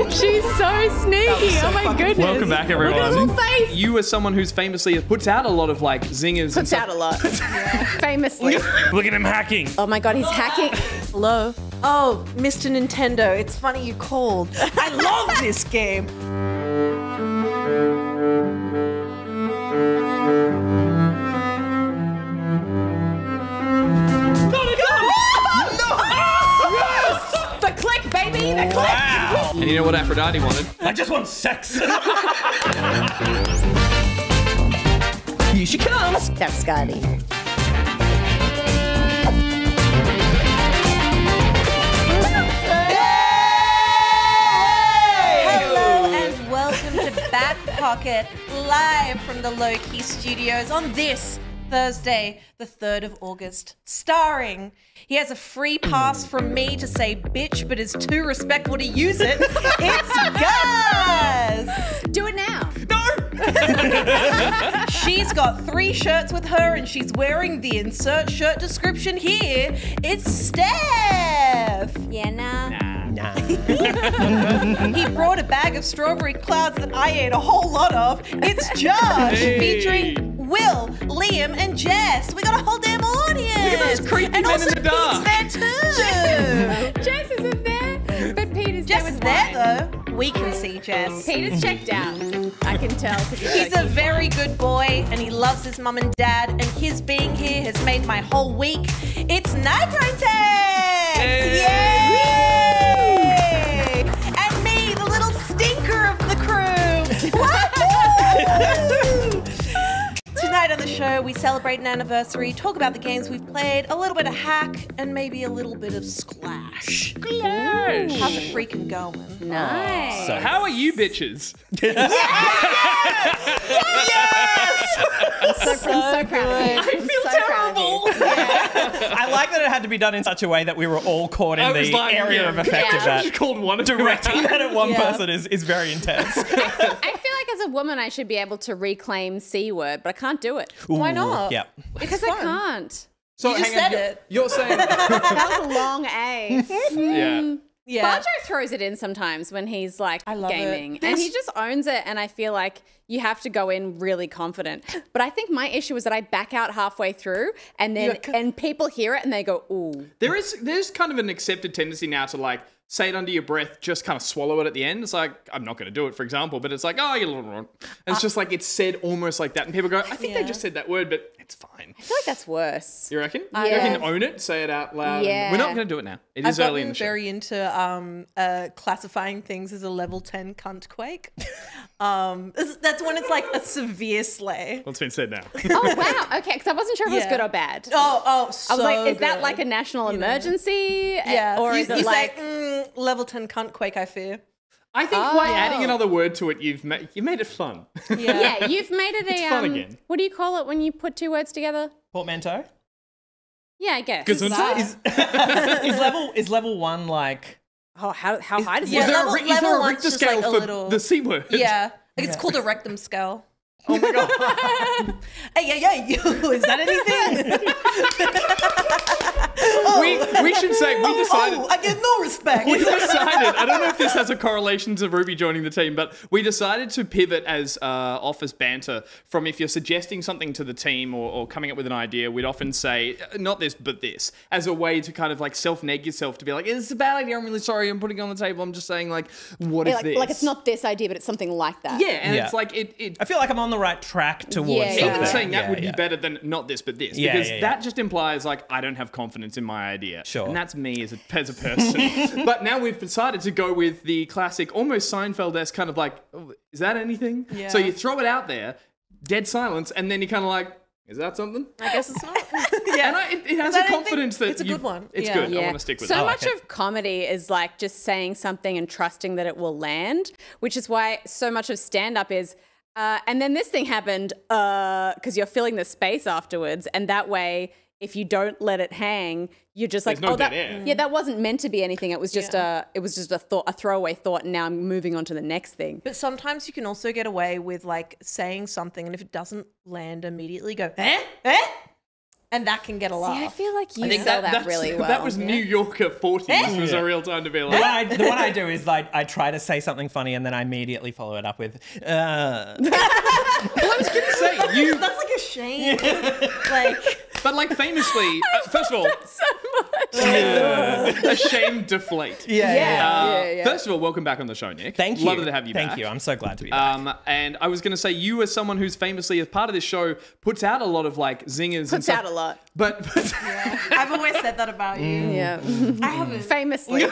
She's so sneaky. So oh my fucking goodness. Welcome back, everyone. Look at her little face. You as someone who's famously puts out a lot of like zingers. Puts out a lot. Famously. Look at him hacking. Oh my god, he's hacking. Hello. Oh, Mr. Nintendo, it's funny you called. I love this game. The click, baby, the click. Wow. And you know what Aphrodite wanted? I just want sex. Here she comes. That's Scotty. Hello and welcome to Back Pocket, live from the Low Key Studios on this Thursday, the 3rd of August, starring. He has a free pass from me to say bitch, but is too respectful to use it. It's Gus! Do it now. She's got 3 shirts with her and she's wearing the insert shirt description here. It's Steph! Yeah, nah. He brought a bag of strawberry clouds that I ate a whole lot of. It's Josh, featuring Will, Liam, and Jess. We got a whole damn audience. Look at those creepy and men also in the dark. Pete's there too. Jess isn't there, but Peter's Jess there is with there wine. though. We can see Jess. Peter's checked out. I can tell. He's a very good boy and he loves his mum and dad, and his being here has made my whole week. It's Nicrotex! Yay! And me, the little stinker of the crew. Woohoo! Tonight on the show, we celebrate an anniversary, talk about the games we've played, a little bit of hack, and maybe a little bit of Sclash. Sclash. How's it freaking going? Nice. So how are you bitches? Yes! I'm so proud of you. I feel terrible. I like that it had to be done in such a way that we were all caught in the area of effect of I that. just called one Directing that at one Yeah. person is very intense. I feel like as a woman, I should be able to reclaim C word, but I can't do it. Why not? Yeah. Because I can't. So You just hang on, said it. You're saying, That was a long A. yeah. Yeah. Barjo throws it in sometimes when he's like love it. gaming, and he just owns it. And I feel like you have to go in really confident. But I think my issue is that I back out halfway through, and then and people hear it and they go, "Ooh." There's kind of an accepted tendency now to like say it under your breath, just kind of swallow it at the end. It's like, I'm not going to do it, for example, but it's like, oh, you're a little wrong. And it's just like, it's said almost like that. And people go, I think they just said that word, but it's fine. I feel like that's worse. You reckon? Yeah. You reckon own it, say it out loud. Yeah. We're not going to do it now. It is I've early in gotten the show. very into classifying things as a level 10 cunt quake. That's when it's like a severe slay. Well, it's been said now. Oh wow. Okay, because I wasn't sure if it was Yeah. good or bad. Oh, so I was like, is that good. like a national emergency? Yeah. Or is it like? say, level 10 cunt quake, I fear. I think by adding another word to it, you've made it fun. Yeah, you've made it a fun again. What do you call it when you put 2 words together? Portmanteau? Yeah, I guess. Is level 1 like... Oh, how high does Yeah, it go? Is there a one's Richter just scale like a for little- the C word? Yeah. It's called a rectum scale. Oh my God. Hey, is that anything? We should say, we decided... I get no respect. We decided, I don't know if this has a correlation to Ruby joining the team, but we decided to pivot as office banter from if you're suggesting something to the team or coming up with an idea, we'd often say, not this, but this, as a way to kind of like self-neg yourself to be like, it's a bad idea, I'm really sorry, I'm putting it on the table, I'm just saying like, what if this? Like it's not this idea, but it's something like that. Yeah, and Yeah. it's like, it I feel like I'm on the right track towards Yeah, something. even saying that Yeah, would be yeah. better than not this, but this. Yeah, because yeah, yeah. that just implies, like, I don't have confidence in my idea. Sure. And that's me as a person. But now we've decided to go with the classic, almost Seinfeld-esque kind of like, oh, is that anything? Yeah. So you throw it out there, dead silence, and then you're kind of like, is that something? I guess it's not. And it has that a confidence that it's a good one. It's Yeah. good. I want to stick with it. So I much like it. of comedy is like just saying something and trusting that it will land, which is why so much of stand-up is, and then this thing happened, because you're filling the space afterwards, and that way, if you don't let it hang, you're just like, There's no oh, that, dead air. yeah, that wasn't meant to be anything. It was just a thought, a throwaway thought, and now I'm moving on to the next thing. But sometimes you can also get away with like saying something, and if it doesn't land immediately, go, eh? and that can get a laugh. See, I feel like you I think sell that that's- really well. That was New Yorker 40s was a real time to be like. The one I do is like I try to say something funny and then I immediately follow it up with. Well, I was going to say you, That's like a shame. Like, but like famously, first of all, so much. a shame deflate. Yeah. First of all, welcome back on the show, Nick. Thank you. Lovely to have you back. Thank you. I'm so glad to be back. And I was going to say, you as someone who's famously, as part of this show, puts out a lot of like zingers and Puts stuff. out a lot. But I've always said that about you. Yeah. I haven't. Famously.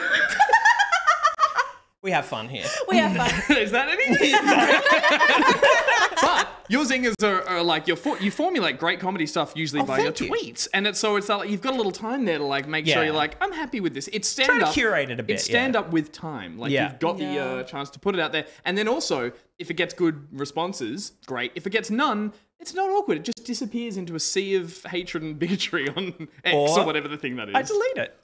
We have fun here. We have fun. is that anything? But your zingers are like you formulate great comedy stuff usually by your thank you. tweets, and it's like you've got a little time there to like make sure Yeah. you're like, I'm happy with this. It's stand Trying to up. curate it a bit, It's stand up with time. Like Yeah. you've got the chance to put it out there, and then also if it gets good responses, great. If it gets none, it's not awkward. It just disappears into a sea of hatred and bigotry on X or whatever the thing that is. I delete it.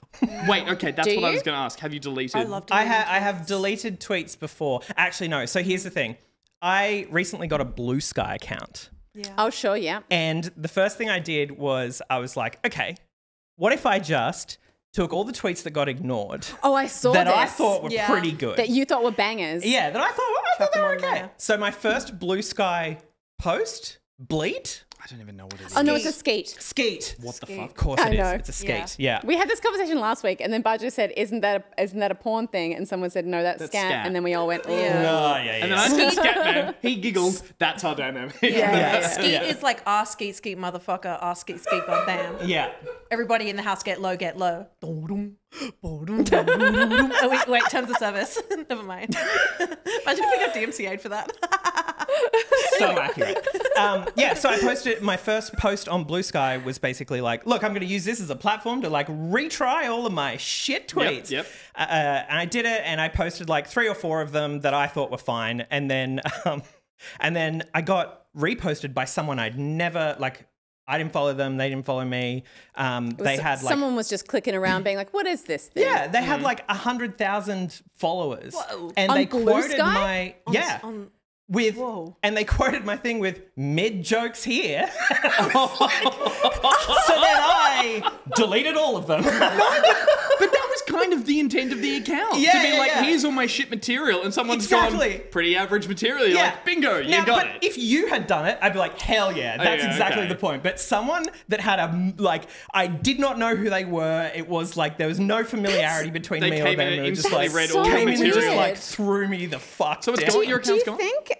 Wait, okay, that's Do what I you? was going to ask. Have you deleted? I love I have deleted tweets before. Actually, no. So here's the thing. I recently got a Blue Sky account. Oh, sure, yeah. And the first thing I did was I was like, okay, what if I just took all the tweets that got ignored Oh, I saw that this. I thought were Yeah. pretty good? that you thought were bangers. Yeah, that I thought they were them on okay. there. So my first Blue Sky post, Bleat, I don't even know what it is. Oh, no, it's a skeet. Skeet. What the fuck? Of course I it is. know. It's a skate. Yeah. We had this conversation last week, and then Baldur said, "Isn't that a porn thing?" And someone said, "No, that's scat." scat. And then we all went, "Oh, Oh, yeah. And then I said Scatman. He giggled. That's our dynamic. yeah." Skeet is like, skeet, skeet, motherfucker, skeet, skeet, goddamn. Yeah. Everybody in the house get low, get low. Oh, wait, terms of service. Never mind. Imagine if we got DMCA'd for that. So accurate. Yeah, so I posted my first post on Blue Sky was basically like, look, I'm going to use this as a platform to like retry all of my shit tweets. Yep. And I did it, and I posted like 3 or 4 of them that I thought were fine, and then I got reposted by someone I'd never like. I didn't follow them. They didn't follow me. They had like someone was just clicking around, being like, "What is this thing?" yeah, they had like 100,000 followers, Whoa. and On they Blue quoted Sky? my with Whoa. and they quoted my thing with mid jokes here. So then I deleted all of them. But that was kind of the intent of the account. Yeah, to be yeah, like, yeah. here's all my shit material, and someone's Exactly. gone, pretty average material. You're like, bingo, you Now, got but it. if you had done it, I'd be like, hell yeah, that's yeah, exactly okay. the point. But someone that had I did not know who they were. It was like there was no familiarity between They me or came them. in and It was just instantly like read all the came in and just material. like threw me the fuck So it's down. gone? Your Do you account's gone? think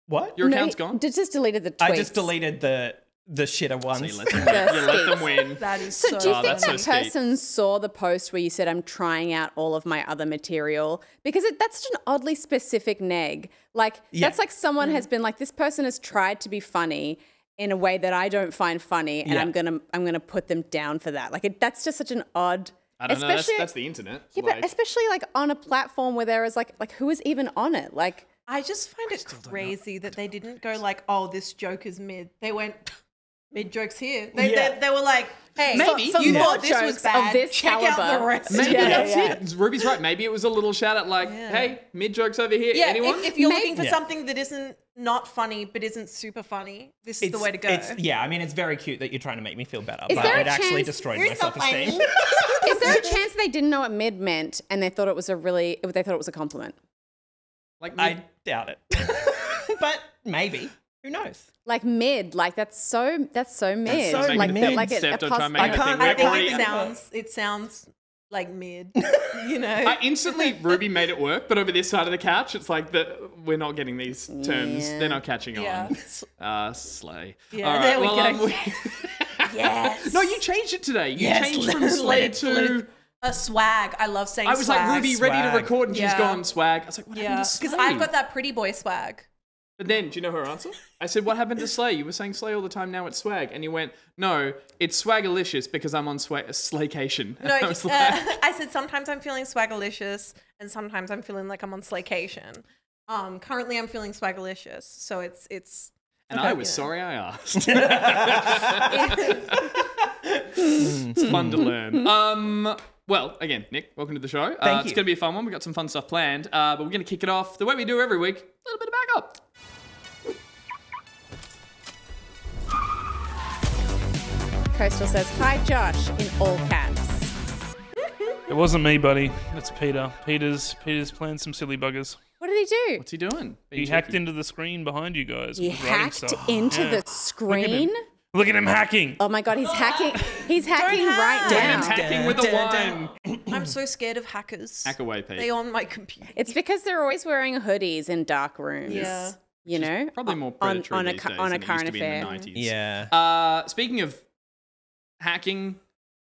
What? Your No, account's gone? Just deleted the tweets. I just deleted the shitter ones. So you let them win. You let them win. That is So do you Oh, think that's so that sweet. person saw the post where you said, "I'm trying out all of my other material"? Because that's such an oddly specific neg. Like that's like someone has been like, this person has tried to be funny in a way that I don't find funny, and Yeah. I'm gonna put them down for that. Like that's just such an odd. I don't know. That's the internet. Yeah, but especially like on a platform where there is like who is even on it? Like I just find it crazy that they didn't go like, oh, this joke is mid. They went, mid jokes here. They were like, hey, Maybe. for you more thought this was jokes bad. of this Check caliber. out the rest. Maybe Yeah, that's it. Ruby's right. Maybe it was a little shout out like, hey, mid jokes over here. Yeah, Anyone? if you're Maybe- looking for Yeah. something that isn't not funny but isn't super funny, this is the way to go. Yeah, I mean, it's very cute that you're trying to make me feel better, Is but there a it actually chance- destroyed You're my so self-esteem. funny. Is there a chance they didn't know what mid meant and they thought it was a compliment? Like, I doubt it. But maybe. Who knows? Like mid, like that's so mid. so like mid. like Steph, don't a try and make I it a can't- thing. I think Already- it sounds like mid. You know. I instantly, Ruby made it work, but over this side of the couch, it's like we're not getting these terms. Yeah. They're not catching Yeah. on. Slay. Yeah, All right, there we well, go. Yes. no, you changed it today. You Yes, changed from let slay it- to... A swag. I love saying I was swag. like, Ruby, ready to Swag. record, and she's Yeah. gone swag. I was like, what Yeah. happened to Because slay? I've got that pretty boy swag. But then, do you know her answer? I said, what happened to slay? You were saying slay all the time, now it's swag. And you went, no, it's swagalicious because I'm on slaycation. And No, I was like, I said sometimes I'm feeling swagalicious and sometimes I'm feeling like I'm on slaycation. Currently I'm feeling swagalicious, so it's. and I was sorry I asked. It's fun to learn. Well, again, Nick, welcome to the show. Thank It's you. going to be a fun one. We've got some fun stuff planned, but we're going to kick it off the way we do every week, a little bit of backup. Coastal says, "Hi, Josh," in all caps. It wasn't me, buddy. It's Peter. Peter's playing some silly buggers. What did he do? What's he doing? He hacked into the screen behind you guys. He with writing hacked stuff. into Yeah. the screen? Look at him hacking. Oh my god, he's hacking. He's hacking right Demon's now. hacking with a wine. I'm so scared of hackers. Hack away, Pete. They on my computer. It's because they're always wearing hoodies in dark rooms. Yeah. You know? Probably more on predatory a these days on than a it used current to be affair. in the 90s. Yeah. Speaking of hacking,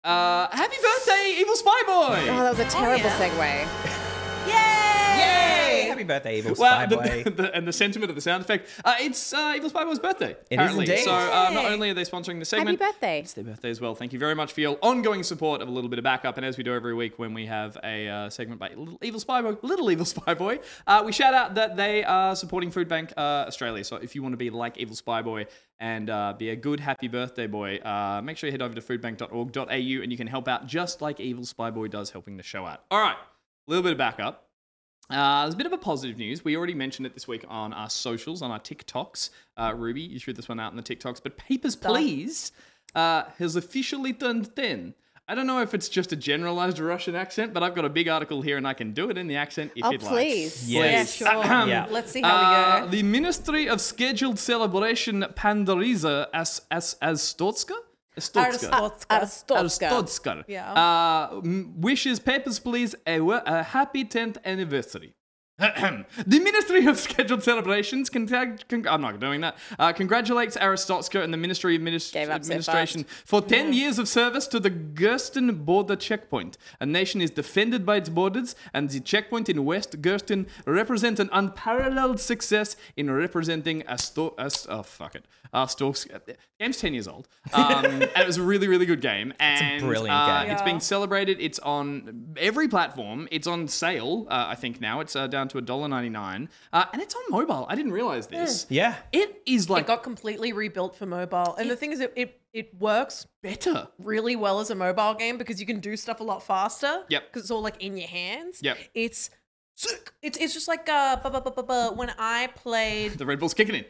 happy birthday, EvilSpyBoy! Oh, that was a terrible yeah. segue. Yay! Happy birthday, Evil Well, Spy Boy. and the sentiment of the sound effect. It's EvilSpyBoy's birthday. It is apparently. indeed. So not only are they sponsoring the segment, Happy birthday. it's their birthday as well. Thank you very much for your ongoing support of a little bit of backup. And as we do every week when we have a segment by Little Evil Spy Boy, we shout out that they are supporting Food Bank Australia. So if you want to be like Evil Spy Boy and be a good happy birthday boy, make sure you head over to foodbank.org.au and you can help out just like Evil Spy Boy does helping the show out. All right, a little bit of backup. There's a bit of a positive news. We already mentioned it this week on our socials, on our TikToks. Ruby, you threw this one out in the TikToks, but Papers, Please has officially turned 10. I don't know if it's just a generalized Russian accent, but I've got a big article here and I can do it in the accent if you'd Please. like. Yeah, Yes. sure. Yeah. Let's see how we go. The Ministry of Scheduled Celebration Pandariza Astotska? Arstotska. Yeah. Wishes Papers, Please a happy 10th anniversary. The Ministry of Scheduled Celebrations I'm not doing that. Congratulates Aristotska and the Ministry of Gave up so Administration for 10 years of service to the Gersten border checkpoint. A nation is defended by its borders, and the checkpoint in West Gersten represents an unparalleled success in representing Storska. The game's 10 years old. And it was a really, really good game. And, brilliant game. It's being celebrated. It's on every platform. It's on sale, I think now. It's down to $1.99. And it's on mobile. I didn't realize this. Yeah. It is like It got completely rebuilt for mobile. And the thing is, it works better. really well as a mobile game because you can do stuff a lot faster. Yep. Because it's all like in your hands. Yep. It's sick. It's just like when I played The Red Bull's kicking in.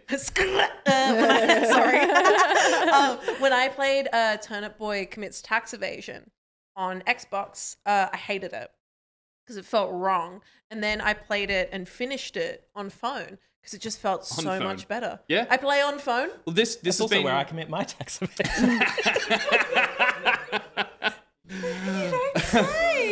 when I played Turnip Boy Commits Tax Evasion on Xbox, I hated it because it felt wrong. And then I played it and finished it on phone because it just felt so phone. much better. Yeah. I play on phone. Well, this That's has also been where I commit my tax evasion.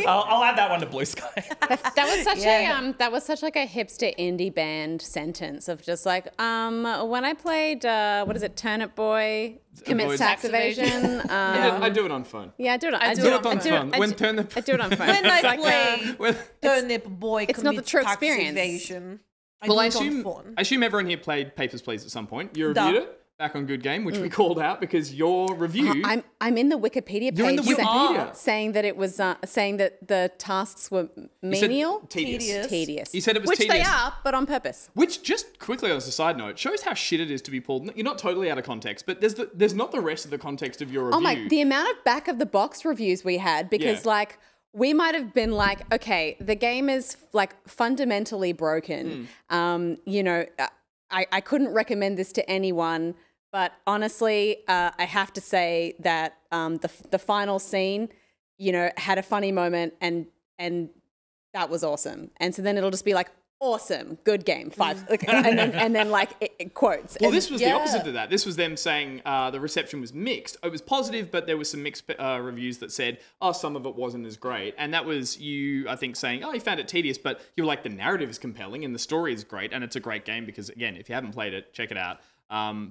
I'll add that one to Blue Sky. That was such Yeah. that was such like a hipster indie band sentence of just like when I played what is it, Turnip Boy Commits Avoid Tax tax Evasion. I do it on phone. Yeah, I do it. I do Do it it on phone. When Turnip I do it on phone. When I It's like, play When- Turnip Boy it's not the Commits true Tax experience. Evasion, I Well, do I it on assume phone. everyone here played Papers, Please at some point. You Duh. reviewed it back on Good Game, which we called out because your review. I'm in the Wikipedia page You're in the Wikipedia. saying that it was saying that the tasks were you said menial, tedious. tedious. You said it was which they tedious. are, but on purpose. Which, just quickly as a side note, shows how shit it is to be pulled. You're not totally out of context, but there's not the rest of the context of your review. Oh my! The amount of back of the box reviews we had because Yeah. like we might have been like, okay, the game is like fundamentally broken. You know, I couldn't recommend this to anyone. But honestly, I have to say that the final scene, you know, had a funny moment and that was awesome. And so then it'll just be like, awesome, good game, 5, like, and then like it quotes. Well, And- this was the opposite of that. This was them saying the reception was mixed. It was positive, but there was some mixed reviews that said, oh, some of it wasn't as great. And that was you, I think, saying, oh, you found it tedious, but you were like, the narrative is compelling and the story is great. And it's a great game because, again, if you haven't played it, check it out.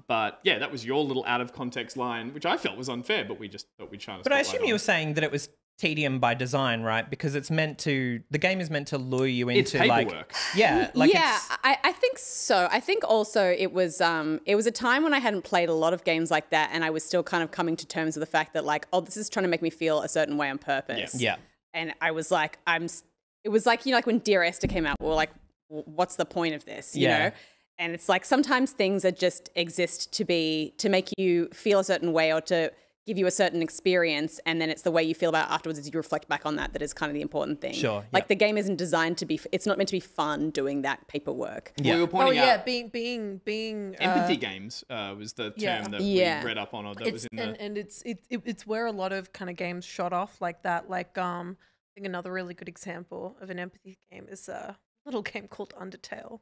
But yeah, that was your little out of context line, which I felt was unfair, but we just thought we'd shine a But I spotlight assume on. you were saying that it was tedium by design, right? Because the game is meant to lure you into like, paperwork. yeah, yeah, I think so. I think also it was a time when I hadn't played a lot of games like that, and I was still kind of coming to terms with the fact that like, oh, this is trying to make me feel a certain way on purpose. yeah. And I was like, it was like, you know, like when Dear Esther came out, we were like, what's the point of this, you know? And it's like sometimes things are just exist to make you feel a certain way or to give you a certain experience, and then it's the way you feel about it afterwards as you reflect back on that that is kind of the important thing. Sure, Like yeah. the game isn't designed to be, it's not meant to be fun doing that paperwork. We were pointing out being empathy games was the term that we read up on, or that was in the... And it's where a lot of kind of games shot off like that. Like I think another really good example of an empathy game is a little game called Undertale.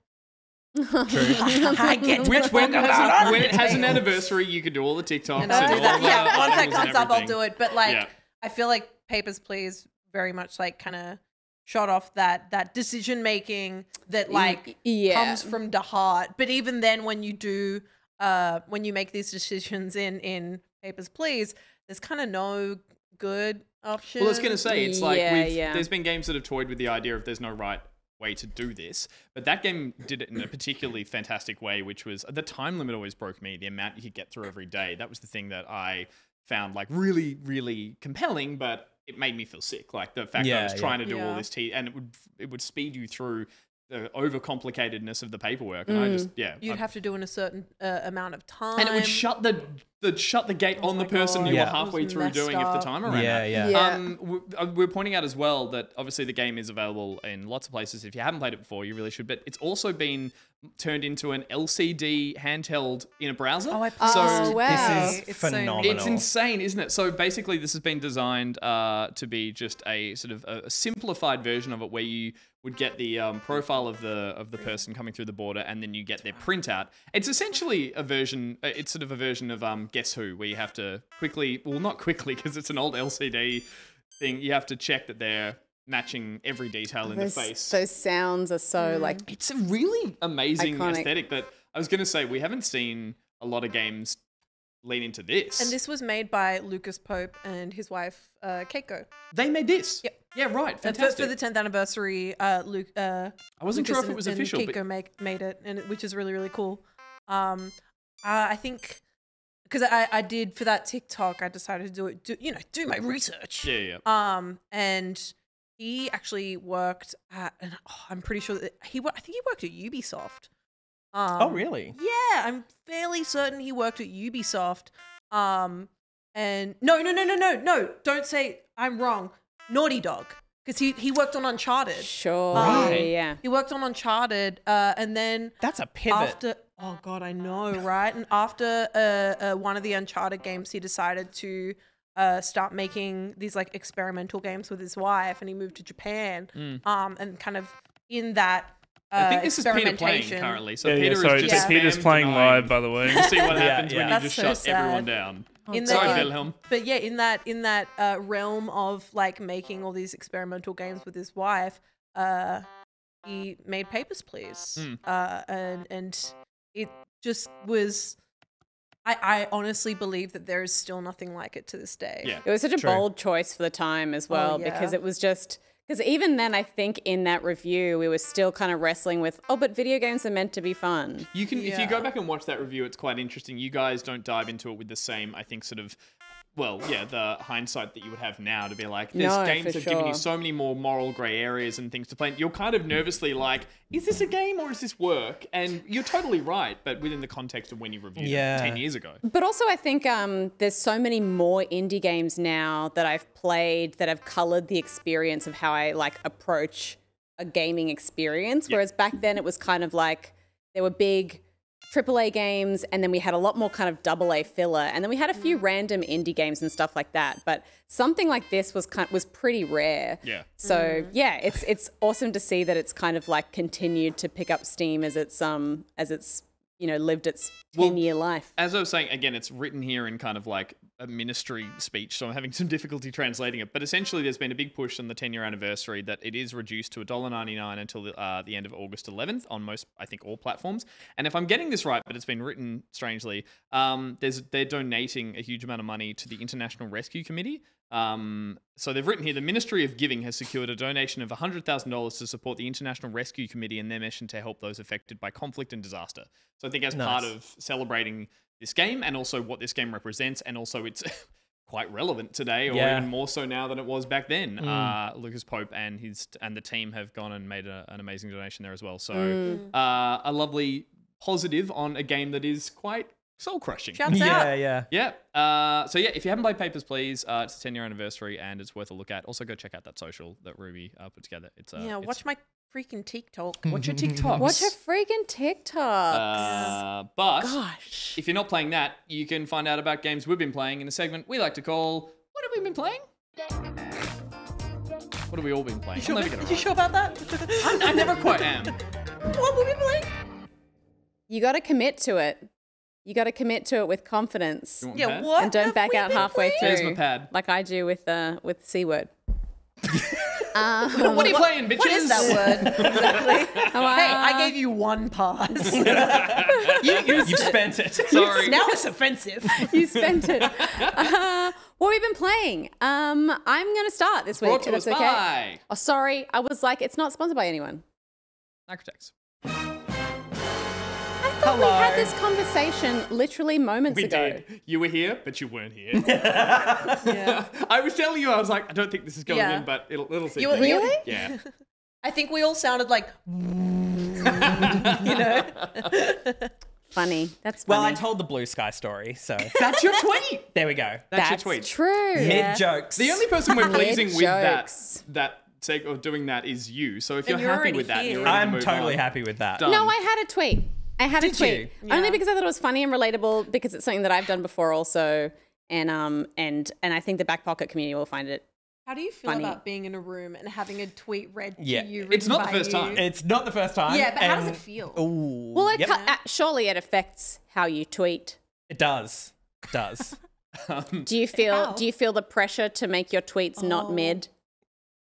I get Which when it has an anniversary, you can do all the TikToks. And I'll do all that. the Yeah, once that items and comes up, I'll everything. do it. But like, Yeah. I feel like Papers, Please very much like kind of shot off that decision making that like comes from the heart. But even then, when you do, when you make these decisions in Papers, Please, there's kind of no good option. Well, I was going to say, it's like Yeah. there's been games that have toyed with the idea of there's no right way to do this, but that game did it in a particularly fantastic way, which was the time limit always broke me. The amount you could get through every day, that was the thing that I found like really, really compelling, but it made me feel sick. Like the fact that I was trying to do all this and it would speed you through the overcomplicatedness of the paperwork, and I just You'd have to do in a certain amount of time, and it would shut the gate on the person you were halfway through doing if the timer ran out. We're pointing out as well that obviously the game is available in lots of places. If you haven't played it before, you really should. But it's also been turned into an LCD handheld in a browser. Oh, I played Oh, wow. This is It's so phenomenal. It's insane, isn't it? So basically, this has been designed to be just a sort of a simplified version of it, where you would get the profile of the person coming through the border, and then you get their printout. It's essentially a version. It's sort of a version of Guess Who, where you have to not quickly because it's an old LCD thing. You have to check that they're matching every detail in the face. Those sounds are so like It's a really amazing Iconic. aesthetic. But I was going to say, we haven't seen a lot of games lean into this. And this was made by Lucas Pope and his wife Keiko. They made this. Yep. Yeah, right. For Fantastic. the 10th anniversary, I wasn't sure Lucas if it was and official. Keiko made it, which is really, really cool. I think because I did for that TikTok, I decided to do my research. Yeah. And he actually worked at, and I'm pretty sure that I think he worked at Ubisoft. Oh, really? Yeah, I'm fairly certain he worked at Ubisoft. And no, don't say I'm wrong. Naughty Dog, because he worked on Uncharted. sure. Right. Yeah. He worked on Uncharted, and then That's a pivot. after, oh god, I know, right? And after one of the Uncharted games, he decided to start making these like experimental games with his wife, and he moved to Japan. And kind of in that. I think this is Peter playing experimentation. currently. So Yeah, Peter sorry, is just Peter's spam playing denying live, by the way. to see what happens when you That's just so shut sad. everyone down. In Sorry, the- Wilhelm. But yeah, in that realm of like making all these experimental games with his wife, he made Papers, Please, and it just was. I honestly believe that there is still nothing like it to this day. Yeah. It was such a True. bold choice for the time as well, yeah. because it was just, because even then I think in that review we were still kind of wrestling with, but video games are meant to be fun. You can, if you Yeah. go back and watch that review, it's quite interesting. You guys don't dive into it with the same, I think, sort of, the hindsight that you would have now to be like, there's No, games for that have given you sure. so many more moral grey areas and things to play. You're kind of nervously like, is this a game or is this work? And you're totally right, but within the context of when you reviewed it 10 years ago. But also I think there's so many more indie games now that I've played that have colored the experience of how I like approach a gaming experience. Whereas back then it was kind of like there were big AAA games, and then we had a lot more kind of AA filler, and then we had a few random indie games and stuff like that. But something like this was pretty rare. Yeah. So yeah, it's awesome to see that it's kind of like continued to pick up steam as it's lived its 10-year life. As I was saying, again, it's written here in kind of like a ministry speech, so I'm having some difficulty translating it. But essentially, there's been a big push on the 10-year anniversary that it is reduced to $1.99 until the end of August 11th on most, I think, all platforms. And if I'm getting this right, but it's been written strangely, they're donating a huge amount of money to the International Rescue Committee. So they've written here, the Ministry of Giving has secured a donation of $100,000 to support the International Rescue Committee and their mission to help those affected by conflict and disaster. So I think as part of celebrating this game and also what this game represents, and also it's quite relevant today, or even more so now than it was back then. Lucas Pope and the team have gone and made an amazing donation there as well. So a lovely positive on a game that is quite soul crushing. Shouts out. Yeah. Yeah. So yeah, if you haven't played Papers, Please, it's a 10-year anniversary and it's worth a look at. Also, go check out that social that Ruby put together. It's Watch my freaking TikTok. watch your TikToks. Watch her freaking TikToks. But Gosh. if you're not playing that, you can find out about games we've been playing in a segment we like to call "What Have We Been Playing?" What have we all been playing? I'll never get it You right. sure about that? I never quite am. What will we play? You got to commit to it. You got to commit to it with confidence. You want Yeah, pad? what? And don't have back we out been halfway playing? through. There's my pad. Like I do with C word. What are you playing, bitches? What is that word? Exactly. Hey, I gave you one pass. You've spent it. Sorry. Now it's offensive. You spent it. What we've been playing. I'm going to start this week. Brought to if us that's okay. by Oh, sorry. I was like, it's not sponsored by anyone. Nicrotex. I thought we had this conversation literally moments We ago. did. You were here, but you weren't here. Yeah. I was telling you, I was like, I don't think this is going Yeah. in, but it'll see. You were- Really? Yeah. I think we all sounded like, you know. Funny. That's funny. Well, I told the blue sky story, so That's your tweet. there we go. That's your That's tweet. true. Mid jokes. The only person we're pleasing with jokes. that sake of doing that is you. So if And you're you're happy already with that, here. you're ready to I'm move totally on. happy with that. Done. No, I had a tweet. I had a Did tweet. you? Only Yeah. because I thought it was funny and relatable because it's something that I've done before also. And I think the back pocket community will find it. How do you feel Funny. about being in a room and having a tweet read to Yeah. you? It's written not the by first you? time. It's not the first time. Yeah, but how does and- it feel? Ooh. Well, Yep. surely it affects how you tweet. It does. It does. Do you feel How? the pressure to make your tweets not Oh. mid?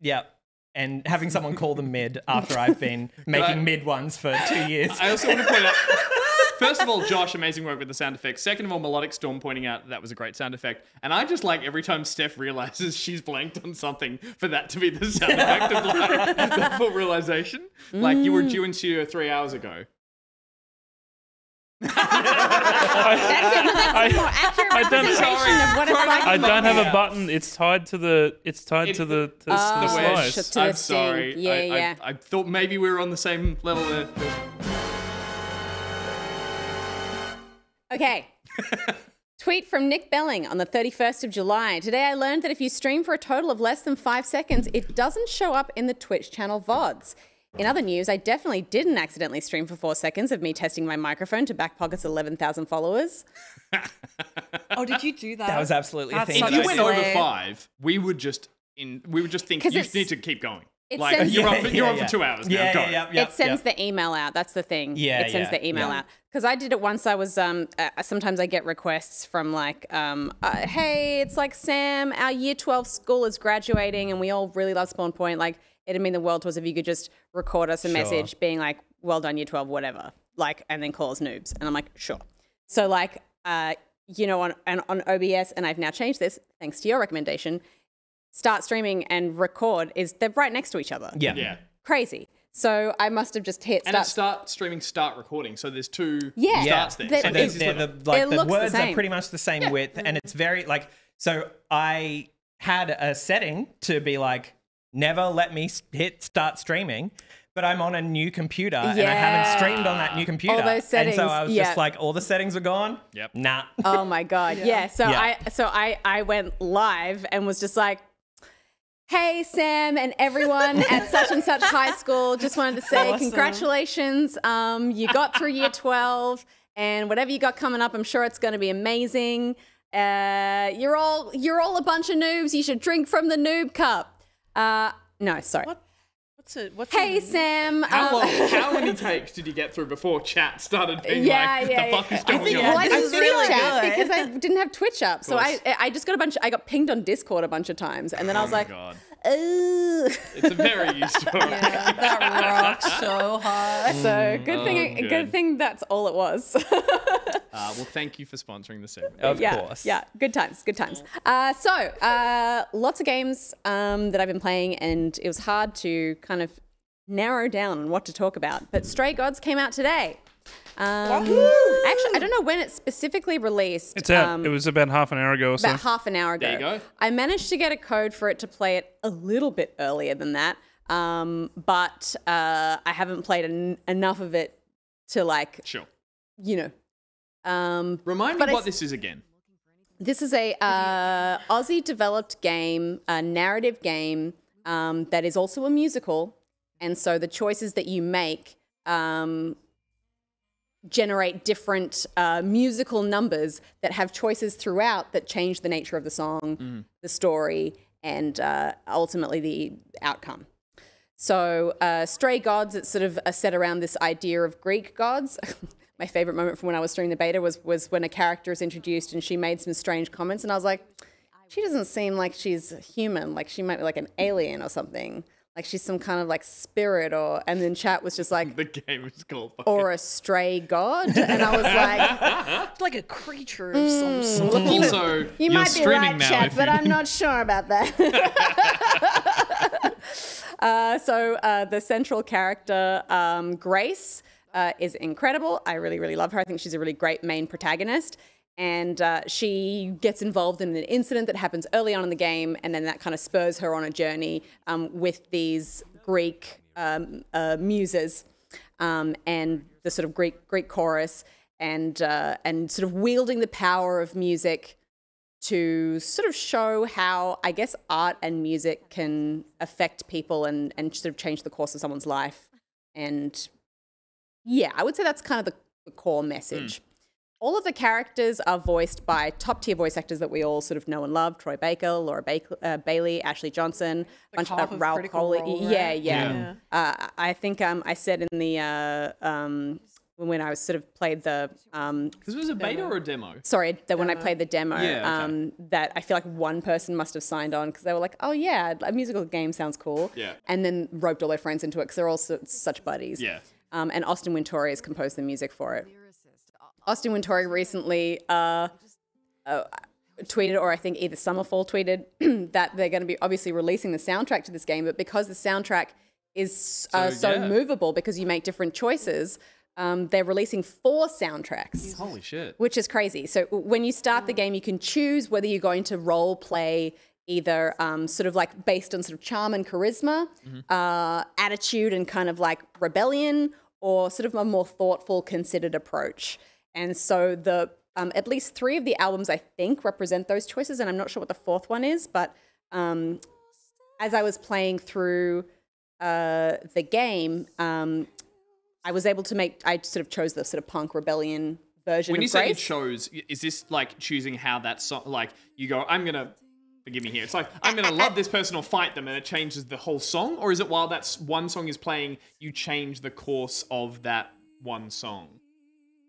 Yep. And having someone call them mid after I've been making mid ones for 2 years. I also want to point out, first of all, Josh, amazing work with the sound effects. Second of all, Melodic Storm pointing out that was a great sound effect. And I just like every time Steph realizes she's blanked on something for that to be the sound effect of like the full realization. Like you were due in studio 3 hours ago. That's a more accurate I don't- representation of what it's like. I don't have Yeah. a button. It's tied to the. It's tied to the the slice. wedge. To I'm the sting. sorry. Yeah. I thought maybe we were on the same level there. Okay. Tweet from Nick Belling on the 31st of July. Today I learned that if you stream for a total of less than 5 seconds, it doesn't show up in the Twitch channel VODs. In other news, I definitely didn't accidentally stream for 4 seconds of me testing my microphone to Backpocket's 11,000 followers. Oh, did you do that? That was absolutely a That's thing. If such you a went slay. over 5, we would just think 'Cause you it's- need to keep going. it Like sends- you're Yeah, on for 2 hours now. Yeah, Go. yeah. It sends the email out. That's the thing. Yeah, it sends yeah, the email yeah. out. Because I did it once. I was sometimes I get requests from like, hey, it's like Sam, our year 12 school is graduating, and we all really love Spawn Point. Like, it'd mean the world to us if you could just record us a message being like, well done, year 12, whatever. Like, and then call us noobs. And I'm like, sure. So like, you know, on OBS, and I've now changed this thanks to your recommendation. Start streaming and record they're right next to each other. Yeah. Yeah. Crazy. So I must have just hit And start. it's start streaming, start recording. So there's two Yeah. starts there. They're- So And there's they're this the, little- like, It the looks the words are same. pretty much the same width, and it's very like. So I had a setting to be like, never let me hit start streaming, but I'm on a new computer and I haven't streamed on that new computer. All those and so settings, I was yeah. just like, all the settings are gone. Yep. Nah. Oh my god, yeah. So Yeah. I went live and was just like, hey Sam and everyone at such and such high school, just wanted to say congratulations. You got through year 12, and whatever you got coming up, I'm sure it's going to be amazing. You're all a bunch of noobs. You should drink from the noob cup. No, sorry. What's Hey Sam. How many takes did you get through before chat started being the fuck is going on? Well, I didn't see really chat good. because I didn't have Twitch up. So course. I just got I got pinged on Discord a bunch of times, and then I was like, God. ugh. It's a very used story. Yeah, that rocks so hard. So good good. good thing that's all it was. Well, thank you for sponsoring the segment. Of yeah, course. yeah, good times, good times. So lots of games that I've been playing, and it was hard to kind of narrow down on what to talk about. But Stray Gods came out today. Actually, I don't know when it specifically released. It's out. It was about half an hour ago or so. About half an hour ago. There you go. I managed to get a code for it to play it a little bit earlier than that, but I haven't played enough of it to like, Sure. you know, Remind me what this is again. This is a Aussie-developed game, a narrative game that is also a musical. And so the choices that you make generate different musical numbers that have choices throughout that change the nature of the song, the story, and ultimately the outcome. So Stray Gods, it's sort of set around this idea of Greek gods. My favorite moment from when I was streaming the beta was when a character is introduced and she made some strange comments, and I was like, she doesn't seem like she's human, like she might be like an alien or something. Like she's some kind of like spirit, and then chat was just like, the game is called or a stray god, and I was like, It's like a creature of some sort. Also, you might be right, chat, but I'm not sure about that. So the central character, Grace, is incredible. I really, really love her. I think she's a really great main protagonist. And she gets involved in an incident that happens early on in the game, and then that kind of spurs her on a journey with these Greek muses and the sort of Greek chorus, and sort of wielding the power of music to sort of show how, I guess, art and music can affect people and sort of change the course of someone's life. And yeah, I would say that's kind of the core message. All of the characters are voiced by top-tier voice actors that we all sort of know and love: Troy Baker, Laura Bailey, Ashley Johnson, bunch of Ralph Coley. Right? Yeah. I think I said in the when I was sort of played the This was a beta or a demo? Sorry, when I played the demo, okay. that I feel like one person must have signed on because they were like, "Oh yeah, a musical game sounds cool," and then roped all their friends into it because they're all such buddies. Yeah. And Austin Wintory has composed the music for it. Austin Wintory recently tweeted, or I think either Summerfall tweeted, that they're going to be obviously releasing the soundtrack to this game, but because the soundtrack is so movable because you make different choices, they're releasing 4 soundtracks. Holy shit. Which is crazy. So when you start the game, you can choose whether you're going to role play either sort of like based on sort of charm and charisma, attitude and kind of like rebellion, or sort of a more thoughtful, considered approach. And so the at least 3 of the albums, I think, represent those choices, and I'm not sure what the 4th one is, but as I was playing through the game, I was able to I sort of chose the sort of punk rebellion version When of you say you Grace. chose, is this like choosing how that song, like you go, I'm going to, forgive me here, it's like, I'm going to love this person or fight them, and it changes the whole song? Or is it while that one song is playing, you change the course of that one song?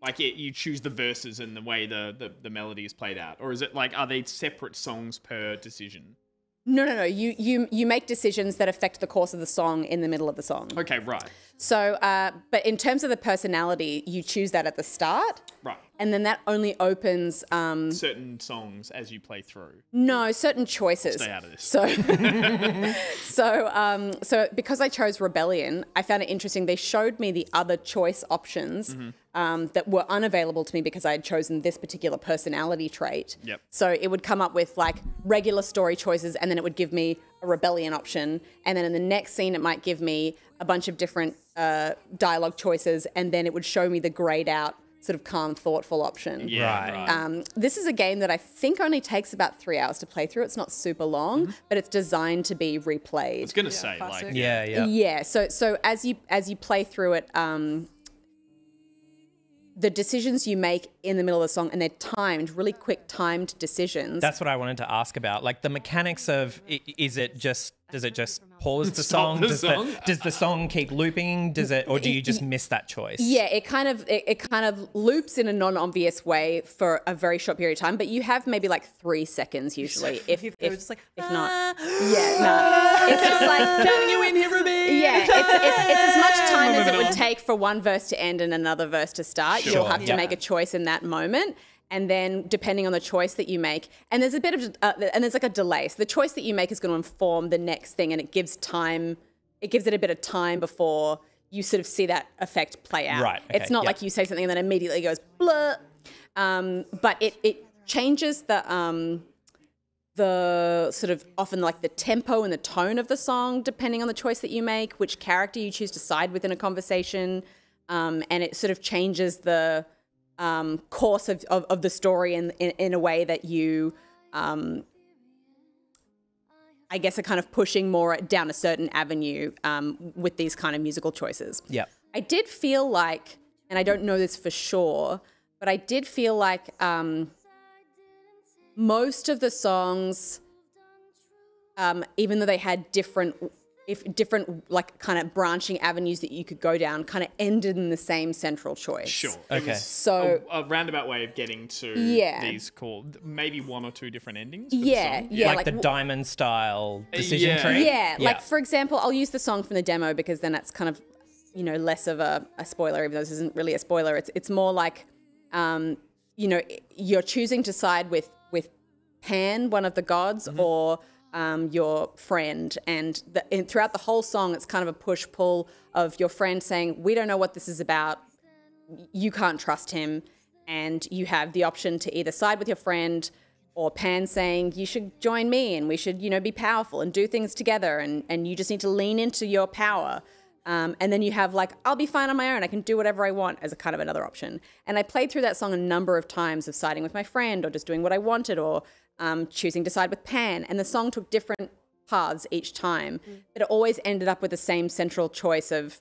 Like you choose the verses and the way the melody is played out? Or is it like, are they separate songs per decision? No. You make decisions that affect the course of the song in the middle of the song. Okay, right. So, but in terms of the personality, you choose that at the start. Right. And then that only opens... certain songs as you play through. No, certain choices. Stay out of this. So because I chose Rebellion, I found it interesting. They showed me the other choice options that were unavailable to me because I had chosen this particular personality trait. Yep. So it would come up with like regular story choices, and then it would give me a Rebellion option. And then in the next scene, it might give me a bunch of different dialogue choices, and then it would show me the grayed out sort of calm, thoughtful option. Yeah, right. This is a game that I think only takes about 3 hours to play through. It's not super long, but it's designed to be replayed. I was going to say, classic. like... Yeah. So as you play through it, the decisions you make in the middle of the song, and they're timed, really quick timed decisions. That's what I wanted to ask about. Like the mechanics of, does it just pause the Stop song? the song? Does the song keep looping? Or do you just miss that choice? Yeah, it kind of loops in a non-obvious way for a very short period of time, but you have maybe like 3 seconds usually. If just like, not, it's just like Can you in here, Ruby? Yeah, it's as much time as it would take for one verse to end and another verse to start. Sure. You'll have to make a choice in that moment. And then depending on the choice that you make, and there's a bit of, and there's like a delay. So the choice that you make is going to inform the next thing, and it gives it a bit of time before you sort of see that effect play out. Right. Okay, it's not like you say something and then immediately goes blah. But it changes the sort of often like the tempo and the tone of the song depending on the choice that you make, which character you choose to side with in a conversation, and it sort of changes the course of the story in a way that you, I guess, are kind of pushing more down a certain avenue with these kind of musical choices. Yeah. I did feel like, and I don't know this for sure, but I did feel like most of the songs, even though they had different like kind of branching avenues that you could go down, kind of ended in the same central choice. Sure. Okay. So a roundabout way of getting to these maybe one or two different endings. For the song. Like the diamond style decision tree. Yeah, like for example, I'll use the song from the demo because then that's kind of, you know, less of a spoiler, even though this isn't really a spoiler. It's more like, you know, you're choosing to side with Pan, one of the gods, or your friend. And throughout the whole song, it's kind of a push-pull of your friend saying, we don't know what this is about. You can't trust him. And you have the option to either side with your friend, or Pan saying, you should join me and we should, you know, be powerful and do things together. And you just need to lean into your power. And then you have like, I'll be fine on my own. I can do whatever I want as a kind of another option. And I played through that song a number of times of siding with my friend or just doing what I wanted or choosing to side with Pan. And the song took different paths each time, but it always ended up with the same central choice of,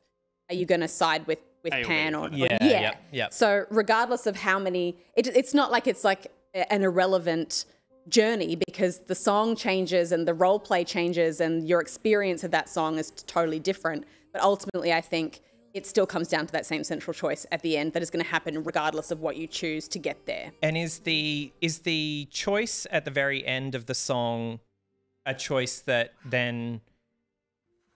are you going to side with Pan or Yeah. So regardless of how many, it's not like it's like an irrelevant journey because the song changes and the role play changes and your experience of that song is totally different. But ultimately, I think it still comes down to that same central choice at the end that is going to happen regardless of what you choose to get there. And is the choice at the very end of the song a choice that then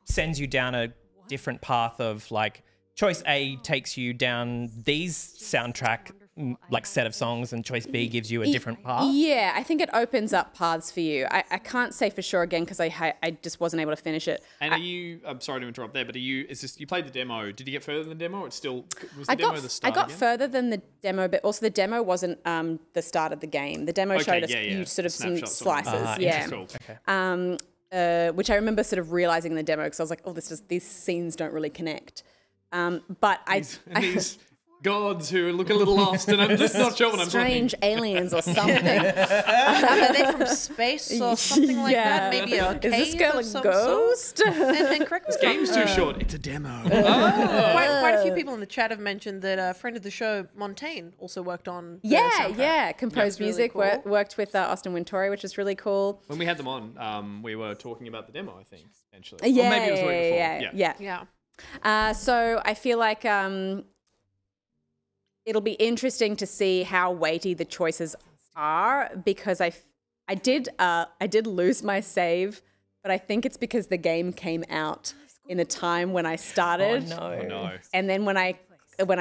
sends you down a different path of like choice A takes you down these soundtrack like set of songs and choice B gives you a different path? Yeah, I think it opens up paths for you. I can't say for sure again because I just wasn't able to finish it. And I'm sorry to interrupt there, but you played the demo. Did you get further than the demo? Or it's still, was the demo the start I got again? further than the demo, but also the demo wasn't the start of the game. The demo showed us you sort of some slices. Cool. Okay. Which I remember sort of realizing in the demo because I was like, oh, these scenes don't really connect. But these gods who look a little lost, and I'm just not sure what I'm talking. Strange aliens or something. Are they from space or something like that? Maybe a cave. Is this girl a ghost? And correct me if Game's too short. It's a demo. Quite a few people in the chat have mentioned that a friend of the show, Montaigne, also worked on the soundtrack. Composed really music, cool. worked with Austin Wintory, which is really cool. When we had them on, we were talking about the demo, I think, essentially. Yeah, or maybe it was the week before. Yeah. So I feel like it'll be interesting to see how weighty the choices are because I did lose my save, but I think it's because the game came out in a time when I started. Oh no. And then when I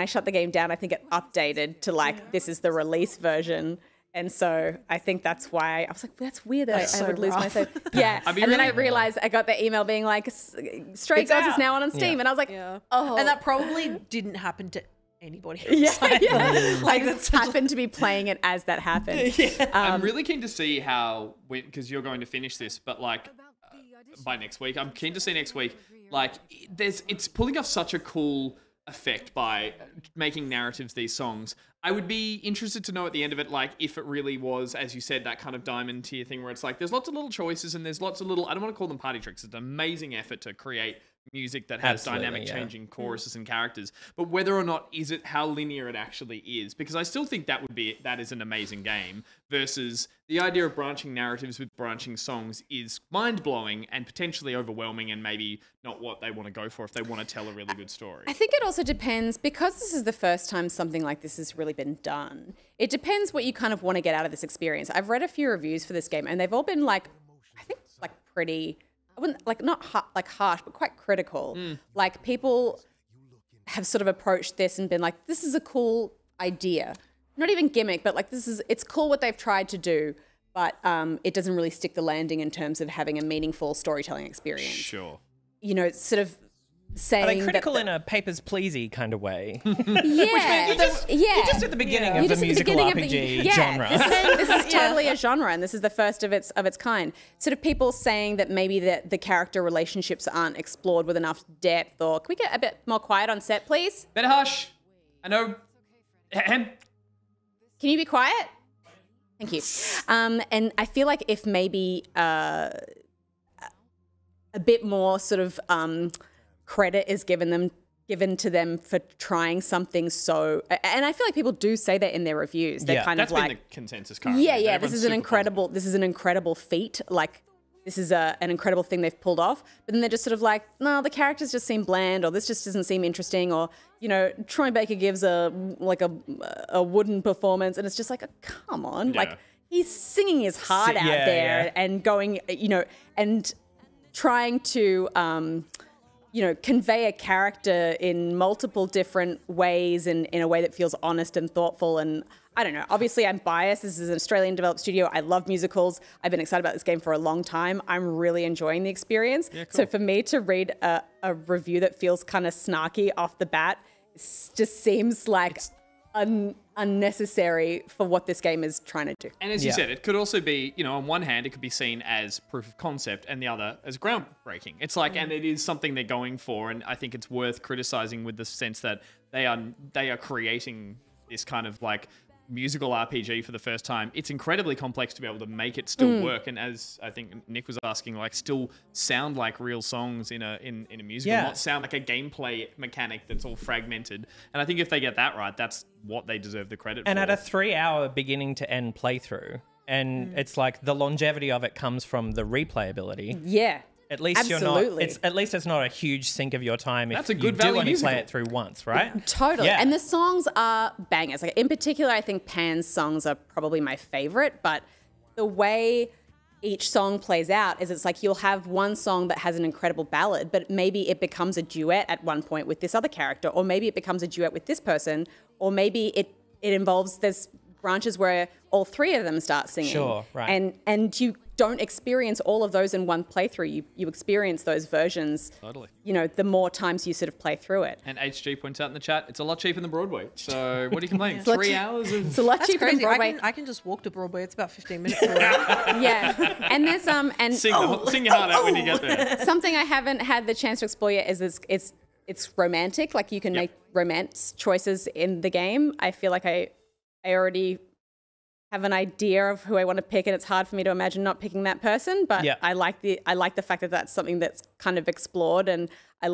shut the game down, I think it updated to like this is the release version. And so I think that's why I was like, that's weird that I would lose my save. Yeah. And then I realized I got the email being like, Stray Gods is now on Steam. And I was like, oh. And that probably didn't happen to anybody else. Like just happened to be playing it as that happened. I'm really keen to see how, because you're going to finish this, but like by next week, I'm keen to see next week, like it's pulling off such a cool effect by making narratives these songs. I would be interested to know at the end of it, like if it really was, as you said, that kind of diamond tier thing where it's like there's lots of little choices and there's lots of little, I don't want to call them party tricks. It's an amazing effort to create music that has dynamic changing choruses and characters, but whether or not is it how linear it actually is, because I still think that is an amazing game versus the idea of branching narratives with branching songs is mind-blowing and potentially overwhelming and maybe not what they want to go for if they want to tell a really good story. I think it also depends, because this is the first time something like this has really been done, it depends what you kind of want to get out of this experience. I've read a few reviews for this game and they've all been like, I think like pretty, I wouldn't like not harsh, but quite critical. Like people have sort of approached this and been like, this is a cool idea. Not even gimmick, but like it's cool what they've tried to do, but it doesn't really stick the landing in terms of having a meaningful storytelling experience. Sure. You know, sort of saying Are they critical in a Papers, Pleasey kind of way? Yeah. You're just at the beginning of the musical RPG genre. This is totally a genre, and this is the first of its kind. Sort of people saying that maybe the character relationships aren't explored with enough depth, or can we get a bit more quiet on set, please? Better hush. I know. Can you be quiet? Thank you. And I feel like if maybe a bit more sort of credit is given to them for trying something so, and I feel like people do say that in their reviews. They're kind That's of like, been the consensus currently. yeah, this Everyone's is an super incredible, positive. this is an incredible feat. Like, this is an incredible thing they've pulled off. But then they're just sort of like, no, the characters just seem bland, or this just doesn't seem interesting, or, you know, Troy Baker gives a wooden performance, and it's just like, oh, come on. Yeah. Like, he's singing his heart out Yeah, there yeah. and going, you know, and trying to, you know, convey a character in multiple different ways and in a way that feels honest and thoughtful. And I don't know, obviously I'm biased. This is an Australian developed studio. I love musicals. I've been excited about this game for a long time. I'm really enjoying the experience. Yeah, cool. So for me to read a review that feels kind of snarky off the bat, just seems like unnecessary for what this game is trying to do. And as you said, it could also be, you know, on one hand, it could be seen as proof of concept, and the other as groundbreaking. It's like, and it is something they're going for, and I think it's worth criticizing with the sense that they are creating this kind of like musical RPG for the first time. It's incredibly complex to be able to make it still work, and as I think Nick was asking, like still sound like real songs in a musical, not sound like a gameplay mechanic that's all fragmented. And I think if they get that right, that's what they deserve the credit for. And at a 3-hour beginning to end playthrough, and it's like the longevity of it comes from the replayability. Yeah. At least Absolutely. it's not a huge sink of your time if That's a you good do value only play musical. it through once, right? Totally. Yeah. And the songs are bangers. Like, in particular, I think Pan's songs are probably my favorite, but the way each song plays out is it's like you'll have one song that has an incredible ballad, but maybe it becomes a duet at one point with this other character, or maybe it becomes a duet with this person, or maybe it involves, there's branches where all three of them start singing. Sure, right. And you don't experience all of those in one playthrough. You experience those versions, Totally. you know, the more times you sort of play through it. And HG points out in the chat, it's a lot cheaper than Broadway. So what are you complaining? It's a lot 3 cheap- hours of... It's a lot That's cheaper than crazy. Broadway. I can just walk to Broadway. It's about 15 minutes away. Yeah, and there's and Sing your heart out when you get there. something I haven't had the chance to explore yet is it's romantic. Like, you can make romance choices in the game. I feel like I already have an idea of who I want to pick, and it's hard for me to imagine not picking that person. But I like the fact that that's something that's kind of explored, and I'd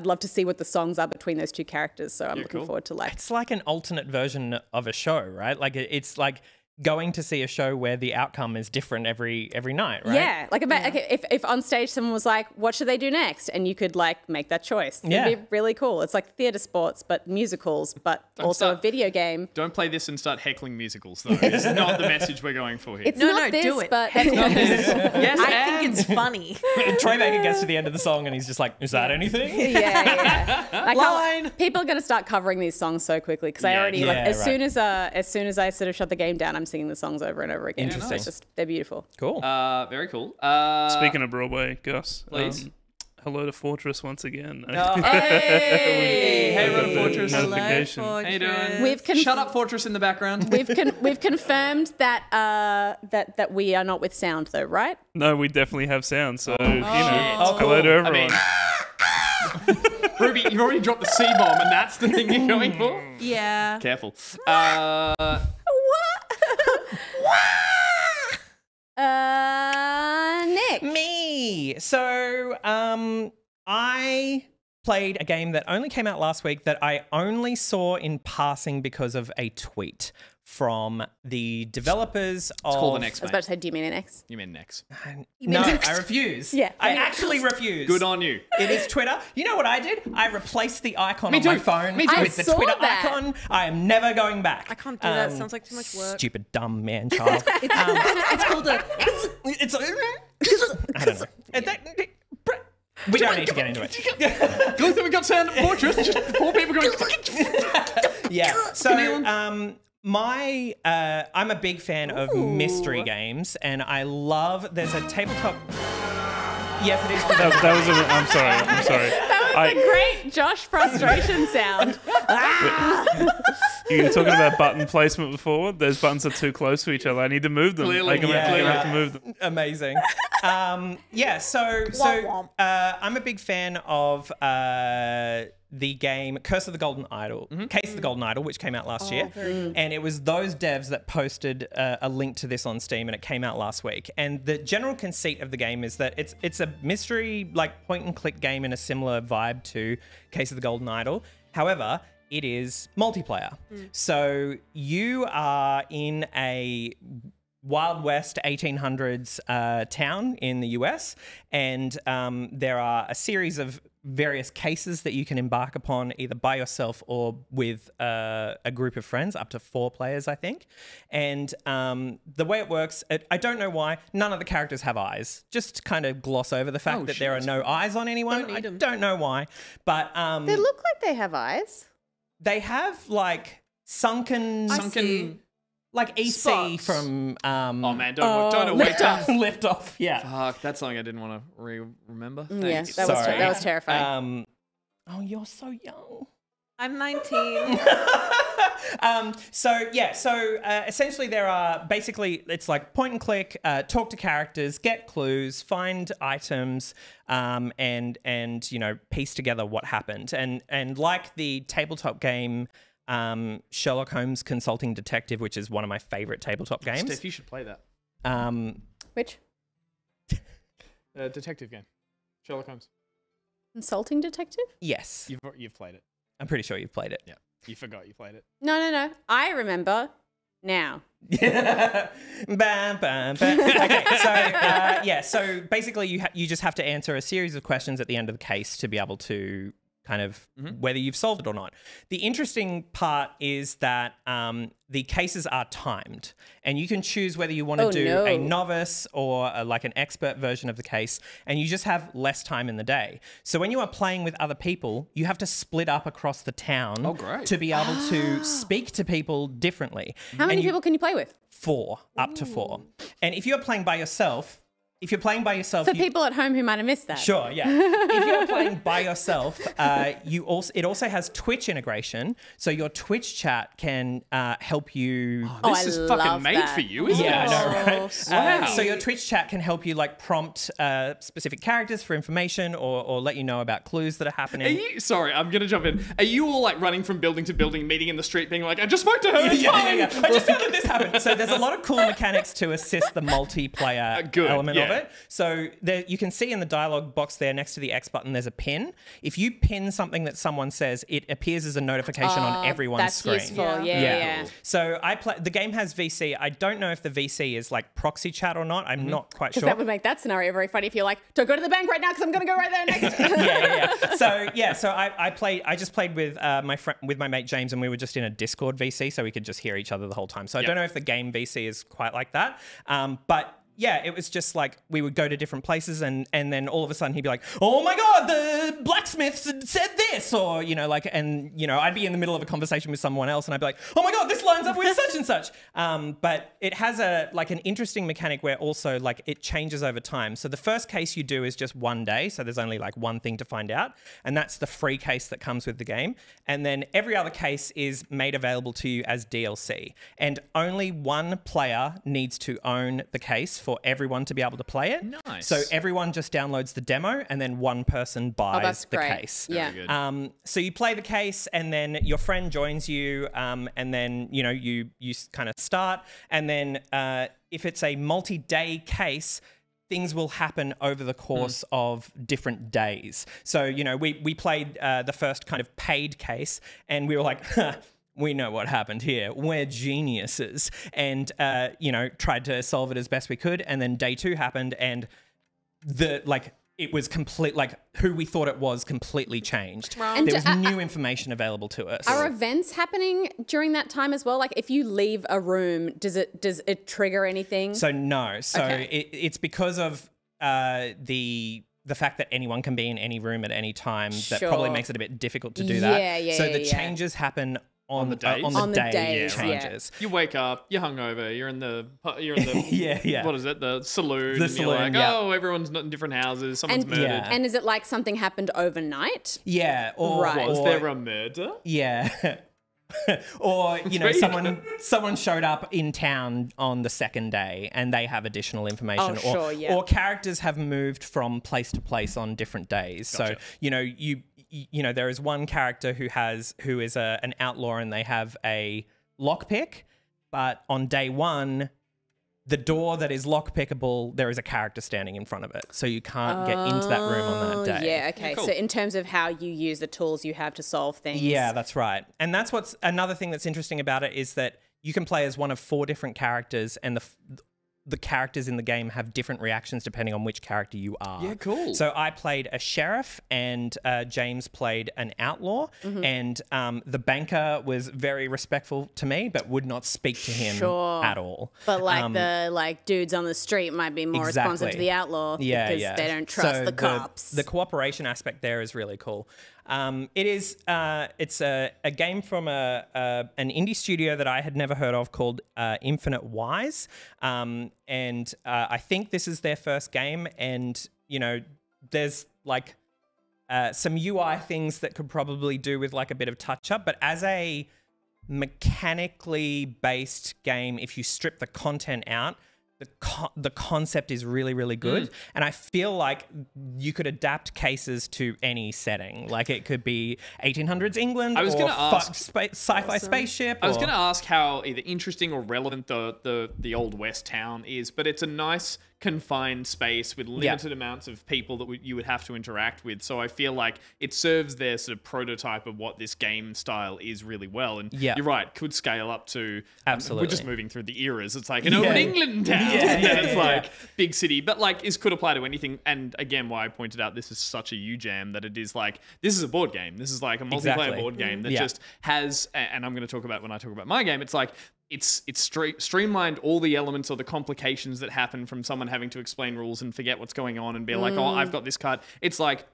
love to see what the songs are between those two characters. So I'm looking forward to like. It's like an alternate version of a show, right? Like it's like going to see a show where the outcome is different every night, right? Yeah, like if on stage someone was like, "What should they do next?" and you could like make that choice. It'd be really cool. It's like theatre sports, but musicals, but also a video game. Don't play this and start heckling musicals, though. It's not the message we're going for here. It's No, not no, this, do it. but Yes, I think it's funny. Troy Baker gets to the end of the song and he's just like, "Is that anything?" yeah. Like Line. people are going to start covering these songs so quickly because I already like as soon as I sort of shut the game down, I'm singing the songs over and over again. Interesting. It's just, they're beautiful. Cool. Very cool. Speaking of Broadway, Gus, Please. hello to Fortress once again. Hey, Road Fortress. Notification. How you doing? Shut up, Fortress in the background. We've confirmed that that we are not with sound though, right? No, we definitely have sound, so you know, Oh, cool. hello to everyone. I mean, Ruby, you've already dropped the C-bomb, and that's the thing you're going for? Yeah. Careful. Nick. Me. So, I played a game that only came out last week that I only saw in passing because of a tweet from the developers of... It's called the next, I was about to say, do you mean an X? You mean next. No, I refuse. Yeah. I actually refuse. Good on you. It is Twitter. You know what I did? I replaced the icon Me on my too. phone Me too. with the I saw Twitter that. icon. I am never going back. I can't do that. Sounds like too much work. Stupid dumb man child. It's called a... It's I don't know. We don't need to get into it. Good thing we got sound at Fortress. Just 4 people going... Yeah. So, I'm a big fan of mystery games, and I love. There's a tabletop. Yes, it is. that was I'm sorry. That was a great Josh frustration sound. You were talking about button placement before. Those buttons are too close to each other. I need to move them. Clearly, I have to move them. Amazing. I'm a big fan of the game Curse of the Golden Idol, Case of the Golden Idol, which came out last year. And it was those devs that posted a link to this on Steam, and it came out last week. And the general conceit of the game is that it's a mystery, like point and click game in a similar vibe to Case of the Golden Idol. However, it is multiplayer. So you are in a Wild West 1800s town in the US, and there are a series of various cases that you can embark upon either by yourself or with a group of friends, up to 4 players, I think. And the way it works, I don't know why, none of the characters have eyes. Just kind of gloss over the fact that there are no eyes on anyone. I don't know why. But they look like they have eyes. They have like sunken like EC spots from oh man, don't wake up. Lift Off. Yeah. Fuck, that song I didn't want to remember. Yeah, that was terrifying. Oh, you're so young. I'm 19. Essentially there are basically, it's like point and click, talk to characters, get clues, find items, and you know, piece together what happened. And like the tabletop game Sherlock Holmes Consulting Detective, which is one of my favorite tabletop games. Steph, you should play that. Which? Detective game. Sherlock Holmes. Consulting Detective? Yes. You've played it. I'm pretty sure you've played it. Yeah. You forgot you played it. No. I remember now. Bam, bam, bam. Okay, so basically you just have to answer a series of questions at the end of the case to be able to kind of whether you've solved it or not. The interesting part is that the cases are timed, and you can choose whether you want to do a novice or like an expert version of the case, and you just have less time in the day. So when you are playing with other people, you have to split up across the town to be able to speak to people differently. How many people can you play with? 4, up to 4. And if you're playing by yourself, for people at home who might have missed that. Sure, yeah. If you're playing by yourself, it also has Twitch integration, so your Twitch chat can help you. This is fucking made for you, isn't it? Yeah, I know, right? Wow. So your Twitch chat can help you like prompt specific characters for information or let you know about clues that are happening. Sorry, I'm gonna jump in. Are you all like running from building to building, meeting in the street, being like, I just spoke to her. It's fine. Yeah. I just found that this happened. So there's a lot of cool mechanics to assist the multiplayer element of it. So there, you can see in the dialogue box there next to the X button, there's a pin. If you pin something that someone says, it appears as a notification on everyone's screen. That's useful. Yeah. So the game has VC. I don't know if the VC is like proxy chat or not. I'm not quite sure. Because that would make that scenario very funny if you're like, don't go to the bank right now because I'm going to go right there next. So I just played with my mate James, and we were just in a Discord VC, so we could just hear each other the whole time. So I don't know if the game VC is quite like that, but yeah, it was just like we would go to different places, and then all of a sudden he'd be like, "Oh my god, the blacksmiths said this," or I'd be in the middle of a conversation with someone else, and I'd be like, "Oh my god, this lines up with such and such." But it has an interesting mechanic where also like it changes over time. So the first case you do is just one day, so there's only like one thing to find out, and that's the free case that comes with the game. And then every other case is made available to you as DLC, and only one player needs to own the case for everyone to be able to play it. Nice. So everyone just downloads the demo, and then one person buys the case. Yeah. So you play the case, and then your friend joins you, and then you kind of start, and then if it's a multi-day case, things will happen over the course of different days. So we played the first kind of paid case, and we were like, we know what happened here. We're geniuses. And, tried to solve it as best we could. And then day 2 happened, and it was complete, who we thought it was completely changed. And there was new information available to us. Are events happening during that time as well? Like if you leave a room, does it trigger anything? So no. So it's because of the fact that anyone can be in any room at any time. That probably makes it a bit difficult to do that. So the changes happen on the day changes. You wake up, you're hungover, you're in the what is it, the saloon, and you're like, everyone's not in different houses, someone's murdered. And is it like something happened overnight? Yeah. Was there a murder? Yeah. Or, you know, Very someone showed up in town on the second day and they have additional information. Oh, sure, yeah. Or characters have moved from place to place on different days. Gotcha. So, you know, you know, there is one character who is an outlaw and they have a lockpick, but on day one, the door that is lockpickable, there is a character standing in front of it. So you can't get into that room on that day. Yeah, okay. Cool. So in terms of how you use the tools you have to solve things. Yeah, that's right. And that's what's another thing that's interesting about it is that you can play as one of 4 different characters, and the characters in the game have different reactions depending on which character you are. Yeah, cool. So I played a sheriff and James played an outlaw, and the banker was very respectful to me but would not speak to him at all. But like the dudes on the street might be more responsive to the outlaw because they don't trust the cops. The cooperation aspect there is really cool. It's a game from an indie studio that I had never heard of called Infinite Wise, and I think this is their first game. And you know, there's like some UI things that could probably do with like a bit of touch up, but as a mechanically based game, if you strip the content out, the concept is really, really good. And I feel like you could adapt cases to any setting. Like it could be 1800s England I was or gonna ask, sci-fi spaceship. I was going to ask how either interesting or relevant the Old West town is, but it's a nice confined space with limited amounts of people that you would have to interact with. So I feel like it serves their sort of prototype of what this game style is really well. And you're right, could scale up to... Absolutely. We're just moving through the eras. It's like an old England town. And then it's like big city. But like, it could apply to anything. And again, why I pointed out this is such a U-jam that it is like, this is a board game. This is like a multiplayer board game that just has... And I'm going to talk about when I talk about my game, it's like... It's streamlined all the elements or the complications that happen from someone having to explain rules and forget what's going on and be like, oh, I've got this card. It's like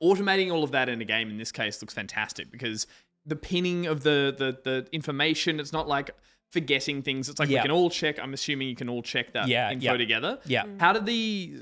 automating all of that in a game in this case looks fantastic because the pinning of the information, it's not like forgetting things. It's like we can all check. I'm assuming you can all check that info together. Yeah. How did the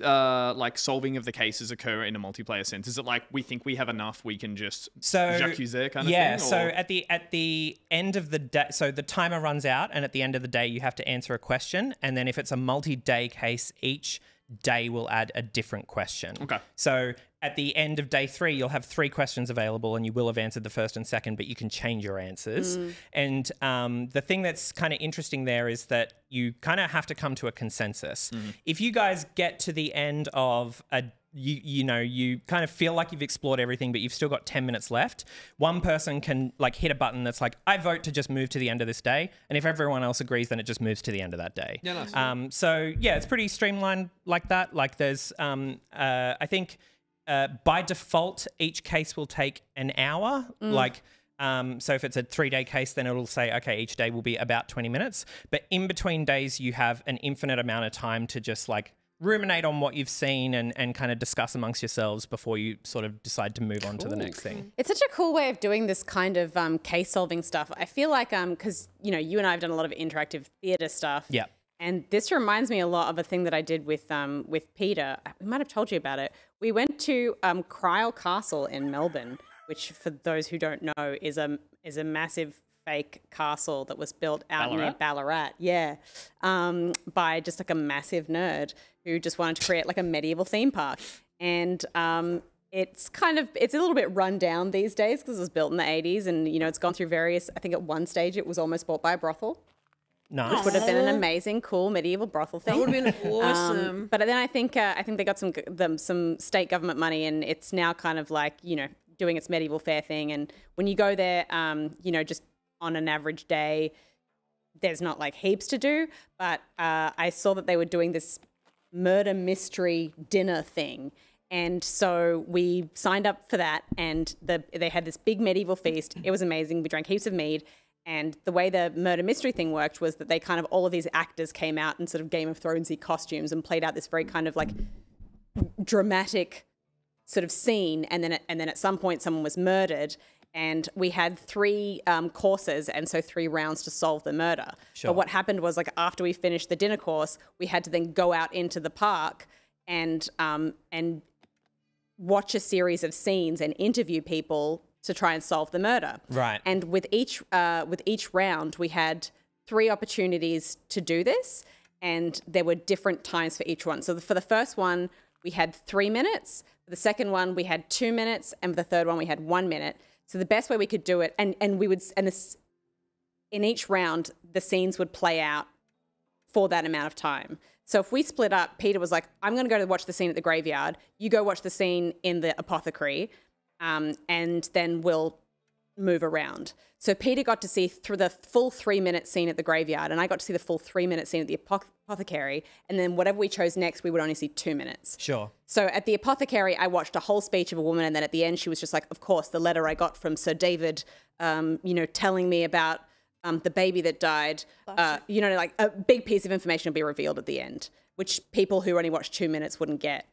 like solving of the cases occur in a multiplayer sense? Is it like we think we have enough, we can just j'accuse kind of thing? Yeah. So at the end of the day, so the timer runs out, and at the end of the day, you have to answer a question, and then if it's a multi-day case, each day will add a different question. Okay. So at the end of day 3, you'll have 3 questions available and you will have answered the first and second, but you can change your answers. And the thing that's kind of interesting there is that you kind of have to come to a consensus. If you guys get to the end of you kind of feel like you've explored everything, but you've still got 10 minutes left. One person can like hit a button that's like, I vote to just move to the end of this day. And if everyone else agrees, then it just moves to the end of that day. Yeah, nice. So yeah, it's pretty streamlined like that. Like there's, I think by default, each case will take an hour. Like, so if it's a 3-day case, then it'll say, okay, each day will be about 20 minutes. But in between days, you have an infinite amount of time to just like ruminate on what you've seen and kind of discuss amongst yourselves before you sort of decide to move on to the next thing. It's such a cool way of doing this kind of case solving stuff. I feel like, because, you know, you and I have done a lot of interactive theater stuff. Yeah. And this reminds me a lot of a thing that I did with Peter. We might have told you about it. We went to Cryle Castle in Melbourne, which for those who don't know is a massive fake castle that was built out near Ballarat. Yeah. By just like a massive nerd who just wanted to create like a medieval theme park. And it's a little bit run down these days because it was built in the 80s and, you know, it's gone through various, I think at one stage it was almost bought by a brothel. Nice. Which would have been an amazing, cool medieval brothel thing. That would have been awesome. But then I think they got some state government money, and it's now kind of like, you know, doing its medieval fair thing. And when you go there, you know, just on an average day, there's not like heaps to do. But I saw that they were doing this murder mystery dinner thing. And so we signed up for that, and they had this big medieval feast. It was amazing. We drank heaps of mead. And the way the murder mystery thing worked was that they kind of, all of these actors came out in sort of Game of Thrones-y costumes and played out this very kind of like dramatic sort of scene. And then at some point someone was murdered, and we had 3 courses, and so 3 rounds to solve the murder. Sure. But what happened was, like, after we finished the dinner course, we had to then go out into the park and watch a series of scenes and interview people to try and solve the murder. Right. And with each round, we had 3 opportunities to do this, and there were different times for each one. So for the first one, we had 3 minutes. For the second one, we had 2 minutes, and for the third one, we had 1 minute. So the best way we could do it, in each round, the scenes would play out for that amount of time. So if we split up, Peter was like, I'm going to go to watch the scene at the graveyard. You go watch the scene in the apothecary, and then we'll move around. So Peter got to see through the full 3-minute scene at the graveyard, and I got to see the full 3-minute scene at the apothecary. And then whatever we chose next, we would only see 2 minutes. Sure. So at the apothecary, I watched a whole speech of a woman, and then at the end, she was just like, of course, the letter I got from Sir David, telling me about the baby that died, like a big piece of information would be revealed at the end, which people who only watched 2 minutes wouldn't get.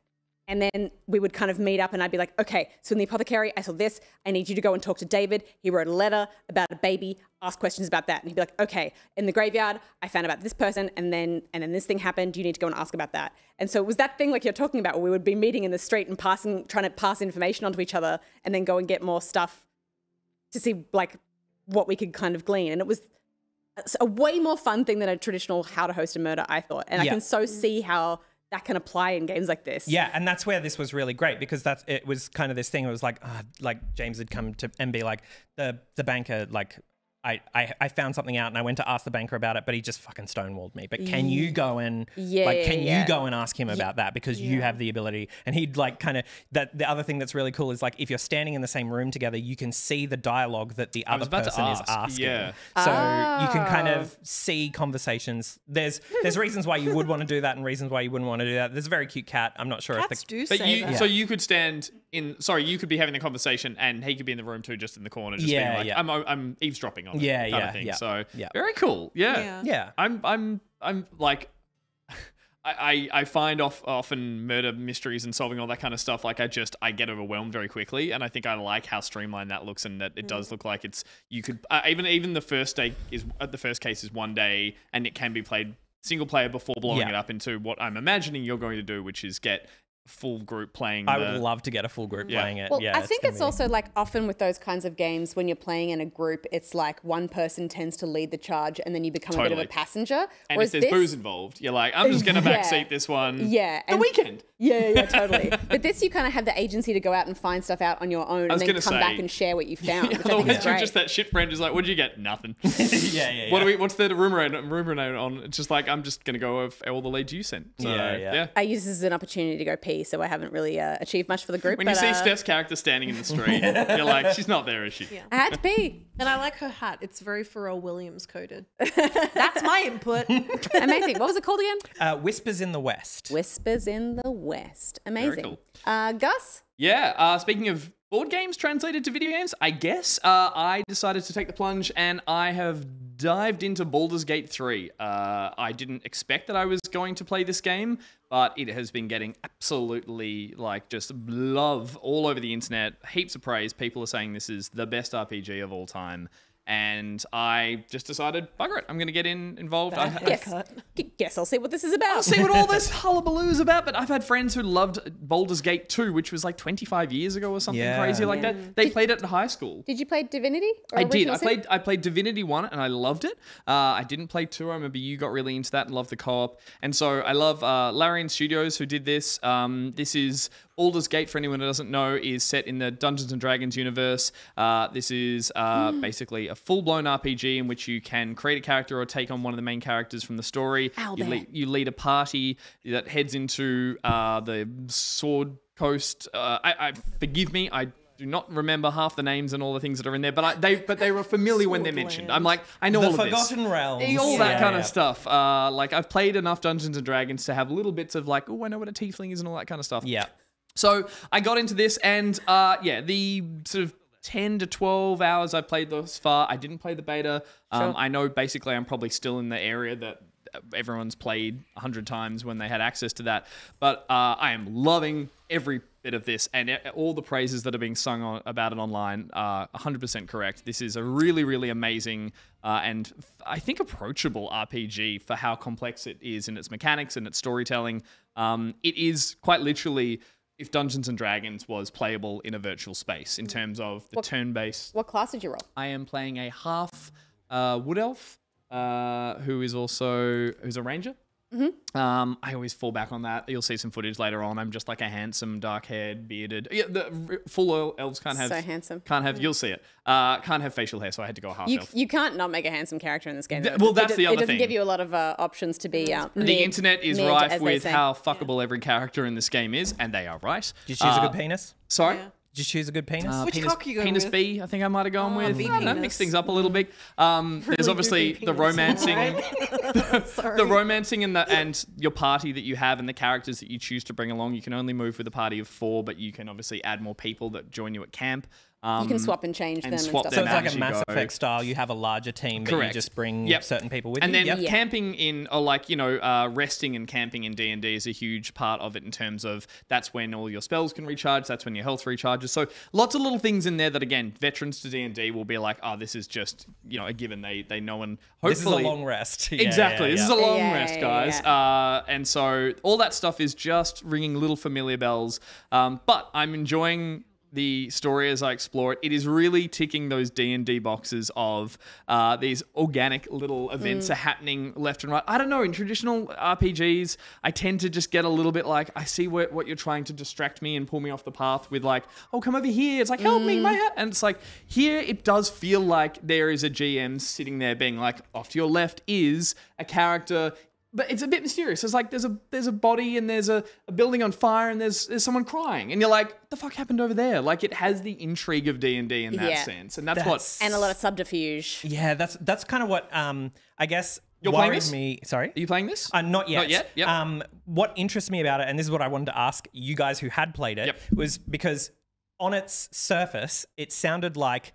And then we would kind of meet up and I'd be like, okay, so in the apothecary, I saw this. I need you to go and talk to David. He wrote a letter about a baby, ask questions about that. And he'd be like, okay, in the graveyard, I found about this person and then this thing happened. You need to go and ask about that. And so it was that thing like you're talking about where we would be meeting in the street and trying to pass information onto each other and then go and get more stuff to see like what we could kind of glean. And it was a way more fun thing than a traditional how to host a murder, I thought. And I can so see how that can apply in games like this. Yeah, and that's where this was really great because it was kind of this thing. It was like James had come to and be like the banker like. I found something out and I went to ask the banker about it, but he just fucking stonewalled me. But can you go and you go and ask him about that because you have the ability? And he'd like kind of the other thing that's really cool is like if you're standing in the same room together, you can see the dialogue that the other person is asking. Yeah. So you can kind of see conversations. There's reasons why you would want to do that and reasons why you wouldn't want to do that. There's a very cute cat. I'm not sure Cats if do But say that. so you could stand in. Sorry, you could be having the conversation, and he could be in the room too, just in the corner, just being like, I'm eavesdropping on it, kind of thing. So very cool. Yeah. I'm like. I find often murder mysteries and solving all that kind of stuff. Like I get overwhelmed very quickly, and I think I like how streamlined that looks, and that it does look like you could even the first case is 1 day, and it can be played single player before blowing it up into what I'm imagining you're going to do, which is get full group playing. I would love to get a full group playing it. Well, I think it's also like often with those kinds of games when you're playing in a group, it's like one person tends to lead the charge and then you become a bit of a passenger. And if there's booze involved, you're like, I'm just going to backseat this one. Yeah. The weekend. Yeah, totally. But this, you kind of have the agency to go out and find stuff out on your own and then come back and share what you found. Which I think is great. Just that shit friend is like, what'd you get? Nothing. Yeah. What's the rumor on? It's just like, I'm just going to go with all the leads you sent. So, yeah. I use this as an opportunity to go pee, so I haven't really achieved much for the group. When you see Steph's character standing in the street, you're like, she's not there, is she? Yeah. I had to pee. And I like her hat. It's very Pharrell Williams coded. That's my input. Amazing. What was it called again? Whispers in the West. Whispers in the West. Amazing. Very cool. Gus? Yeah. Speaking of board games translated to video games, I guess I decided to take the plunge and I have dived into Baldur's Gate 3. I didn't expect that I was going to play this game, but it has been getting absolutely just love all over the internet. Heaps of praise. People are saying this is the best RPG of all time. And I just decided, bugger it, I'm going to get involved. Guess I'll see what this is about. I'll see what all this hullabaloo is about. But I've had friends who loved Baldur's Gate 2, which was like 25 years ago or something crazy like that. They played it in high school. Did you play Divinity? I did. I played Divinity 1 and I loved it. I didn't play 2. I remember you got really into that and loved the co-op. And so I love Larian Studios who did this. This is Baldur's Gate, for anyone who doesn't know, is set in the Dungeons & Dragons universe. This is basically a full-blown RPG in which you can create a character or take on one of the main characters from the story. You lead a party that heads into the Sword Coast. Forgive me, I do not remember half the names and all the things that are in there, but they were familiar when they're mentioned. I'm like, I know all of this. The Forgotten Realms. All that kind of stuff. I've played enough Dungeons & Dragons to have little bits of like, oh, I know what a tiefling is and all that kind of stuff. Yeah. So I got into this and the sort of 10 to 12 hours I played thus far, I didn't play the beta. I know basically I'm probably still in the area that everyone's played 100 times when they had access to that. But I am loving every bit of this, and all the praises that are being sung about it online are 100% correct. This is a really, really amazing and I think approachable RPG for how complex it is in its mechanics and its storytelling. It is quite literally if Dungeons and Dragons was playable in a virtual space in terms of the turn-based. What class did you roll? I am playing a half wood elf who's a ranger. I always fall back on that. You'll see some footage later on. I'm just like a handsome, dark-haired, bearded. Yeah, the full elves can't have. So handsome. Can't have. You'll see it. Can't have facial hair, so I had to go half elf. You can't not make a handsome character in this game. Well, that's the other thing. It doesn't thing. give you a lot of options to be. The internet is rife with how fuckable every character in this game is, and they are right. Did you choose a good penis? Sorry. Yeah. Did you choose a good penis? Which cock are you going penis with? B, I think I might have gone with. B I don't know, penis. mix things up a little bit. There's obviously the romancing, the romancing and your party that you have and the characters that you choose to bring along. You can only move with a party of 4, but you can obviously add more people that join you at camp. You can swap and change them and stuff. So it's like as a you Mass go. Effect style. You have a larger team, but you just bring certain people with and you. then camping in, or like, resting and camping in D&D is a huge part of it in terms of that's when all your spells can recharge. That's when your health recharges. So lots of little things in there that, again, veterans to D&D will be like, oh, this is just, a given. They know, and hopefully... This is a long rest. Exactly. This is a long rest, yeah, guys. And so all that stuff is just ringing little familiar bells. But I'm enjoying the story as I explore it. It is really ticking those D&D boxes of these organic little events are happening left and right. I don't know, in traditional RPGs, I tend to just get a little bit like, I see what you're trying to distract me and pull me off the path with like, oh, come over here. It's like, help me, my hat. And it's like, here it does feel like there is a GM sitting there being like, off to your left is a character. But it's a bit mysterious. It's like there's a body and there's a building on fire and there's someone crying. And you're like, what the fuck happened over there? Like, it has the intrigue of D&D in that sense. And that's what... And a lot of subterfuge. Yeah, that's kind of what, I guess... You're playing worried this? me. Sorry? Are you playing this? Not yet. Not yet? Yep. What interests me about it, and this is what I wanted to ask you guys who had played it, was because on its surface, it sounded like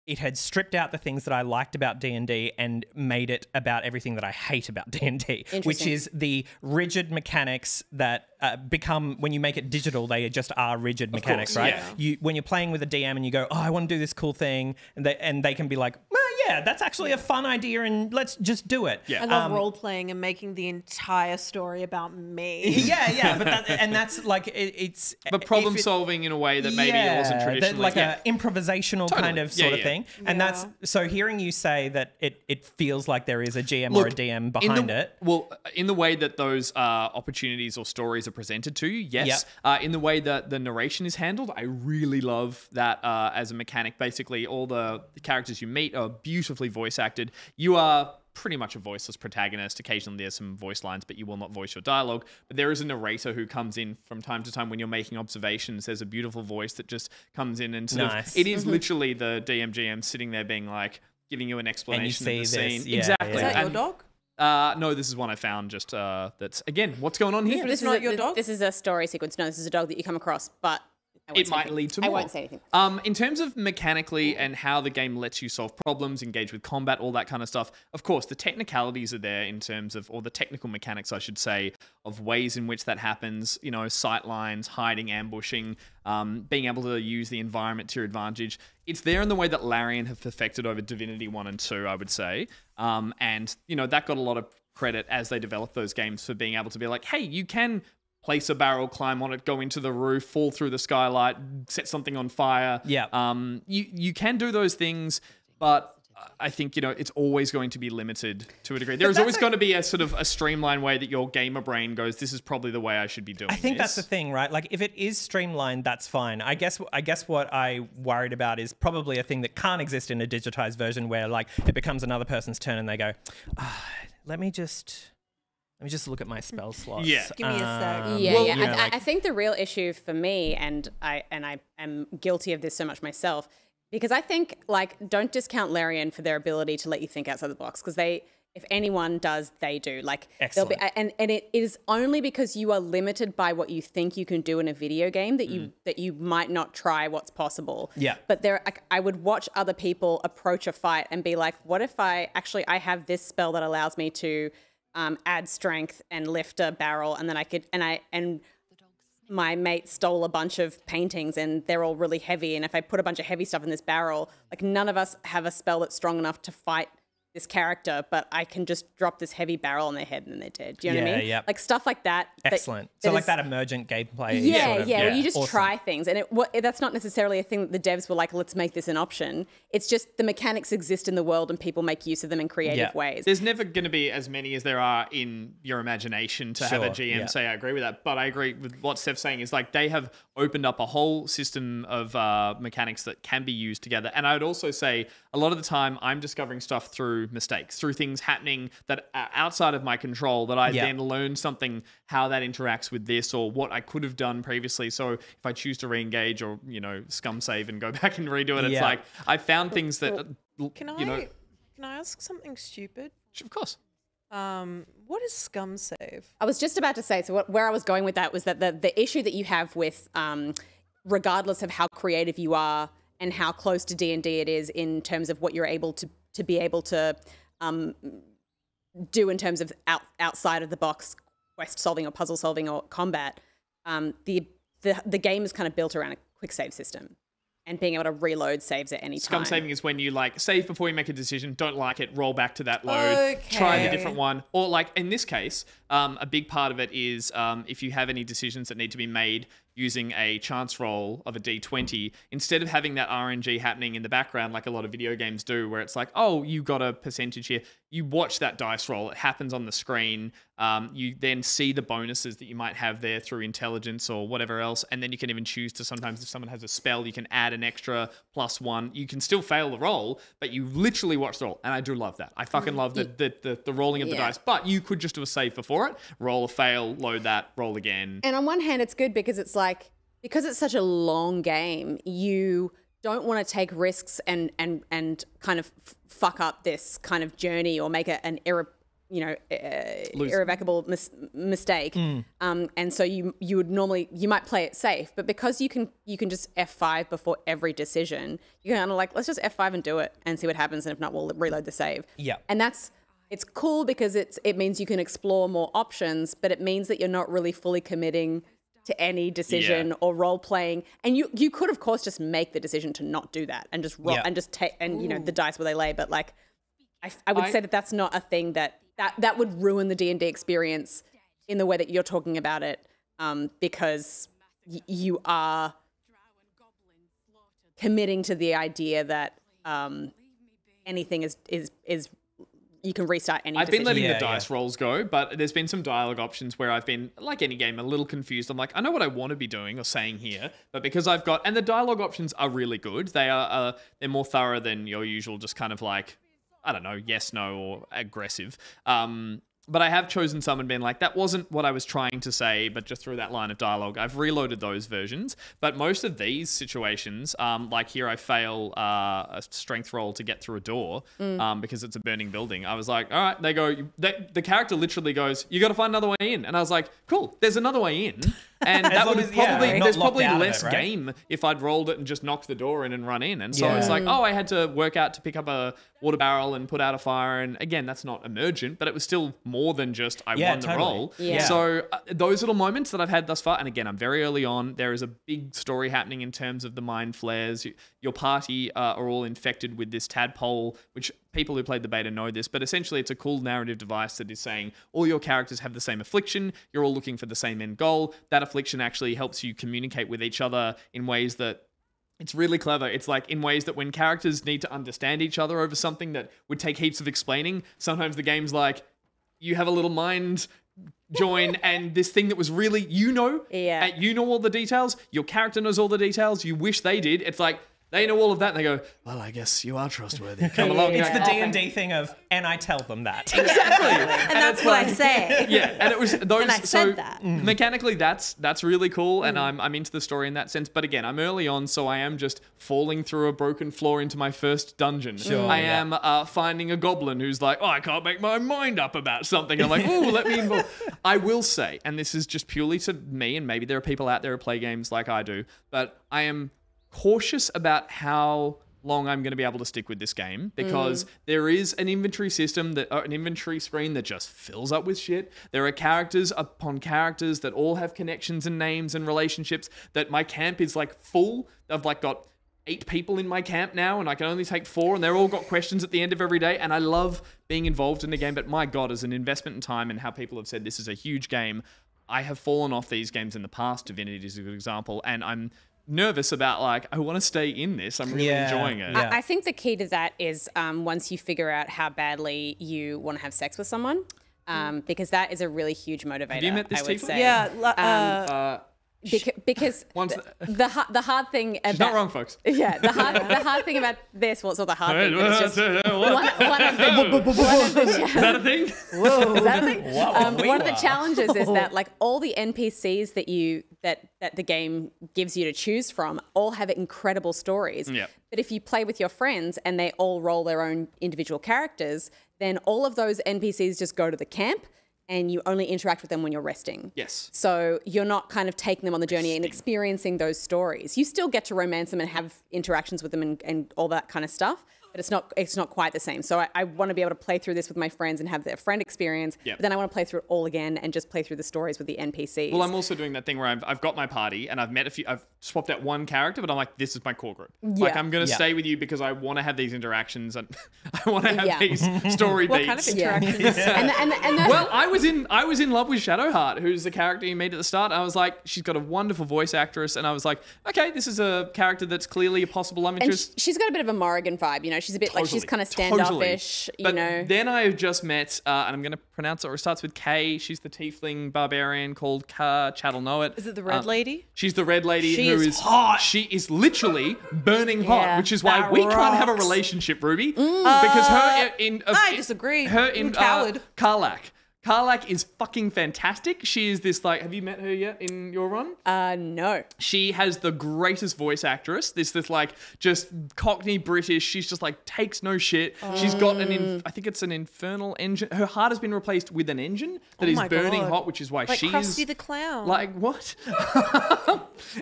it had stripped out the things that I liked about D&D and made it about everything that I hate about D&D, which is the rigid mechanics that become, when you make it digital, they just are rigid mechanics, right? Yeah. When you're playing with a DM and you go, oh, I want to do this cool thing, and they can be like, well, yeah, that's actually a fun idea and let's just do it. I love role-playing and making the entire story about me. Yeah, but that's like, it's... But problem solving in a way that maybe it wasn't traditionally. Like a improvisational kind of sort of thing. And that's, so hearing you say that it feels like there is a GM or a DM behind it. Well, in the way that those opportunities or stories are presented to you, yes. In the way that the narration is handled, I really love that as a mechanic. Basically, all the characters you meet are beautifully voice acted. You are pretty much a voiceless protagonist. Occasionally there's some voice lines, but you will not voice your dialogue. But there is a narrator who comes in from time to time when you're making observations. There's a beautiful voice that just comes in and sort of, it is literally the DMGM sitting there being like, giving you an explanation of the scene. Yeah, exactly. Is that your dog? No, this is one I found just that's, again, what's going on here? This is not your dog? This is a story sequence. No, this is a dog that you come across, but it might lead to more. I won't say anything. In terms of mechanically and how the game lets you solve problems, engage with combat, all that kind of stuff, of course, the technicalities are there in terms of, or the technical mechanics, I should say, of ways in which that happens, sight lines, hiding, ambushing, being able to use the environment to your advantage. It's there in the way that Larian have perfected over Divinity 1 and 2, I would say. And, that got a lot of credit as they developed those games for being able to be like, hey, you can place a barrel, climb on it, go into the roof, fall through the skylight, set something on fire. Yeah. You can do those things, but I think, it's always going to be limited to a degree. There's always going to be a sort of a streamlined way that your gamer brain goes, this is probably the way I should be doing I think this. that's the thing, right? Like, if it is streamlined, that's fine. I guess what I worried about is probably a thing that can't exist in a digitized version where, like, it becomes another person's turn and they go, let me just look at my spell slots. Yeah. Give me a sec. Yeah. I think the real issue for me, and I am guilty of this so much myself, because I think, like, don't discount Larian for their ability to let you think outside the box, because if anyone does, they do. Like, excellent. And it is only because you are limited by what you think you can do in a video game that you might not try what's possible. Yeah. But I would watch other people approach a fight and be like, what if I have this spell that allows me to add strength and lift a barrel, and then I could, and my mate stole a bunch of paintings and they're all really heavy, and if I put a bunch of heavy stuff in this barrel, like, none of us have a spell that's strong enough to fight this character, but I can just drop this heavy barrel on their head and then they're dead. Do you know what I mean? Yeah. Like stuff like that. Excellent. So like that emergent gameplay. Yeah, sort of, where you just awesome. try things. And that's not necessarily a thing that the devs were like, let's make this an option. It's just the mechanics exist in the world and people make use of them in creative ways. There's never going to be as many as there are in your imagination to have a GM say, I agree with that. But I agree with what Steph's saying is like they have opened up a whole system of mechanics that can be used together. And I would also say a lot of the time I'm discovering stuff through mistakes, through things happening that are outside of my control that I then learn something, how that interacts with this or what I could have done previously. So if I choose to re-engage or, scum save and go back and redo it, it's like I found things that, Can I ask something stupid? Of course. What is scum save? I was just about to say, so where I was going with that was that the issue that you have with, regardless of how creative you are and how close to D&D it is in terms of what you're able to be able to do in terms of outside of the box quest solving or puzzle solving or combat, the game is kind of built around a quick save system and being able to reload saves at any time. Scum saving is when you save before you make a decision, don't like it, roll back to that load, try a different one. Or in this case, a big part of it is if you have any decisions that need to be made using a chance roll of a D20, instead of having that RNG happening in the background like a lot of video games do, where it's like, oh, you got a percentage here. You watch that dice roll. It happens on the screen. You then see the bonuses that you might have there through intelligence or whatever else. And then you can even choose to sometimes if someone has a spell, you can add an extra +1. You can still fail the roll, but you literally watch the roll. And I do love that. I fucking love the rolling of the dice. But you could just do a save before it, roll a fail, load that, roll again. And on one hand, it's good because it's because it's such a long game, you don't want to take risks and kind of fuck up this kind of journey or make an irrevocable mistake. And so you might play it safe, but because you can just F5 before every decision, you kind of let's just F5 and do it and see what happens, and if not, we'll reload the save. Yeah, and it's cool because it means you can explore more options, but it means that you're not really fully committing to any decision or role playing, and you could of course just make the decision to not do that and just roll and just take the dice where they lay. But I would say that's not a thing that would ruin the D&D experience in the way that you're talking about it, because you are committing to the idea that anything is you can restart any decision. I've been letting the dice rolls go, but there's been some dialogue options where I've been, like any game, a little confused. I'm like, I know what I want to be doing or saying here, but because and the dialogue options are really good. They're more thorough than your usual just kind of I don't know, yes, no, or aggressive. But I have chosen some and been like, that wasn't what I was trying to say, but just through that line of dialogue, I've reloaded those versions. But most of these situations, like here I fail a strength roll to get through a door because it's a burning building. I was like, all right, the character literally goes, you got to find another way in. And I was like, cool, there's another way in. And that would there's probably less game if I'd rolled it and just knocked the door in and run in. And so it's like, oh, I had to work out to pick up a water barrel and put out a fire. And again, that's not emergent, but it was still more than just I won the roll. Yeah. So those little moments that I've had thus far, and again, I'm very early on, there is a big story happening in terms of the mind flares. Your party are all infected with this tadpole, which people who played the beta know this, but essentially it's a cool narrative device that is saying all your characters have the same affliction, you're all looking for the same end goal. That affliction actually helps you communicate with each other in ways that it's really clever. It's in ways that when characters need to understand each other over something that would take heaps of explaining, sometimes the game's you have a little mind join and this thing that was really, you know all the details, your character knows all the details, you wish they did. It's they know all of that and they go, well, I guess you are trustworthy. Come along. It's the D&D thing of, and I tell them that. Exactly. And that's what I say. Yeah, and it was those. And I said that. Mechanically, that's really cool, and I'm into the story in that sense. But again, I'm early on, so I am just falling through a broken floor into my first dungeon. Sure, I am finding a goblin who's like, oh, I can't make my mind up about something. I'm like, oh, let me involve. I will say, and this is just purely to me, and maybe there are people out there who play games like I do, but I am cautious about how long I'm going to be able to stick with this game because there is an inventory system an inventory screen that just fills up with shit. There are characters upon characters that all have connections and names and relationships that my camp is full. I've got 8 people in my camp now, and I can only take 4, and they're all got questions at the end of every day, and I love being involved in the game, but my God, as an investment in time and how people have said this is a huge game, I have fallen off these games in the past. Divinity is a good example, and I'm nervous about, like, I want to stay in this. I'm really enjoying it. I think the key to that is once you figure out how badly you want to have sex with someone, because that is a really huge motivator. Have you met this I would tiefling? say. Yeah. Because the hard thing about... She's not wrong, folks. Yeah, the hard thing about this, well, it's not the hard thing, but it's just Is one that a thing? Is that a thing? Whoa, One of the challenges is that, like, all the NPCs that the game gives you to choose from all have incredible stories. Yep. But if you play with your friends and they all roll their own individual characters, then all of those NPCs just go to the camp and you only interact with them when you're resting. Yes. So you're not kind of taking them on the journey and experiencing those stories. You still get to romance them and have interactions with them and all that kind of stuff, but it's not quite the same. So I want to be able to play through this with my friends and have their friend experience, but then I want to play through it all again and just play through the stories with the NPCs. Well, I'm also doing that thing where I've got my party and I've swapped out one character, but I'm like, this is my core group. Like, I'm going to stay with you because I want to have these interactions and I want to have these story beats. What kind of interactions? Well, I was in love with Shadowheart, who's the character you meet at the start. I was like, she's got a wonderful voice actress, and I was like, okay, this is a character that's clearly a possible love interest. She's got a bit of a Morrigan vibe, you know. She's a bit like, she's kind of standoffish, you know. Then I've just met, and I'm going to pronounce it, or it starts with K. She's the tiefling barbarian called Ka Chattel Know It. Is it the red lady? She's the red lady She who is is hot. She is literally burning hot, Yeah, which is why that we can't have a rocks. relationship, Ruby, because her in I disagree. Her I'm in a coward. Karlak is fucking fantastic. She is this, like, have you met her yet in your run? No. She has the greatest voice actress. This like just Cockney British. She's just like takes no shit. She's got I think it's an infernal engine. Her heart has been replaced with an engine that is my burning God. hot, which is why Like she's Krusty the Clown. like, what?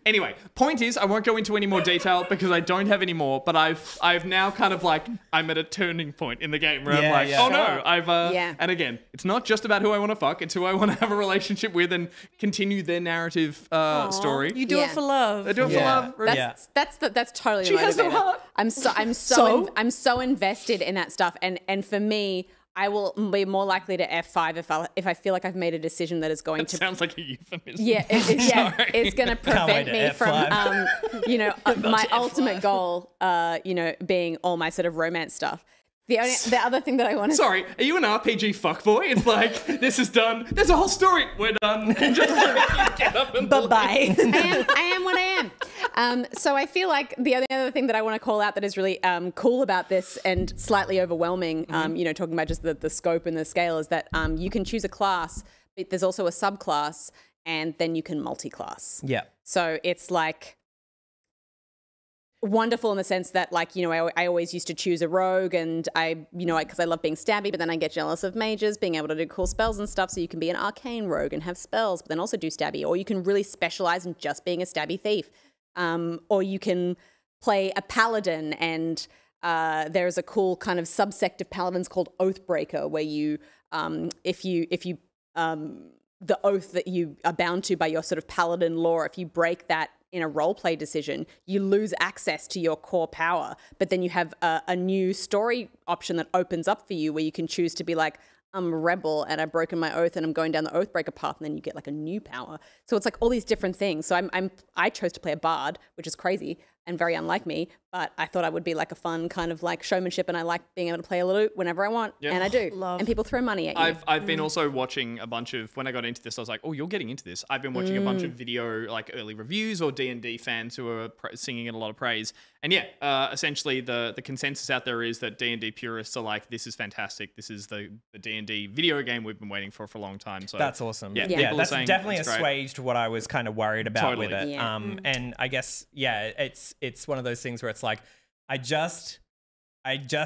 Anyway, point is, I won't go into any more detail because I don't have any more, but I've now kind of like, I'm at a turning point in the game where I'm like, oh no, and again, it's not just about who I want to fuck, it's who I want to have a relationship with and continue their narrative story. You do it for love. I do it for love. That's totally She the has no motivator. heart. I'm so invested in that stuff, and for me, I will be more likely to F5 if I feel like I've made a decision that is going to. Sounds like a euphemism. It's going to prevent to me from, F5. my ultimate goal, being all my sort of romance stuff. The other thing that I want to... Sorry, are you an RPG fuckboy? It's like, this is done. There's a whole story. We're done. Just like, get up and Bye-bye. I am what I am. So I feel like the only other thing that I want to call out that is really cool about this and slightly overwhelming, talking about just the scope and the scale, is that you can choose a class, but there's also a subclass, and then you can multi-class. Yeah. So it's like... wonderful in the sense that, like, I always used to choose a rogue, and because I love being stabby, but then I get jealous of mages being able to do cool spells and stuff. So you can be an arcane rogue and have spells, but then also do stabby, or you can really specialize in just being a stabby thief, or you can play a paladin, and there's a cool kind of subsect of paladins called Oathbreaker, where you, if you the oath that you are bound to by your sort of paladin lore, if you break that in a roleplay decision, you lose access to your core power. But then you have a new story option that opens up for you where you can choose to be like, I'm a rebel and I've broken my oath and I'm going down the Oathbreaker path, and then you get like a new power. So it's like all these different things. So I chose to play a bard, which is crazy and very unlike me, but I thought I would be like a fun kind of like showmanship, and I like being able to play a lute whenever I want, and I do. And people throw money at you. I've been also watching a bunch of, when I got into this, I was like, oh, you're getting into this. I've been watching a bunch of video, like early reviews or D&D fans who are singing it a lot of praise. And essentially the consensus out there is that D&D purists are like, this is fantastic. This is the D&D video game we've been waiting for a long time. So that's awesome. Yeah, yeah, that's definitely assuaged what I was kind of worried about with it. Yeah. And I guess, it's one of those things where it's like, I just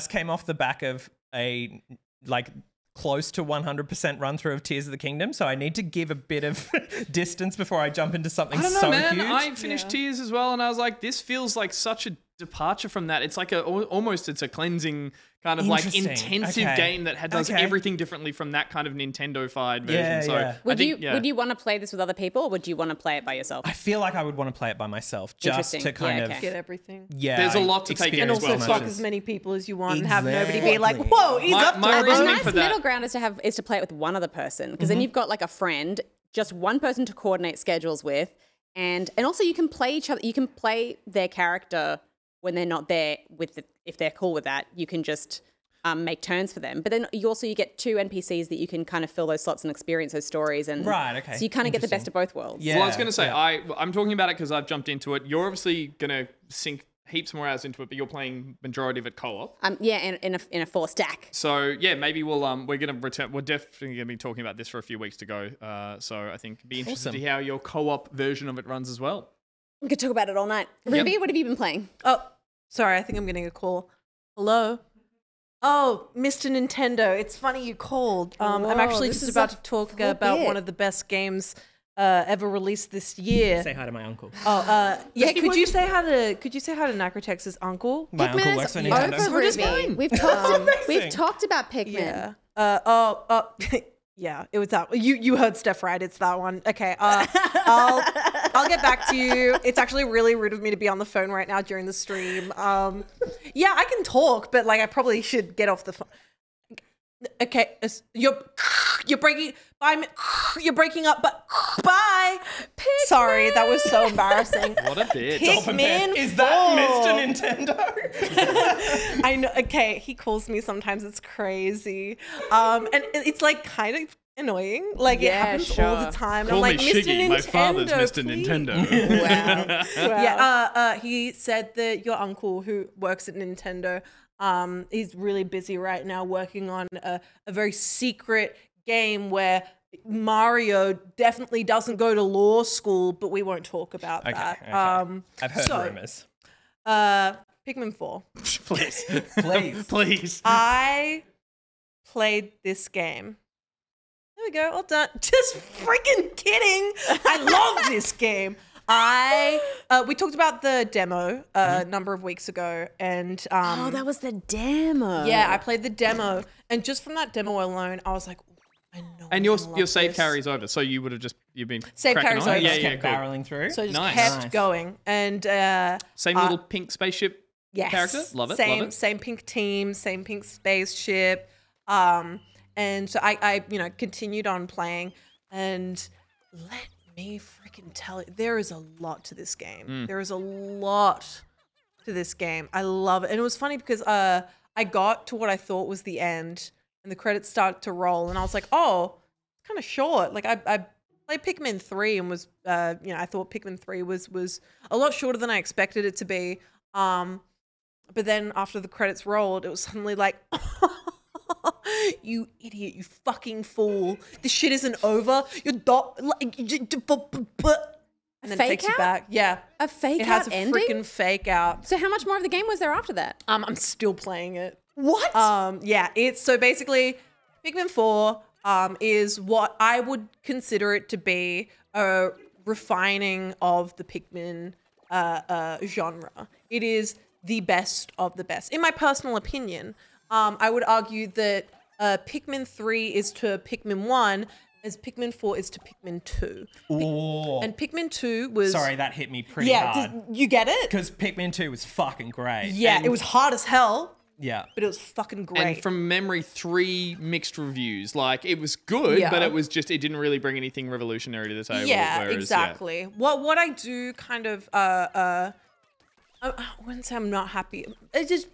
came off the back of a like close to 100% run through of Tears of the Kingdom, so I need to give a bit of distance before I jump into something I don't know, so man. huge. I finished Tears as well, and I was like, this feels like such a departure from that. It's like almost it's a cleansing kind of like Interesting. intensive Okay. game that does Okay. everything differently from that kind of Nintendo-fied version. Yeah, So yeah. Would I think, would you want to play this with other people, or would you want to play it by yourself? I feel like I would want to play it by myself just Interesting. to kind Yeah, of okay. Get everything. There's a lot to take in And as also well. so fuck much as as- many people as you want and have nobody be like, Exactly. whoa, he's My- up to my it. A reasoning nice for that- middle ground is to play it with one other person, because then you've got like a friend, just one person to coordinate schedules with, and also you can play each other. You can play their character when they're not there if they're cool with that. You can just make turns for them. But then you get 2 NPCs that you can kind of fill those slots and experience those stories. And Right, okay. So you kind of get the best Interesting. of both worlds. Yeah. Well, I was going to say, yeah. I'm talking about it because I've jumped into it. You're obviously going to sink heaps more hours into it, but you're playing majority of it co-op. Yeah, in a 4 stack. So yeah, maybe we're going to return. We're definitely going to be talking about this for a few weeks to go. So I think it'd be interesting to hear how your co-op version of it runs as well. We could talk about it all night. Ruby, what have you been playing? Oh, sorry, I think I'm getting a call. Hello? Oh, Mr. Nintendo, it's funny you called. I'm Whoa, actually this just is about a to talk full about bit. one of the best games ever released this year. Say hi to my uncle. Oh, yeah. Could you say hi to Nicrotex's uncle? My uncle Pikmin's works for over, Nintendo. So does Ruby. mine. We've talked about Pikmin. Yeah. Yeah. It was that. You heard Steph right. It's that one. Okay. I'll get back to you. It's actually really rude of me to be on the phone right now during the stream. Yeah, I can talk, but like I probably should get off the phone. Okay, you're breaking. Bye. You're breaking up. But bye. Sorry, that was so embarrassing. What a bitch. Pikmin Is that 4. Mr. Nintendo? I know. Okay, he calls me sometimes. It's crazy. And it's like kind of annoying. Like it Yeah, happens all sure. the time. Call I'm like, me Mr. Shiggy. Nintendo, My father's Mr. please." Nintendo. Wow. Yeah. He said that your uncle who works at Nintendo, he's really busy right now working on a very secret game where Mario definitely doesn't go to law school, but we won't talk about that. Okay. I've heard rumors. Pikmin 4. Please. Please. Please. I played this game. There we go, all done. Just freaking kidding. I love this game. We talked about the demo a number of weeks ago, and Oh, that was the demo. yeah, I played the demo, and just from that demo alone, I was like, I know. And I'm your gonna love save this. carries over, so you would have you've been Save cracking carries on. over. Yeah, Just yeah, Kept cool. barreling through. So I just Nice. kept Nice. going, and Same little pink spaceship yes, character. Love it. Same, love it. same pink team, same pink spaceship. And so I continued on playing, and let me freaking tell you, there is a lot to this game. There is a lot to this game. I love it, and it was funny because I got to what I thought was the end, and the credits started to roll, and I was like, oh, it's kind of short. Like I played Pikmin 3 and was, I thought Pikmin 3 was a lot shorter than I expected it to be. But then after the credits rolled, it was suddenly like, you idiot, you fucking fool. This shit isn't over. You're and then it Fake takes you out? back. Yeah. A fake It has out a ending? freaking fake out. So how much more of the game was there after that? I'm still playing it. What? Yeah, it's so basically Pikmin 4 is what I would consider it to be a refining of the Pikmin genre. It is the best of the best. In my personal opinion, I would argue that Pikmin 3 is to Pikmin 1 as Pikmin 4 is to Pikmin 2. Oh. And Pikmin 2 was... Sorry, that hit me pretty hard. you get it? Because Pikmin 2 was fucking great. Yeah, And- it was hard as hell, Yeah. but it was fucking great. And from memory, 3 mixed reviews. Like it was good, Yeah. but it didn't really bring anything revolutionary to the table. Yeah, whereas, exactly. What I do kind of I wouldn't say I'm not happy. It's just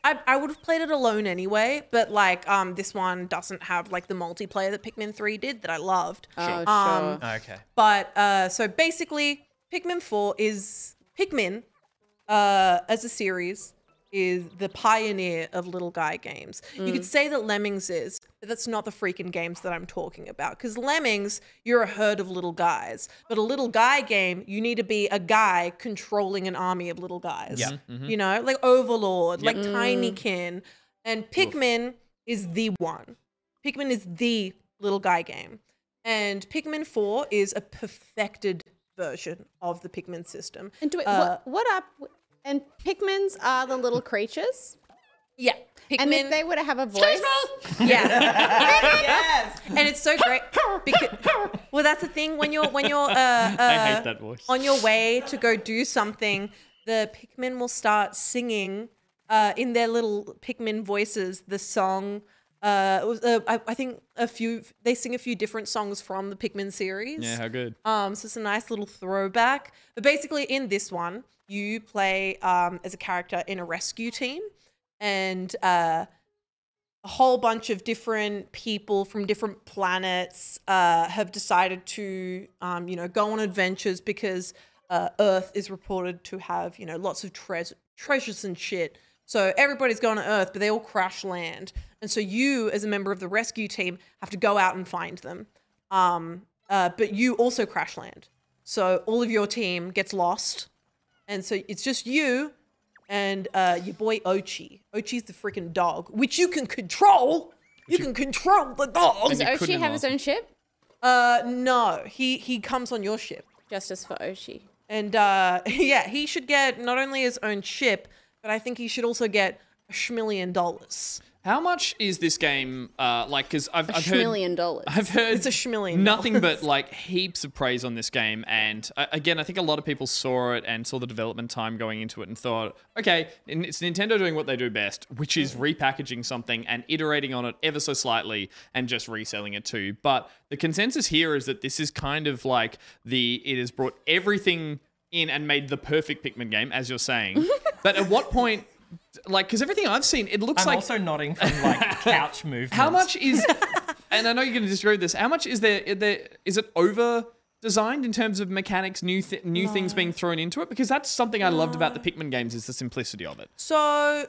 I would have played it alone anyway, but like this one doesn't have like the multiplayer that Pikmin 3 did that I loved. Oh, sure. Okay. But so basically Pikmin 4 is Pikmin as a series is the pioneer of little guy games. You could say that Lemmings is, but that's not the freaking games that I'm talking about. Because Lemmings, you're a herd of little guys. But a little guy game, you need to be a guy controlling an army of little guys. Yeah. You know, like Overlord, like Tinykin. And Pikmin is the one. Pikmin is the little guy game. And Pikmin 4 is a perfected version of the Pikmin system. And do it, what And Pikmins are the little creatures. Yeah. Pikmin. And if they were to have a voice, Yeah. Yes. And it's so great because, well, that's the thing when you're I hate that voice. on your way to go do something, the Pikmin will start singing in their little Pikmin voices the song. I think they sing a few different songs from the Pikmin series. Yeah, how good. So it's a nice little throwback. But basically, in this one, you play as a character in a rescue team, and a whole bunch of different people from different planets have decided to, go on adventures because Earth is reported to have, lots of treasures and shit. So everybody's going to Earth, but they all crash land. And so you, as a member of the rescue team, have to go out and find them. But you also crash land. So all of your team gets lost. And so it's just you and your boy Ochi. Ochi's the freaking dog, which you can control. You can control the dog. does Oshi have his own ship? No, he comes on your ship. Justice for Oshi. And yeah, he should get not only his own ship, but I think he should also get $1 million. How much is this game like? Because I've heard $1 million. I've heard It's $1 million. nothing but like heaps of praise on this game, and again, I think a lot of people saw it and saw the development time going into it and thought, okay, it's Nintendo doing what they do best, which is repackaging something and iterating on it ever so slightly and just reselling it too. But the consensus here is that this is kind of like it has brought everything in and made the perfect Pikmin game, as you're saying. But at what point? Like, because everything I've seen, it looks I'm like. Also nodding from like couch movements. How much is? And I know you're going to disagree with this. How much is there? Is it over designed in terms of mechanics, new things being thrown into it? Because that's something I loved about the Pikmin games is the simplicity of it. So,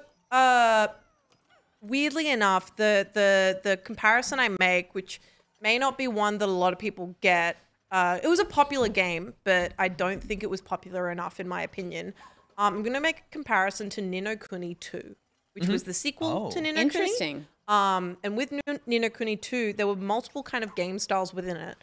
weirdly enough, the comparison I make, which may not be one that a lot of people get, it was a popular game, but I don't think it was popular enough in my opinion. I'm going to make a comparison to Ni no Kuni 2, which was the sequel to Ni no Kuni. Interesting. And with Ni no Kuni 2, there were multiple kind of game styles within it.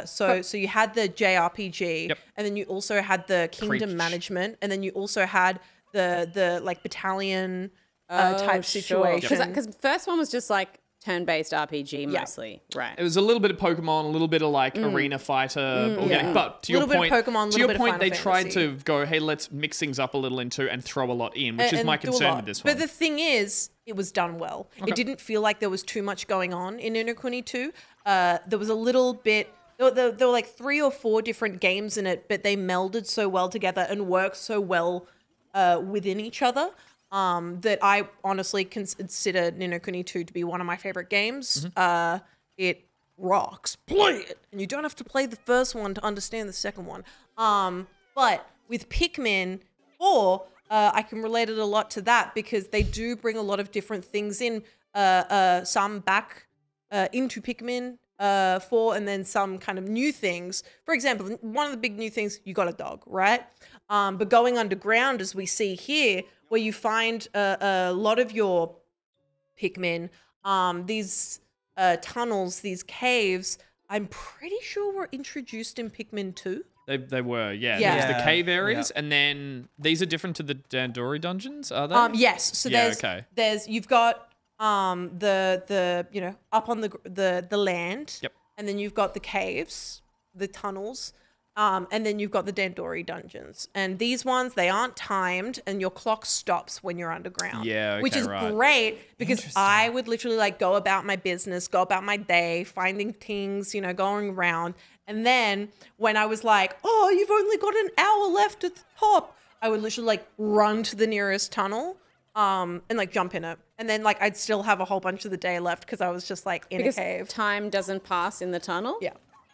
So you had the JRPG, and then you also had the kingdom management, and then you also had the like battalion type situation. Because the first one was just like turn-based RPG mostly, right? It was a little bit of Pokemon, a little bit of like arena fighter, organic. But to your Little bit point, of Pokemon, to little your bit of point, Final they tried Fantasy. to go, hey, let's mix things up a little into and throw a lot in, which is my do a concern lot. with this one. But the thing is, it was done well. It didn't feel like there was too much going on in Ni no Kuni 2. There was a little bit. There were like 3 or 4 different games in it, but they melded so well together and worked so well within each other. That I honestly consider Ni no Kuni 2 to be one of my favorite games. It rocks. Play it! And you don't have to play the first one to understand the second one. But with Pikmin 4, I can relate it a lot to that because they do bring a lot of different things in. Some back into Pikmin 4 and then some kind of new things. For example, one of the big new things, you got a dog, right? But going underground, as we see here, where you find a lot of your Pikmin, these tunnels, these caves, I'm pretty sure were introduced in Pikmin 2. They were, yeah. Yeah. There's the cave areas, and then these are different to the Dandori dungeons, are they? Yes. So you've got the up on the land. Yep. And then you've got the caves, the tunnels, and then you've got the Dandori dungeons. And these ones, they aren't timed, and your clock stops when you're underground. Yeah, okay, which is right. great because I would literally like go about my business, go about my day, finding things, going around. And then when I was like, oh, you've only got an hour left at the top, I would literally like run to the nearest tunnel and like jump in it. And then like I'd still have a whole bunch of the day left because I was just like in a cave. Time doesn't pass in the tunnel. Yeah.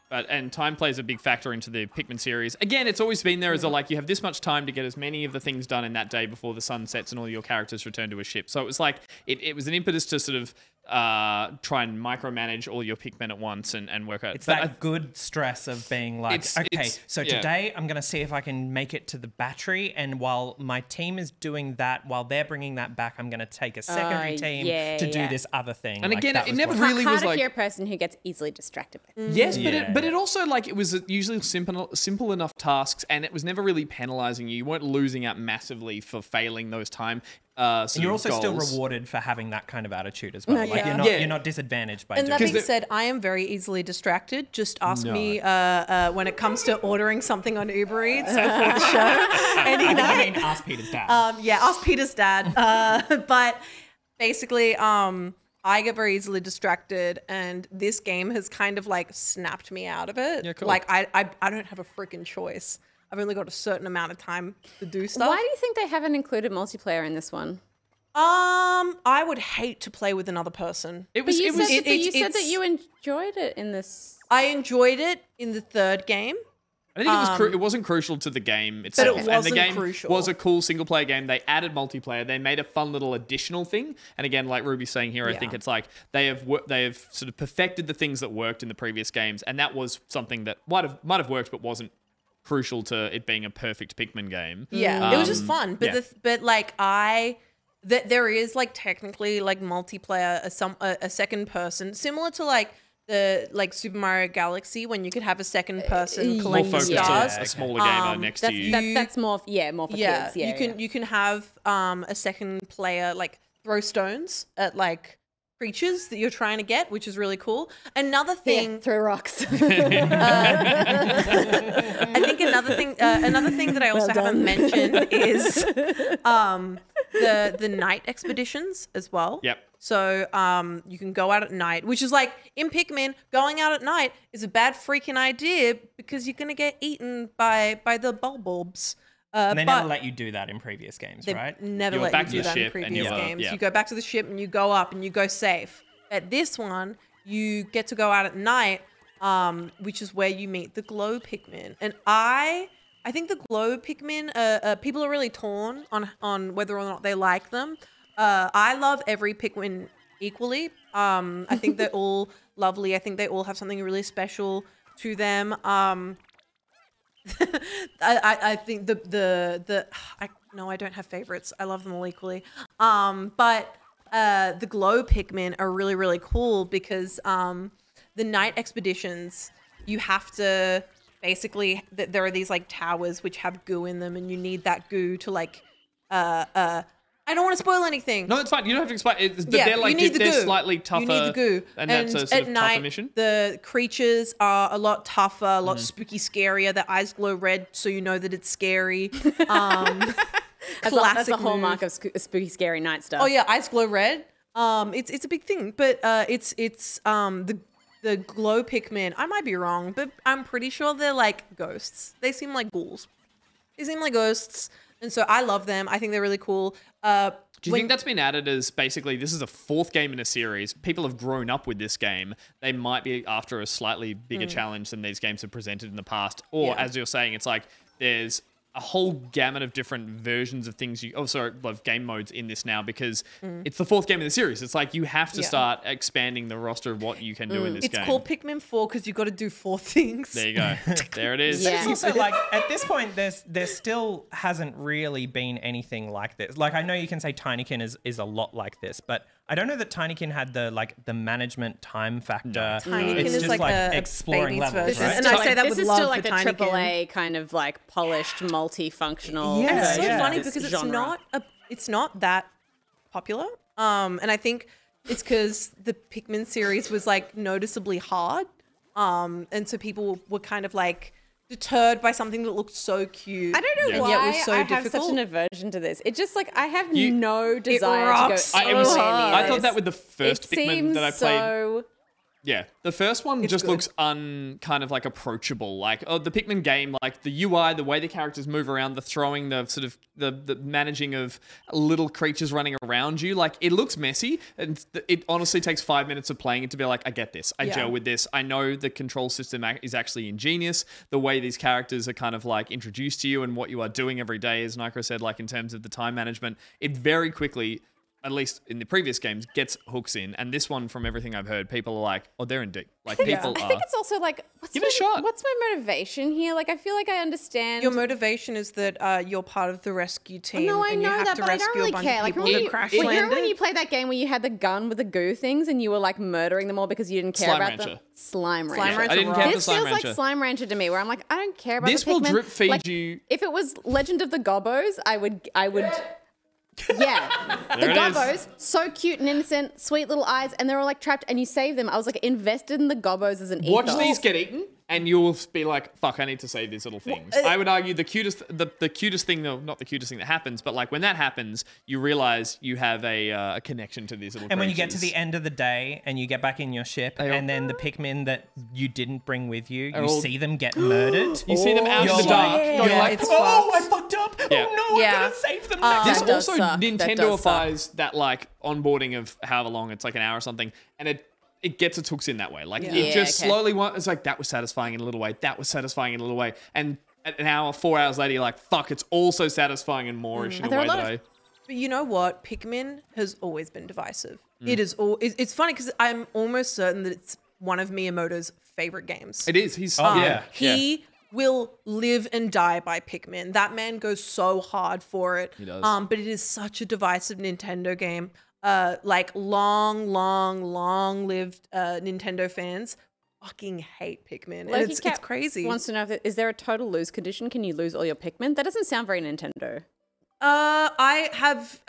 And time plays a big factor into the Pikmin series. Again, it's always been there as a like, you have this much time to get as many of the things done in that day before the sun sets and all your characters return to a ship. So it was like, it was an impetus to sort of try and micromanage all your Pikmin at once and work out. It's that good stress of being like, so today I'm going to see if I can make it to the battery. And while my team is doing that, while they're bringing that back, I'm going to take a secondary team to do this other thing. And like, again, it never really was like... Hard to hear a person who gets easily distracted by things. Yes, but it also, like, it was usually simple enough tasks, and it was never really penalizing you. You weren't losing out massively for failing those time. And you're also goals. still rewarded for having that kind of attitude as well. Like you're not disadvantaged by and doing that being said, I am very easily distracted. Just ask me when it comes to ordering something on Uber Eats for the show. Any night. I mean, ask Peter's dad. Ask Peter's dad. But basically, I get very easily distracted, and this game has kind of like snapped me out of it. Yeah, cool. Like I don't have a freaking choice. I've only got a certain amount of time to do stuff. Why do you think they haven't included multiplayer in this one? I would hate to play with another person. You said that you enjoyed it in this. I enjoyed it in the third game. I think it wasn't crucial to the game itself. But it wasn't and the game crucial. was a cool single-player game. They added multiplayer. They made a fun little additional thing. And again, like Ruby's saying here, I think it's like they have sort of perfected the things that worked in the previous games, and that was something that might have worked, but wasn't crucial to it being a perfect Pikmin game. Yeah, it was just fun. But there is like technically like multiplayer, a second person, similar to like the Super Mario Galaxy, when you could have a second person collecting more focused stars. on a smaller gamer next to you. That's more for kids. Yeah, you can have a second player like throw stones at like creatures that you're trying to get, which is really cool. Another thing, throw rocks. I think another thing that I also haven't mentioned is the night expeditions as well. Yep. So you can go out at night, which is like in Pikmin, going out at night is a bad freaking idea because you're gonna get eaten by the bulbs. And they never let you do that in previous games, right? Never let you do that in previous games. You go back to the ship and you go up and you go safe. At this one, you get to go out at night, which is where you meet the glow Pikmin. And I think the glow Pikmin, people are really torn on whether or not they like them. I love every Pikmin equally. I think they're all lovely. I think they all have something really special to them. I think I don't have favorites. I love them all equally. But the glow Pikmin are really, really cool because the night expeditions, you have to basically, there are these like towers which have goo in them, and you need that goo to like I don't want to spoil anything. No, it's fine. You don't have to explain. They're slightly tougher. You need the goo. And that's a sort of tougher mission. The creatures are a lot tougher, a lot spooky, scarier. Their eyes glow red, so you know that it's scary. That's a hallmark of spooky, scary night stuff. Oh yeah, eyes glow red. It's a big thing, but it's the glow Pikmin. I might be wrong, but I'm pretty sure they're like ghosts. They seem like ghouls. They seem like ghosts. And so I love them. I think they're really cool. Do you think that's been added as basically this is a fourth game in a series? People have grown up with this game. They might be after a slightly bigger challenge than these games have presented in the past. Or as you're saying, it's like there's a whole gamut of different versions of things of game modes in this now because it's the fourth game in the series. It's like you have to start expanding the roster of what you can do in this game. It's called Pikmin 4 because you got to do 4 things. There you go. There it is. Yeah. It's also like at this point, there still hasn't really been anything like this. Like I know you can say Tinykin is a lot like this, but I don't know that Tinykin had the management time factor. No. Tinykin it's is just like a exploring levels, right? And I say that with this love is still like for a Tinykin. AAA kind of like polished, multifunctional. And it's so funny this because genre. it's not that popular. And I think it's because the Pikmin series was like noticeably hard. And so people were kind of like deterred by something that looked so cute. I don't know why I have such an aversion to this. It just like I have no desire to go. I thought that with the first Pikmin that I played. So Yeah, the first one just looks kind of like approachable. Like the Pikmin game, like the UI, the way the characters move around, the throwing, the sort of the managing of little creatures running around you. Like it looks messy, and it honestly takes 5 minutes of playing it to be like, I get this, I gel with this. I know the control system is actually ingenious. The way these characters are kind of like introduced to you and what you are doing every day, as Nicro said, like in terms of the time management, it very quickly at least in the previous games, gets hooks in. And this one, from everything I've heard, people are like, oh, they're in deep. Like, people I are. think it's also like, Give it a shot. What's my motivation here? Like, I feel like I understand. Your motivation is that you're part of the rescue team. No, I and know you have that, to but I rescue don't really a bunch care. of Like, people that crash landed. when you played that game where you had the gun with the goo things and you were like murdering them all because you didn't care Slime about them? Rancher. Slime Rancher. Slime Rancher I didn't care for This Slime feels Rancher. like Slime Rancher to me, where I'm like, I don't care about This the will Pikmin. drip feed Like, you. If it was Legend of the Gobbos, I would. Yeah, the There it is. Gobbos, so cute and innocent, sweet little eyes, and they're all like trapped, and you save them. I was like invested in the Gobbos as an Watch ethos. these get eaten, and you'll be like, "Fuck, I need to save these little things." I would argue the cutest thing, though, not the cutest thing that happens, but like when that happens, you realize you have a connection to these little. And when you get to creatures. the end of the day and you get back in your ship, and then the Pikmin that you didn't bring with you, you all- see them get murdered. you see them out in You're the dark, like- you're like, it's oh, I fucked. fucked up. Yeah. Oh no, Yeah. I gotta save them. next This That does also suck. That Nintendo does suck. applies that like onboarding of however long, it's like an hour or something, and it gets its hooks in that way. Like it Yeah, just okay. slowly, it's like that was satisfying in a little way. That was satisfying in a little way, and an hour, 4 hours later, you're like, fuck, it's also satisfying and moreish in Are there a a way lot that of- I. But you know what? Pikmin has always been divisive. It is all. It's funny because I'm almost certain that it's one of Miyamoto's favorite games. It is. He's yeah. He will live and die by Pikmin. That man goes so hard for it. He does. But it is such a divisive Nintendo game. Like long lived Nintendo fans fucking hate Pikmin. And Loki it's Cat crazy. Wants to know is there a total lose condition? Can you lose all your Pikmin? That doesn't sound very Nintendo. I have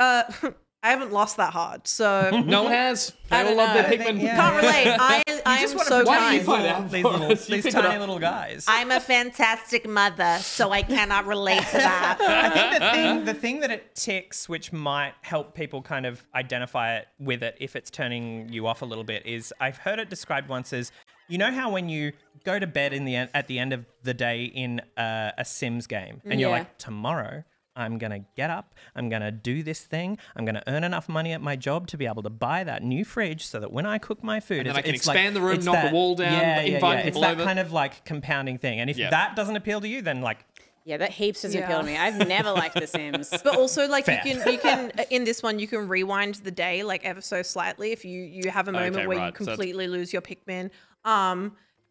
I haven't lost that hard, so No one has. They I all don't love their know. Pikmin. Yeah. can't relate. I You am just wanna so Why do kind. you find out these for little, us? You these pick it tiny up. little guys. I'm a fantastic mother, so I cannot relate to that. I think the thing that it ticks, which might help people kind of identify it with it if it's turning you off a little bit, is I've heard it described once as, you know how when you go to bed at the end of the day in a Sims game, and you're Yeah. like, tomorrow I'm going to get up, I'm going to do this thing, I'm going to earn enough money at my job to be able to buy that new fridge so that when I cook my food, And then I can it's like- expand the room, it's knock that- the wall down, invite It's people that over. kind of like compounding thing. And if Yeah. that doesn't appeal to you, then like, Yeah, that heaps doesn't Yeah. appeal to me. I've never liked The Sims. But also, like Fair. you can in this one you can rewind the day like ever so slightly if you have a moment Okay, where right. you So it's- completely lose your Pikmin.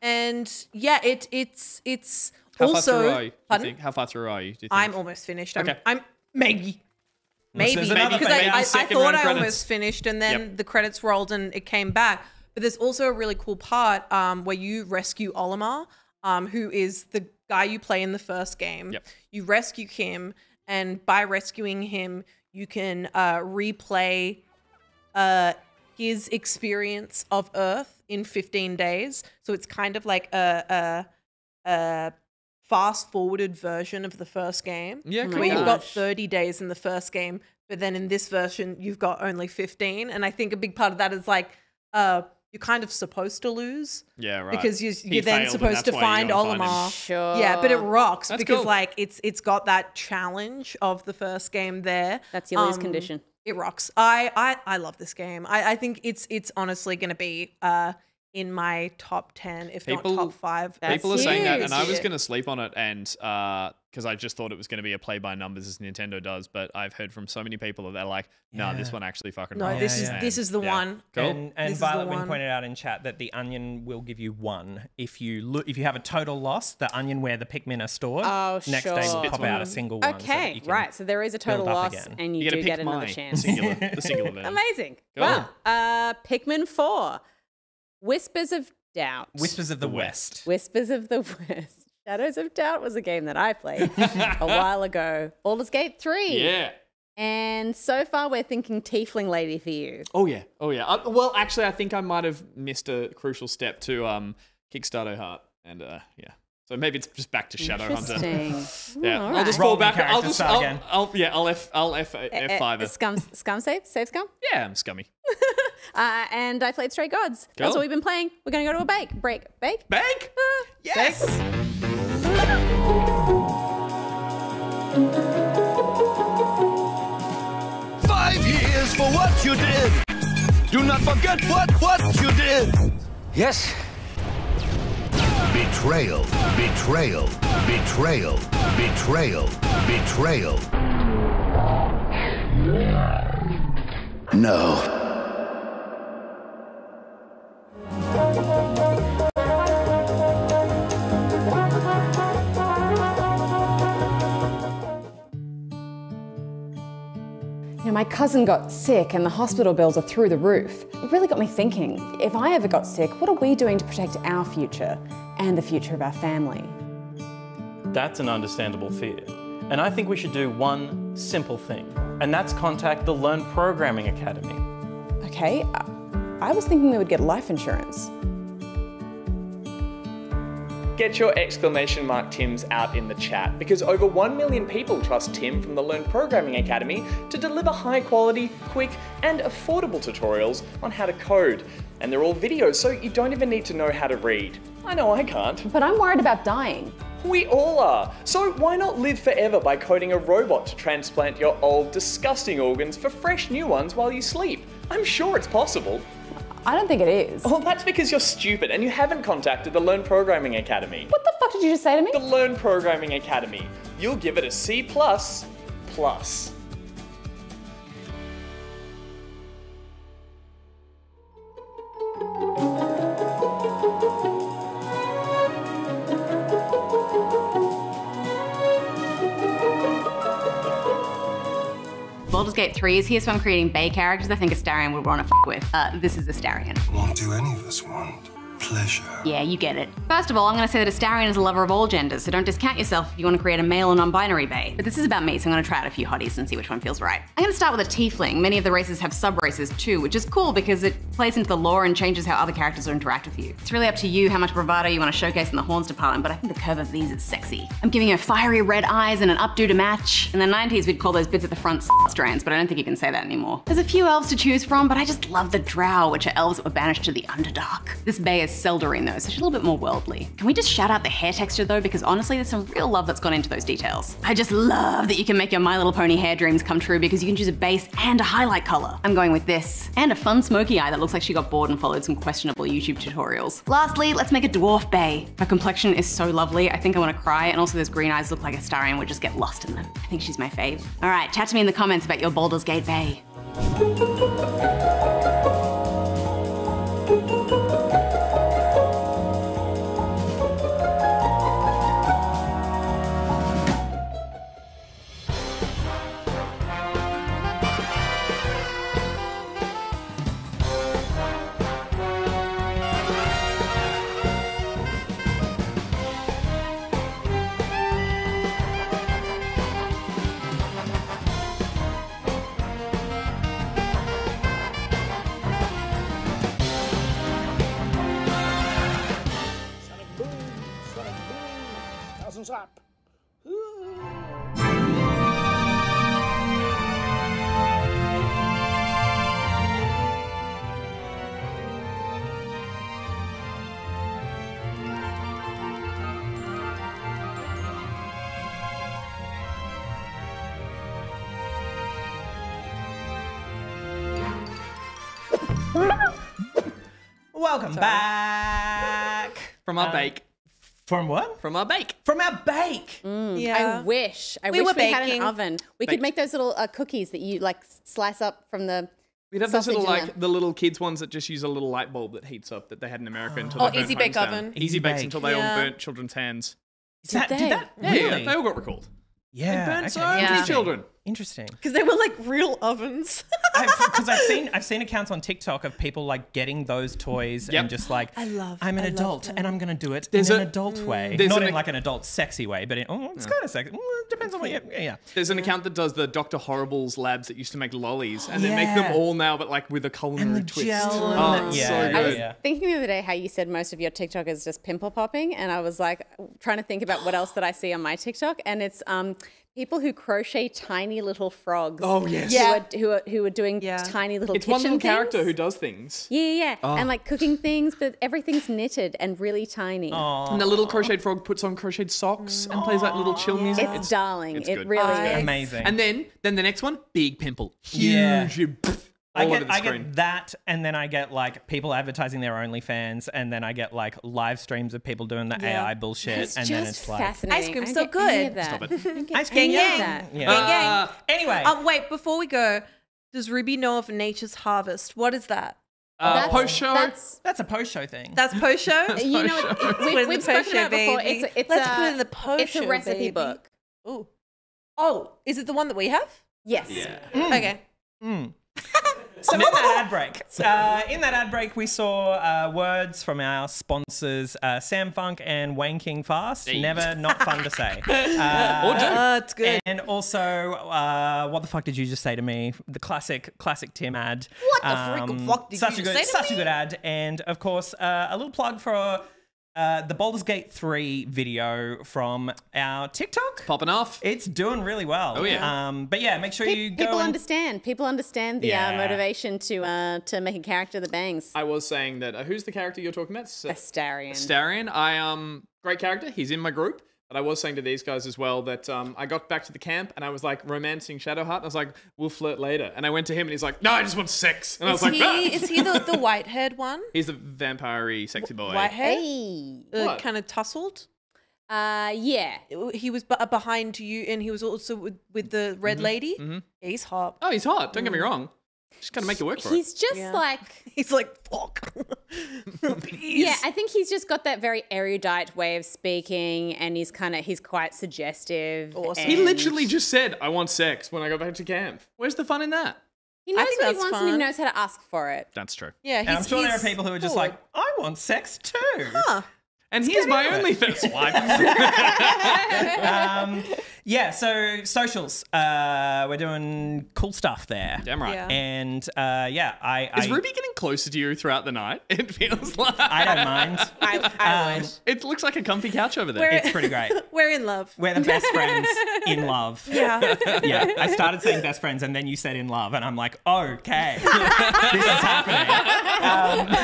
And yeah, it's How also. far through are you? Do you Pardon? think? How far through are you? Do you think? I'm almost finished. Okay. I'm maybe. there's Maybe another because thing. I Second thought round I credits. almost finished and then Yep. the credits rolled and it came back. But there's also a really cool part where you rescue Olimar, who is the guy you play in the first game. Yep. You rescue him, and by rescuing him, you can replay his experience of Earth in 15 days. So it's kind of like a fast-forwarded version of the first game. Yeah, Oh my cool. Where you've got Gosh. 30 days in the first game, but then in this version, you've got only 15. And I think a big part of that is like, you're kind of supposed to lose. Yeah, right. Because He you're then failed, and supposed to that's why you find gotta find him. Olimar. Sure. Yeah, but it rocks That's because cool. like it's got that challenge of the first game there. That's your lose condition. It rocks. I love this game. I think it's honestly going to be in my top 10, if People- not top 5. That's People are saying that, huge. and I was Yeah. going to sleep on it, and because I just thought it was going to be a play by numbers as Nintendo does, but I've heard from so many people that they're like, "No, this one actually fucking." No, rocks." this Yeah. is the Yeah. one. Cool. And This is the Violet Wing one. pointed out in chat that the onion will give you 1. If you have a total loss, the onion where the Pikmin are stored, Oh, next day sure. will pop out a single one. so that Okay, you can- right. So there is a total build up loss, again. and You you, get to do pick get another mine, chance. the singular version. Amazing. Cool. Wow. Pikmin 4. Whispers of Doubt. Whispers of the West. Whispers of the West. Shadows of Doubt was a game that I played a while ago. Baldur's Gate 3. Yeah. And so far, we're thinking Tiefling Lady for you. Oh yeah. Oh yeah. Well, actually, I think I might have missed a crucial step to Kickstarter Heart, and yeah. So maybe it's just back to Shadowhunter. Interesting. Yeah, all I'll just right. fall Roll back. the I'll character just, start again. I'll F5 it. Scum save? Save scum? Yeah, I'm scummy. And I played Stray Gods. That's Cool. what we've been playing. We're going to go to a bake. Bake? Bank. Yes! Years for what you did. Do not forget what you did. Yes. Betrayal, betrayal, betrayal, betrayal, betrayal. No. You know, my cousin got sick and the hospital bills are through the roof. It really got me thinking, if I ever got sick, what are we doing to protect our future and the future of our family? That's an understandable fear. And I think we should do one simple thing, and that's contact the Learn Programming Academy. Okay, I was thinking we would get life insurance. Get your exclamation mark Tims out in the chat, because over 1 million people trust Tim from the Learn Programming Academy to deliver high quality, quick and affordable tutorials on how to code. And they're all videos, so you don't even need to know how to read. I know I can't. But I'm worried about dying. We all are. So why not live forever by coding a robot to transplant your old, disgusting organs for fresh new ones while you sleep? I'm sure it's possible. I don't think it is. Well, that's because you're stupid and you haven't contacted the Learn Programming Academy. What the fuck did you just say to me? The Learn Programming Academy. You'll give it a C++. Baldur's Gate 3 is here, so I'm creating Bay characters I think Astarion would want to f with. This is Astarion. What do any of us want? Pleasure. Yeah, you get it. First of all, I'm going to say that Astarion is a lover of all genders, so don't discount yourself if you want to create a male or non-binary Bay. But this is about me, so I'm going to try out a few hotties and see which one feels right. I'm going to start with a tiefling. Many of the races have sub-races too, which is cool because it plays into the lore and changes how other characters interact with you. It's really up to you how much bravado you want to showcase in the horns department, but I think the curve of these is sexy. I'm giving her fiery red eyes and an updo to match. In the 90s, we'd call those bits at the front strands, but I don't think you can say that anymore. There's a few elves to choose from, but I just love the drow, which are elves that were banished to the Underdark. This Bay is Seldarine though, so she's a little bit more worldly. Can we just shout out the hair texture though? Because honestly, there's some real love that's gone into those details. I just love that you can make your My Little Pony hair dreams come true because you can choose a base and a highlight color. I'm going with this. And a fun smoky eye that looks like she got bored and followed some questionable YouTube tutorials. Lastly, let's make a dwarf Bay. Her complexion is so lovely, I think I want to cry, and also those green eyes look like Astarion would just get lost in them. I think she's my fave. All right, chat to me in the comments about your Baldur's Gate Bay. Up. Welcome back From our bake. From what? From our bake. From our bake. Yeah. I wish We were we had an baking. oven. We could make those little cookies that you like slice up from the We'd have those sausage little, in like, them. the little kids ones that just use a little light bulb that heats up that they had in America until Oh, they burnt Easy Bake homes down. Oven. Easy Bakes Bake. until they Yeah. all burnt children's hands. Did that Yeah, really? they all got recalled. Yeah. Burnt okay. so many Yeah. children. Interesting. Because they were like real ovens. Because I've seen accounts on TikTok of people like getting those toys Yep. and just like, I'm an I love adult them. and I'm gonna do it There's in an a- adult way, there's not an- in like an adult sexy way, but it's kind of sexy. It depends on what you. Yeah. There's an account that does the Dr. Horrible's labs that used to make lollies, and they make them Yeah. all now, but like with a culinary the twist. gel Oh, and it's the- so yeah. good. I was Yeah. thinking the other day how you said most of your TikTok is just pimple popping, and I was like trying to think about what else that I see on my TikTok, and it's people who crochet tiny little frogs. Oh, yes. Yeah. Who are doing Yeah. tiny little It's kitchen one little character things. who does things. Yeah, and like cooking things, but everything's knitted and really tiny. And the little crocheted frog puts on crocheted socks and plays that little chill music. It's darling. it's It good. really I- is. Amazing. And then the next one, big pimple. Yeah. Huge. I All over the get screen. that, and then I get like people advertising their OnlyFans, and then I get like live streams of people doing the AI bullshit, It's and just then it's like fascinating. Ice cream's I so don't get any good. of that. Stop it. I don't get Ice any cream, of gang. that. yeah. Gang, gang. Anyway, Wait, before we go, Does Ruby know of Nature's Harvest? What is that? Post show. That's a post show thing. That's post show? You know, we've spoken about it before. Let's put it in the post It's a show, recipe baby. book. Ooh. Oh, is it the one that we have? Yes. Okay. So in that ad break, we saw words from our sponsors, Sam Funk and Waynekingfast. Hey. Never not fun to say. It's good. And also, what the fuck did you just say to me? The classic Tim ad. What the freaking fuck did you say to me? Such a good ad. And of course, a little plug for the Baldur's Gate 3 video from our TikTok. Popping off. It's doing really well. Oh, yeah. But yeah, make sure you go People and... understand. People understand the motivation to make a character that bangs. I was saying that. Who's the character you're talking about? Astarion. Astarion. Great character. He's in my group. But I was saying to these guys as well that I got back to the camp and I was like romancing Shadowheart. And I was like, we'll flirt later. And I went to him and he's like, no, I just want sex. And I was like, is he the white-haired one? He's the vampire-y sexy boy. White-haired? Hey. Kind of tousled? Yeah. He was behind you and he was also with the red lady? Yeah, he's hot. Oh, he's hot. Don't get me wrong. Just gotta make it work for He's it. just like... He's like, fuck. Yeah, I think he's just got that very erudite way of speaking and he's quite suggestive. Awesome. He literally just said, I want sex when I go back to camp. Where's the fun in that? He knows think what he that's wants and he fun. knows how to ask for it. That's true. Yeah, And I'm sure there are people who are just like, I want sex too. Huh. And here's my OnlyFans wife. Yeah, so socials. We're doing cool stuff there. Damn right. Yeah. And Is Ruby getting closer to you throughout the night? It feels like. I don't mind. I would. It looks like a comfy couch over there. It's pretty great. We're in love. We're the best friends in love. Yeah. Yeah, I started saying best friends and then you said in love and I'm like, okay, this is happening.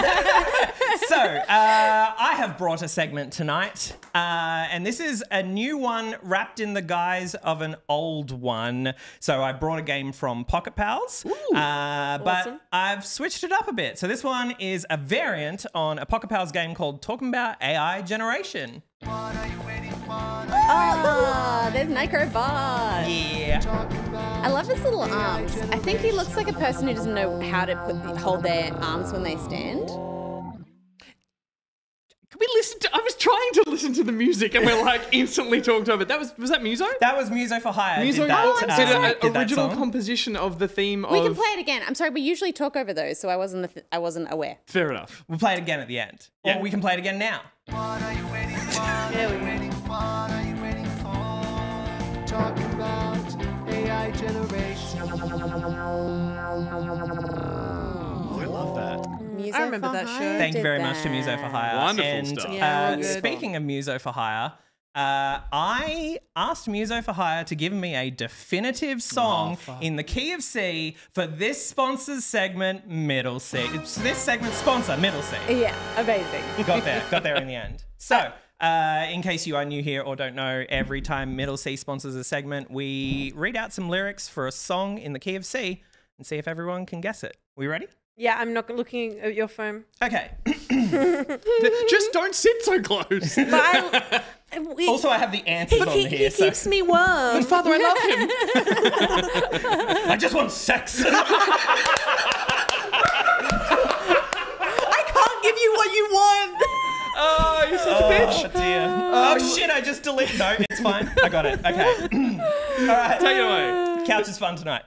So I have brought a segment tonight and this is a new one wrapped in the guise of an old one. So I brought a game from Pocket Pals, but I've switched it up a bit. So this one is a variant on a Pocket Pals game called Talking About AI Generation. Oh, there's Nicrobot. Yeah. I love his little arms. I think he looks like a person who doesn't know how to hold their arms when they stand. Can we listen to? I was trying to listen to the music and we're like instantly talked over. Was that Muso? That was Muso for Hire. Muso did that, did an original composition of the theme We of. can play it again. I'm sorry, we usually talk over those, so I wasn't aware. Fair enough. We'll play it again at the end. Yeah. Or we can play it again now. There we go. Talking about AI generation. Oh, I love that. Muso I remember for that Hire show. Thank you did very much to that. Muso for Hire. Wonderful and, stuff. Yeah, real good. Speaking of Muso for Hire, I asked Muso for Hire to give me a definitive song in the key of C for this sponsor's segment, MiddleCee. It's this segment's sponsor, MiddleCee. Yeah, amazing. Got there in the end. So, in case you are new here or don't know, every time MiddleCee sponsors a segment, we read out some lyrics for a song in the key of C and see if everyone can guess it. We ready? Yeah, I'm not looking at your phone. Okay. Just don't sit so close. But Also, I have the answers on he here. So keeps me warm. Father, I love him. I just want sex. I can't give you what you want. Oh, you're such a bitch. Oh, dear. Oh, shit, I just deleted. No, it's fine. I got it. Okay. All right. Take it away. Couch is fun tonight.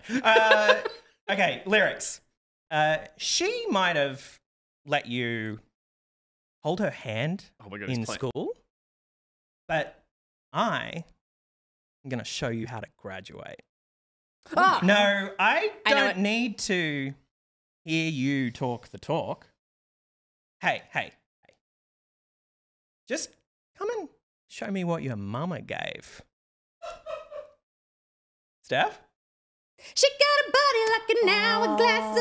Okay, lyrics. She might have let you hold her hand Oh my God, in he's playing. school, but I am going to show you how to graduate. Oh. No, I I know don't need to hear you talk the talk. Hey. Just come and show me what your mama gave. Steph? She got a body like an hourglass.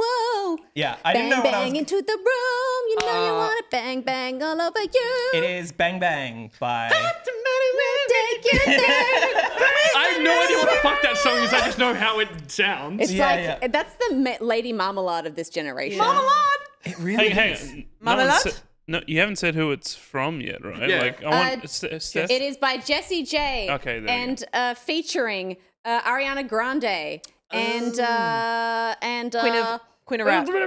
Whoa. Yeah, I didn't Bang, know what I was... bang into the room. You know you want it. Bang, bang all over you. It is Bang Bang by... Take you there. I have no idea what the fuck that song is. I just know how it sounds. It's Yeah, yeah. that's the Lady Marmalade of this generation. It really Hang is. on. Marmalade? No, you haven't said who it's from yet, right? Yeah. Like, I want Steph. It is by Jessie J. Okay, there you and featuring Ariana Grande and Queen of Rap. Queen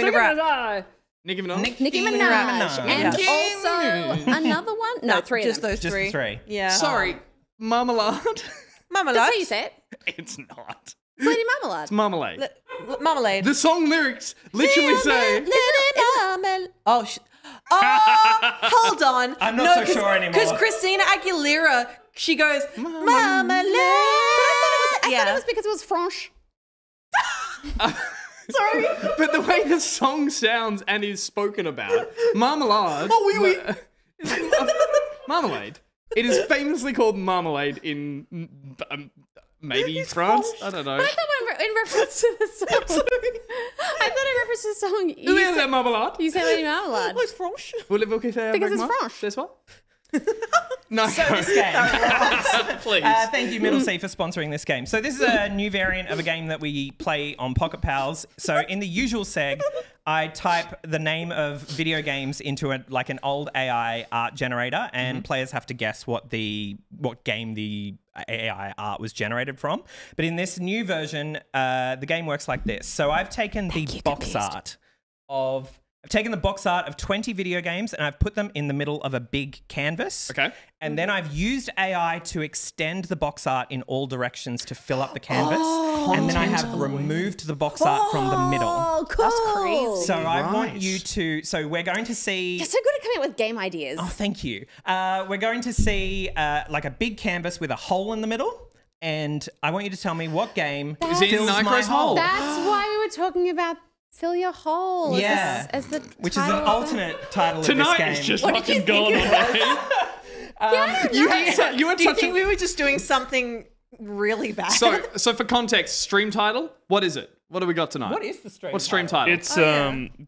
of Rap. Nicki Minaj. Nicki Minaj. And also another one. No, three of Just them. those Just three. the three. Yeah. Sorry, Marmalade. Marmalade. That's how you say it. It's not. It's Lady Marmalade. It's Marmalade. Marmalade. The song lyrics literally say. Oh, hold on. I'm not so sure anymore. Because Christina Aguilera, she goes, Marmalade. I thought it was because it was French. Sorry. But the way the song sounds and is spoken about, Marmalade. Oh, oui. Marmalade. It is famously called Marmalade in maybe France. I don't know. But I thought in reference to the song. I thought in reference to the song. Oui, c'est Marmalade. You say Lady Marmalade. It's French. Voulez-vous que ça Because avec it's moi? French. C'est ça? No. So this game. Please. Thank you, MiddleCee, for sponsoring this game. So this is a new variant of a game that we play on Pocket Pals. So in the usual seg, I type the name of video games into an old AI art generator, and players have to guess what game the AI art was generated from. But in this new version, the game works like this. So I've taken the box art of 20 video games and I've put them in the middle of a big canvas. Okay. And then I've used AI to extend the box art in all directions to fill up the canvas. And then I have removed the box art from the middle. Oh, cool. That's crazy. So I want you to... So we're going to see... You're so good at coming up with game ideas. Oh, thank you. We're going to see like a big canvas with a hole in the middle. And I want you to tell me what game Is it in fills my Nicro's hole? That's why we were talking about Fill Your Hole. Yeah. As the which is an title. alternate title of this Tonight game. is just What did you fucking gone think it away. You had Do you such think a... we were just doing something really bad? So for context, stream title, what is it? What do we got tonight? What is the stream What's stream title? It's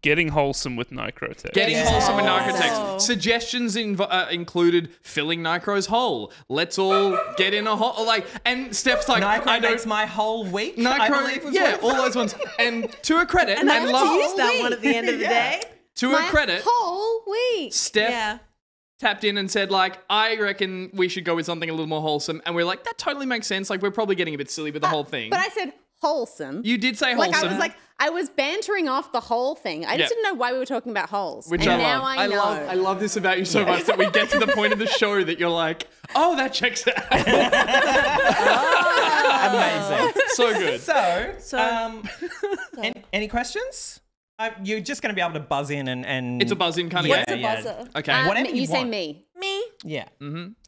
Getting Wholesome with Nicrotex. Getting wholesome with Nicrotex. Oh. Suggestions included filling Nicro's hole. Let's all get in a hole. And Steph's like, Nicro I don't. makes my whole week. I Nicro, believe was yeah, what- all those ones. And to her credit, and I and had to use that one at the end of the day. to My her credit, whole week. Steph Yeah. tapped in and said, I reckon we should go with something a little more wholesome. And we're like, that totally makes sense. We're probably getting a bit silly with the whole thing. But I said wholesome. You did say wholesome. I was bantering off the whole thing. I just Yeah. didn't know why we were talking about holes. Which and I now love. I know. I love this about you so much that we get to the point of the show that you're like, oh, that checks out. Amazing. So good. So, any questions? You're just going to be able to buzz in and... It's a buzz in kind of Yeah, game. What's a buzzer? Okay. Whatever you you say want. me. Me. Yeah.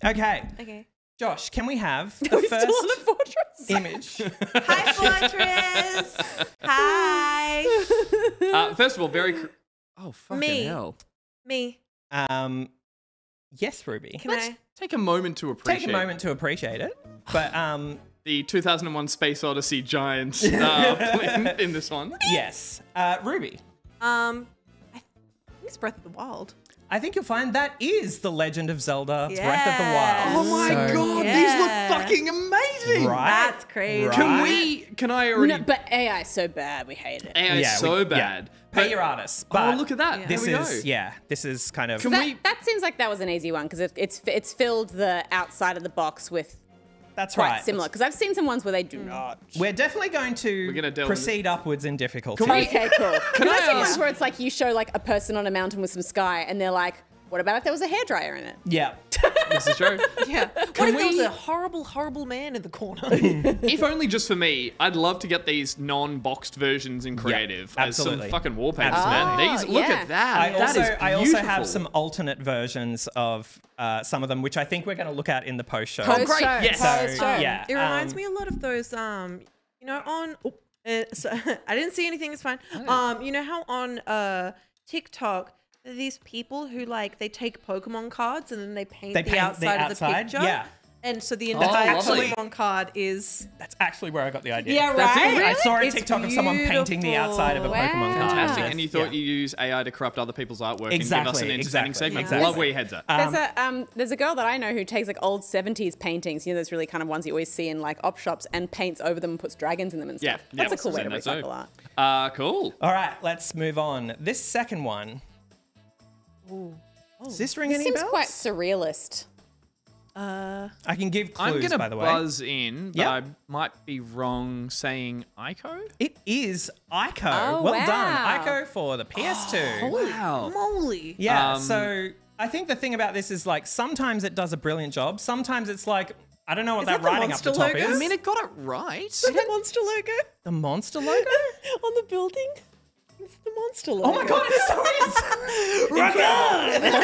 Okay. Okay. Josh, can we have the Are we still on a first fortress? image? Hi, Fortress. Hi. First of all, oh, fucking Me. hell. Me. Yes, Ruby. Can I? Take a moment to appreciate Take a moment to appreciate it. But the 2001 Space Odyssey giant in this one. yes, Ruby. I think it's Breath of the Wild. I think you'll find that is The Legend of Zelda Yes. Breath of the Wild. Oh my So- god, Yeah. these look fucking amazing. Right? That's crazy. Right. Can I already... No, but AI is so bad. We hate it. AI is Yeah, so yeah. bad. Pay But- your artists. Oh, But look at that. This There we is, go. yeah, this is kind of... That seems like that was an easy one because it's filled the outside of the box with That's quite right. similar. Because I've seen some ones where they do not. We're definitely going to gonna delve proceed upwards in difficulty. Okay, cool. Can I see ask- ones where it's like you show like a person on a mountain with some sky and they're like, what about if there was a hairdryer in it? Yeah. This is true. Yeah. What if there was a horrible, horrible man in the corner? If only just for me, I'd love to get these non-boxed versions in creative as some absolutely. fucking wallpapers, Absolutely. man. These, look yeah. at that. I That is also have beautiful. some alternate versions of some of them, which I think we're going to look at in the post show. Post great. show, Yes. post So, show. yeah. It reminds me a lot of those, you know, on. So, I didn't see anything. It's fine. You know how on TikTok these people who like they take Pokemon cards and then they paint They the paint outside of the outside, picture. yeah. And so the entire lovely. Pokemon card is That's actually where I got the idea. yeah, That's it? right. Really? I saw a It's TikTok of someone painting the outside of a Wow. Pokemon card. Fantastic. Yes, And you thought yeah. you use AI to corrupt other people's artwork Exactly, and give us an entertaining exactly. segment. Yeah. Love where your head's at. There's a girl that I know who takes like old 70s paintings, you know, those really kind of ones you always see in like op shops and paints over them and puts dragons in them and Yeah, stuff. yeah, That's a cool way to seen that recycle too. art. Cool. All right, let's move on. This second one. Does this ring It any seems bells? quite surrealist. I can give I'm clues, gonna by the way. buzz in, but Yep. I might be wrong saying Ico. It is Ico. Oh, well wow. done. Ico for the PS2. Wow. Moly. Yeah, so I think the thing about this is like sometimes it does a brilliant job. Sometimes it's like, I don't know what Is that that the writing up the monster top logo? is. I mean, it got it right. The monster logo The monster logo? on the building. It's the monster logo. Oh my god, it's so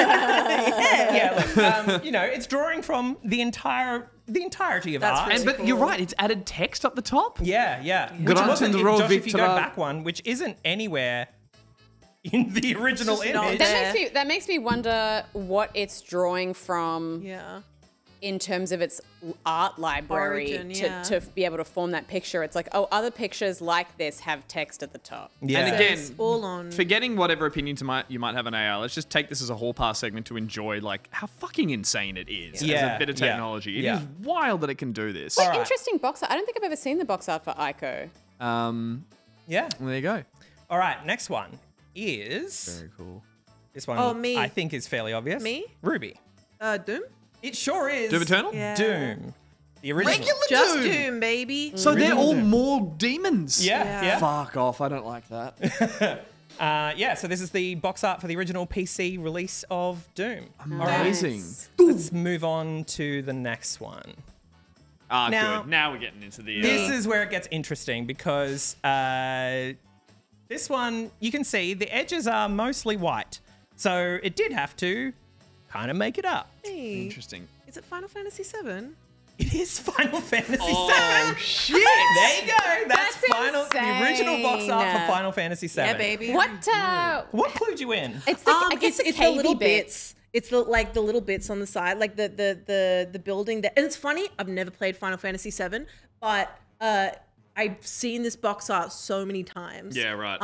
yeah, look, you know, it's drawing from the entirety of That's art. really But you're cool. right, it's added text up the top. Yeah. Which Grant wasn't, and Josh, if you Victor. go back one, which isn't anywhere in the original just not image. there. That makes me wonder what it's drawing from Yeah. in terms of its art library Origin, yeah. to be able to form that picture. It's like, oh, other pictures like this have text at the top. Yeah. And So again, it's all on. forgetting whatever opinions you might have on AI, let's just take this as a hall pass segment to enjoy like how fucking insane it is as Yeah, a bit of yeah, technology. It yeah. is wild that it can do this. All right. Interesting box art. I don't think I've ever seen the box art for Ico. Yeah. Well, there you go. All right, next one is Very cool. this one. Oh, me. I think is fairly obvious. Me? Ruby. Doom? It sure is. Doom Eternal? Yeah. Doom. The original. Just Doom, baby. So they're all more demons. Yeah. Fuck off. I don't like that. Yeah, so this is the box art for the original PC release of Doom. Amazing. Let's move on to the next one. Ah, Now- good. Now we're getting into the. This is where it gets interesting because this one, you can see the edges are mostly white. So it did have to kind of make it up. Hey, interesting. is it Final Fantasy VII? It is Final Fantasy Oh VII. shit! There you go. That's That's the original box art insane. for Final Fantasy VII. Yeah, baby. What? What clued you in? It's the, I guess it's the the little KV bits. It's the the little bits on the side, like the building. That, and it's funny. I've never played Final Fantasy VII, but I've seen this box art so many times. Yeah, right.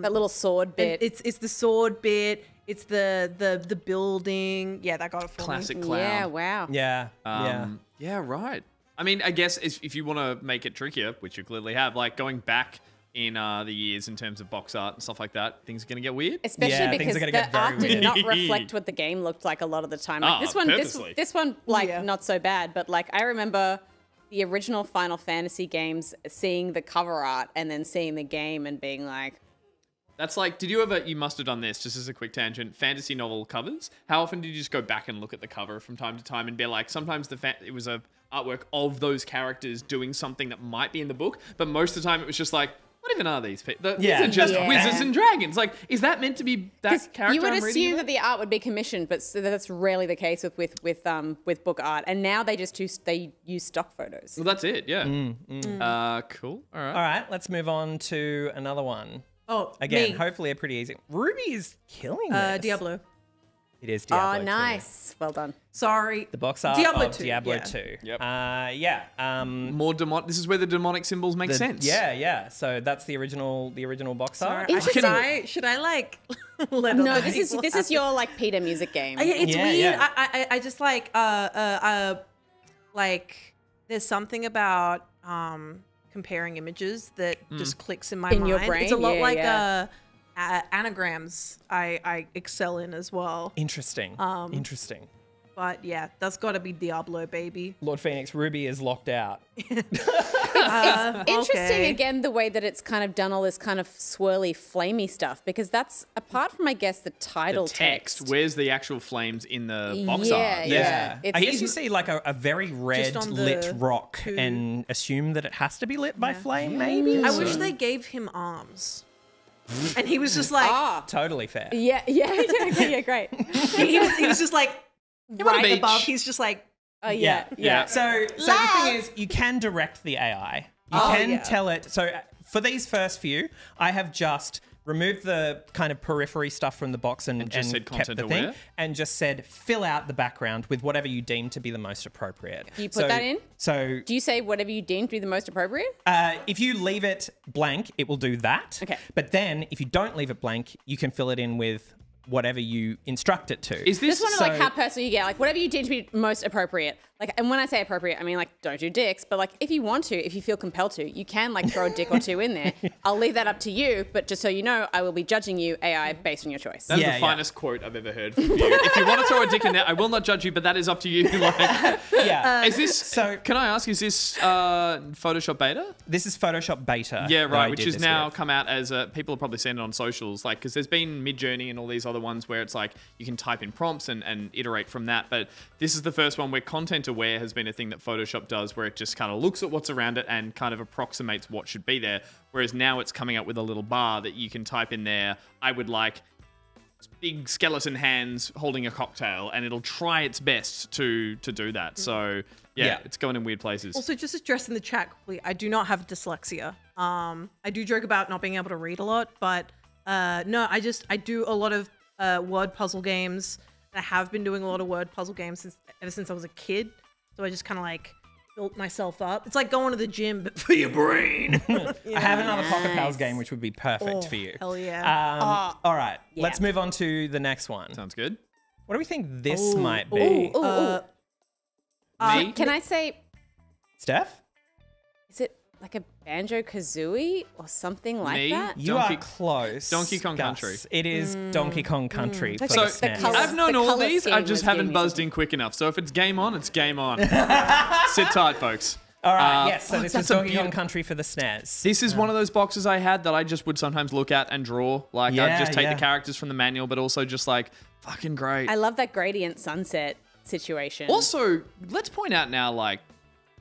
That little sword And bit. it's the sword bit. It's the building. Yeah, that got it for Classic me. clown. Yeah, wow. Yeah. Yeah, right. I mean, I guess if you want to make it trickier, which you clearly have, like going back in the years in terms of box art and stuff like that, things are going to get weird. Especially Yeah, things because are gonna the get very art did weird. not reflect what the game looked like a lot of the time. Like Ah, this one, purposely. this one, like Yeah. not so bad, but like I remember the original Final Fantasy games, seeing the cover art and then seeing the game and being like, That's like, you must have done this, just as a quick tangent, fantasy novel covers. How often did you just go back and look at the cover from time to time and be like, sometimes it was a artwork of those characters doing something that might be in the book, but most of the time it was just like, what even are these people? These Yeah. are just Yeah. wizards and dragons. Like, is that meant to be that character you would I'm reading assume about? that the art would be commissioned, but that's rarely the case with book art. And now they just use stock photos. Well, that's it, yeah. Cool, all right. All right, let's move on to another one. Oh, Again, me. hopefully a pretty easy. Ruby is killing this. Diablo. It is Diablo Oh, 2. nice. Well done. Sorry. The box art Diablo of 2, Diablo yeah. 2. Yep. Yeah. This is where the demonic symbols make sense. Yeah. So that's the original box art. Sorry. Should I like let No, other this is people have your like Peter music game. It's Yeah, weird. yeah. I just like there's something about comparing images that just clicks in my In mind. your brain? It's a lot Yeah, like yeah. anagrams. I excel in as well. Interesting. Interesting. But yeah, that's got to be Diablo, baby. Lord Phoenix, Ruby is locked out. Interesting okay. again the way that it's kind of done all this kind of swirly, flamey stuff, because that's apart from I guess the title The text, where's the actual flames in the box art? Yeah. I guess you see like a very red on lit the rock two- and assume that it has to be lit by flame, maybe? I wish they gave him arms, and he was just like, Totally fair. Yeah, great. he was just like on a right beach. above. He's just like. Oh yeah. So the thing is, you can direct the AI. You can yeah. tell it. So for these first few, I have just removed the kind of periphery stuff from the box and just said kept content the thing, aware? and just said fill out the background with whatever you deem to be the most appropriate. You put that in? So Do you say whatever you deem to be the most appropriate? if you leave it blank, it will do that. Okay. But then if you don't leave it blank, you can fill it in with whatever you instruct it to. Is this Just want to like how personal you get, like whatever you deem to be most appropriate. Like, and when I say appropriate, I mean like don't do dicks, but like if you want to, if you feel compelled to, you can like throw a dick or two in there. I'll leave that up to you, but just so you know, I will be judging you AI based on your choice. That is the finest quote I've ever heard from you. If you want to throw a dick in there, I will not judge you, but that is up to you. Like, is this? So can I ask? Is this Photoshop beta? This is Photoshop beta. Yeah, right. Which has now come out as people are probably seeing it on socials, like because there's been Midjourney and all these other ones where it's like you can type in prompts and iterate from that. But this is the first one where content aware has been a thing that Photoshop does, where it just kind of looks at what's around it and kind of approximates what should be there. Whereas now it's coming up with a little bar that you can type in there. I would like big skeleton hands holding a cocktail, and it'll try its best to do that. So yeah, it's going in weird places. Also, just addressing the chat quickly, I do not have dyslexia. I do joke about not being able to read a lot, but no, I do a lot of word puzzle games. I have been doing a lot of word puzzle games ever since I was a kid. So I just kind of like built myself up. It's like going to the gym, but for your brain. I have another Pocket Pals game, which would be perfect for you. Hell yeah. All right, let's move on to the next one. Sounds good. What do we think this might be? Me? Can I say, Steph? is it like a Banjo-Kazooie or something like that? You are close. Donkey Kong Gus. Country. It is Donkey Kong Country. For So the SNES. I've known the all colour these. I scheme just was haven't giving me buzzed something. in quick enough. So if it's game on, it's game on. Sit tight, folks. All right, yes. So this that's is a Donkey Kong beautiful- Country for the SNES. This is one of those boxes I had that I just would sometimes look at and draw. Like I'd just take the characters from the manual, but also just like fucking great. I love that gradient sunset situation. Also, let's point out now, like,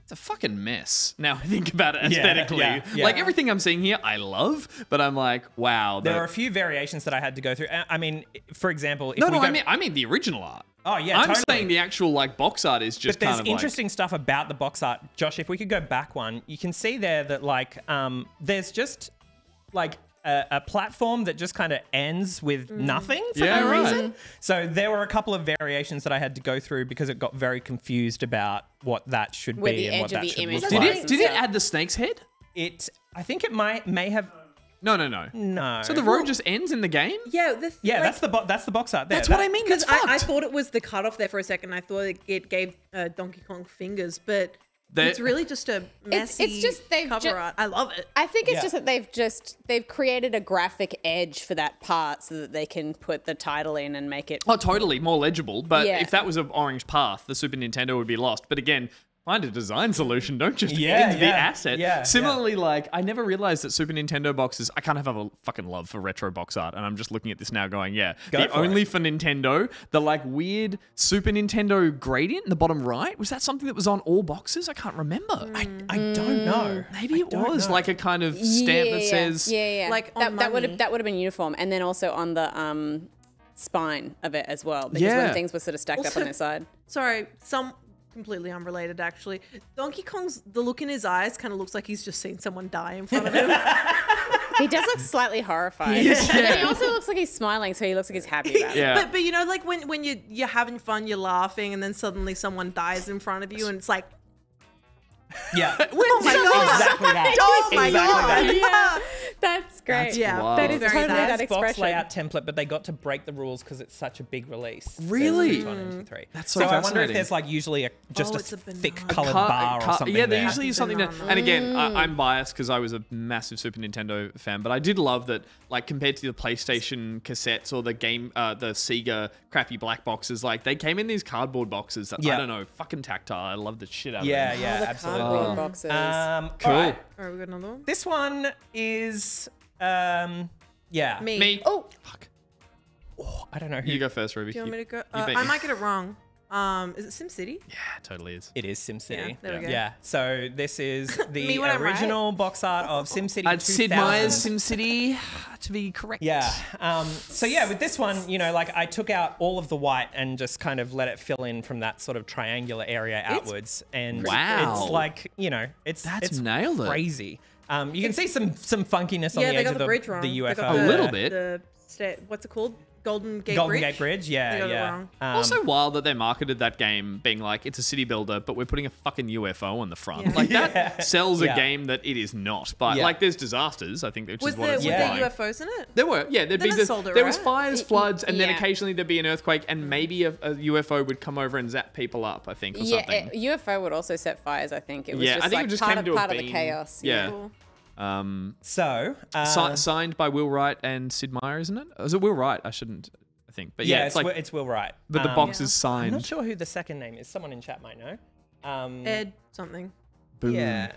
it's a fucking mess. Now I think about it aesthetically. yeah. Like everything I'm seeing here, I love, but I'm like, wow. There are a few variations that I had to go through. I mean, for example, if No, we go... I mean the original art. Oh, yeah, I'm totally. saying the actual like box art is just But there's kind of interesting stuff about the box art. Josh, if we could go back one, you can see there that like there's just like a platform that just kind of ends with nothing for no reason. So there were a couple of variations that I had to go through because it got very confused about what that should Where be the and what edge of that the should image look was. like. Did it add the snake's head? I think it may have. No. No. So the road just ends in the game? Yeah, that's the box art there. That's what I mean. That's I fucked. thought it was the cutoff there for a second. I thought it gave Donkey Kong fingers, but it's really just a messy it's just they've cover art. I love it. I think it's just that they've created a graphic edge for that part so that they can put the title in and make it. Oh, totally. More legible. But Yeah. if that was an orange path, the Super Nintendo would be lost. But again, find a design solution. Don't just end the asset. Similarly, like, I never realized that Super Nintendo boxes, I kind of have a fucking love for retro box art. And I'm just looking at this now going, only for Nintendo, the like weird Super Nintendo gradient in the bottom right, was that something that was on all boxes? I can't remember. I don't know. Maybe it was like a kind of stamp that says... Yeah. Like that would have been uniform, and then also on the spine of it as well, because when things were sort of stacked up on their side. Sorry, completely unrelated actually. Donkey Kong's, the look in his eyes kind of looks like he's just seen someone die in front of him. He does look slightly horrified. But then he also looks like he's smiling, so he looks like he's happy about it. Yeah. But you know, like when you're having fun, you're laughing, and then suddenly someone dies in front of you, and it's like, Yeah. oh my god, Exactly that. oh my god. Yeah, that's great. wild. That is Very totally nice. that Box expression. layout template, but they got to break the rules because it's such a big release. Really? Says 193. That's so I wonder if fascinating. there's like usually just it's a a thick banana. colored bar or something. Yeah, there there. usually is something that, and again, I'm biased because I was a massive Super Nintendo fan, but I did love that, like compared to the PlayStation cassettes or the Sega crappy black boxes, like they came in these cardboard boxes that I don't know, fucking tactile. I love the shit out of them. Yeah, absolutely. Cardboard boxes. Cool. All right. All right, we got another one. This one is Me. Me. Oh, Fuck. I don't know who You go first, Ruby. do you want me to go? beat I me. might get it wrong. Is it SimCity? Yeah, it totally is. it is SimCity. Yeah, there we go. Yeah, so this is the Me when I'm right. original box art of SimCity 2000. I'd Sid Meier's SimCity to be correct. Yeah. So yeah, with this one, you know, like I took out all of the white and just kind of let it fill in from that sort of triangular area outwards. And Wow. it's like, you know, it's nailed it. crazy. You can see some funkiness on Yeah, the they edge got of the bridge wrong. the They got UFO. A little bit. What's it called? Golden Gate Golden Bridge. Gate Bridge, They yeah, got it yeah. wrong. Also wild that they marketed that game being like, it's a city builder, but we're putting a fucking UFO on the front. Yeah. Like, that sells a Yeah. game that it is not. But, Yeah. like, there's disasters, I think, which Was is what there it's were like. there UFOs in it? There were, yeah. There'd Then be it sold it, there was right? fires, floods, and then Yeah. occasionally there'd be an earthquake, and maybe a UFO would come over and zap people up, I think, or something. UFO would also set fires, I think. It was Yeah, just I think like it just part, came of, to a part of the beam. chaos. Yeah. Cool. So, Signed by Will Wright and Sid Meier, isn't it? Or is it Will Wright? I think. But yeah, it's like, it's Will Wright. but the box is I'm signed. not sure who the second name is. Someone in chat might know. Ed something. Boom. Yeah.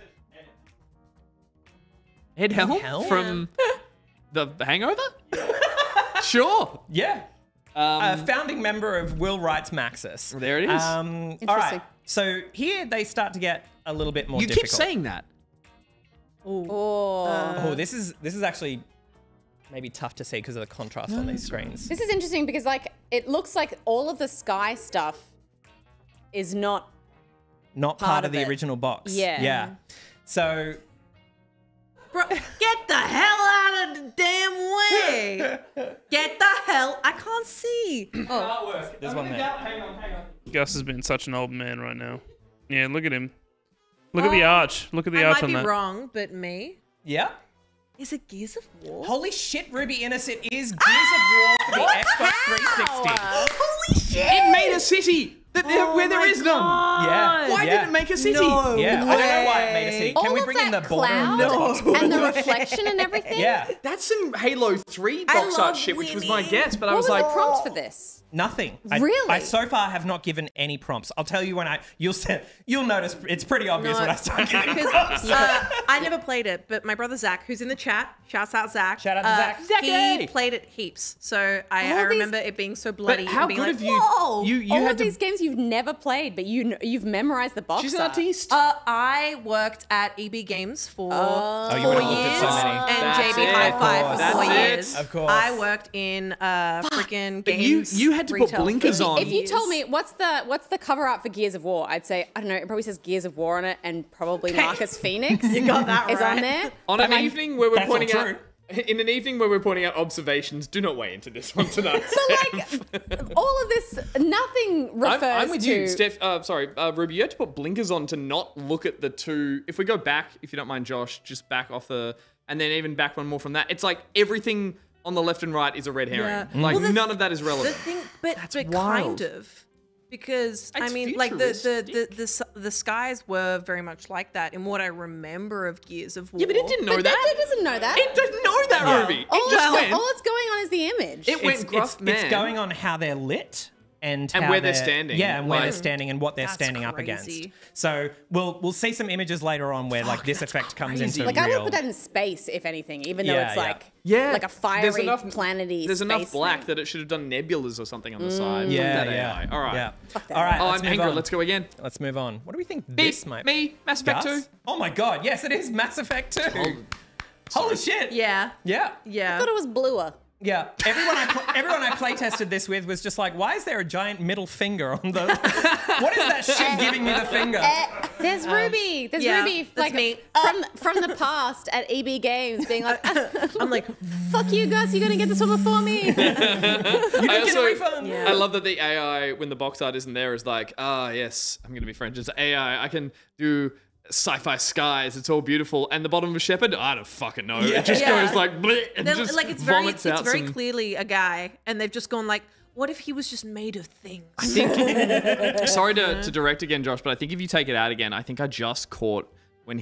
Ed Helm Helm? from The Hangover? Sure. Yeah. A founding member of Will Wright's Maxis. There it is. All right. So here they start to get a little bit more You difficult. keep saying that. Oh, this is actually maybe tough to see because of the contrast on these screens. This is interesting because like it looks like all of the sky stuff is not Not part part of of the it. original box. Yeah. Yeah. So Bro, get the hell out of the damn way! Get the hell! I can't see. Oh, there's one there. Hang on. Gus has been such an old man right now. Yeah, look at him. Look at the arch. Look at the I arch might on be that. wrong, but me. Yeah. Is it Gears of War? Holy shit, Ruby Innes, it is Gears of War for the Xbox 360. Holy shit! It made a city where there is none. Yeah. Why yeah. did it make a city? No. Yeah, I don't know why it made a city. Can all we of bring in the that border? cloud and the reflection and everything. Yeah. That's some Halo 3 box art love shit, which was my winning. guess, but I What was was like, the prompt for this? Nothing. Really? I so far have not given any prompts. I'll tell you when you'll notice it's pretty obvious when I start giving prompts. Because I never played it, but my brother Zach, who's in the chat, shouts out Zach. Shout out to Zach. He Zachy! played it heaps, so I All these- remember it being so bloody. but how and being good like, of you? Whoa! You All had of to. these games you've never played, but you've memorized the box She's an art. artiste. I worked at EB Games for you 4 would've looked at years, so many. and That's JB it. Hi-Fi Of for course. 4 That's it. years. Of course. I worked in freaking But games. you had to put retail blinkers for on. If you told me what's the cover art for Gears of War, I'd say I don't know. It probably says Gears of War on it, and probably Marcus Phoenix You got that is right. on there. On an evening where we're That's all pointing out. true. In an evening where we're pointing out observations, do not weigh into this one tonight. But like all of this, nothing refers I'm with to. you, Steph. Ruby. You had to put blinkers on to not look at the two. If we go back, if you don't mind, Josh, just back off and then even back one more from that. It's like everything on the left and right is a red herring. Yeah. Like Well, none of that is The relevant. thing, but wild. kind of, because I It's mean, like futuristic. the skies were very much like that in what I remember of Gears of War. Yeah, but it didn't know But that. it doesn't know that. It didn't know that, Ruby. all, It just all went. it's going on is the image. It went gruff man. It's going on how they're lit and And how where they're standing. Yeah, and where Like- they're standing and what they're That's standing up against. crazy. So we'll see some images later on where like this effect comes crazy. into like I real. would put that in space, if anything, even though Yeah, it's yeah. like Yeah, like a fiery there's enough planety. There's enough space black thing. that it should have done nebulas or something on the side. Fuck yeah, that yeah. AI. All right. Yeah. that All right. Oh, let's I'm move angry. on. Let's go again. Let's move on. What do we think Beep, this might me, Mass Effect Gus? 2. Oh my god, yes, it is Mass Effect 2. Holy shit. Yeah, Yeah. yeah. I thought it was bluer. Yeah. Everyone I play tested this with was just like, why is there a giant middle finger on the What is that shit giving me the finger? There's Ruby. There's yeah, Ruby. that's Like me. from the past at EB Games, being like, I'm like, "Fuck you guys, you're gonna get this one before me." You didn't get a refund. Yeah. I love that the AI, when the box art isn't there, is like, yes, I'm going to be French. It's AI. I can do sci-fi skies. It's all beautiful. And the bottom of a shepherd, I don't fucking know. It just Yeah. goes like, bleh, and they're- just like it's very vomits out some... clearly a guy, and they've just gone like, what if he was just made of things? I think, sorry to direct again, Josh, but I think if you take it out again, I think I just caught when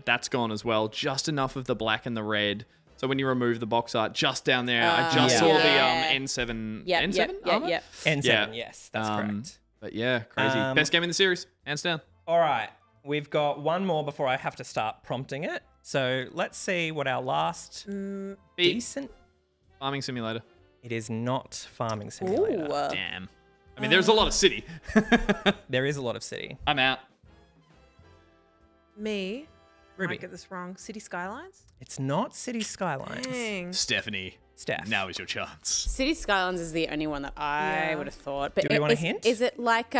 that's gone as well, just enough of the black and the red. So when you remove the box art, just down there, I just saw yeah. the N7. Yep, N7 yep, yep, armor? yep. N7, Yeah. yes, that's correct. But yeah, crazy. Best game in the series, hands down. All right, we've got one more before I have to start prompting it. So let's see what our last decent... Farming Simulator. It is not Farming Simulator. Ooh. Damn. I mean, there's a lot of city. There is a lot of city. I'm out. Me, Ruby. might get this wrong. City Skylines. It's not City Skylines. Dang. Stephanie, Steph. now is your chance. City Skylines is the only one that I Yeah. would have thought. But Do we want a is, hint? Is it like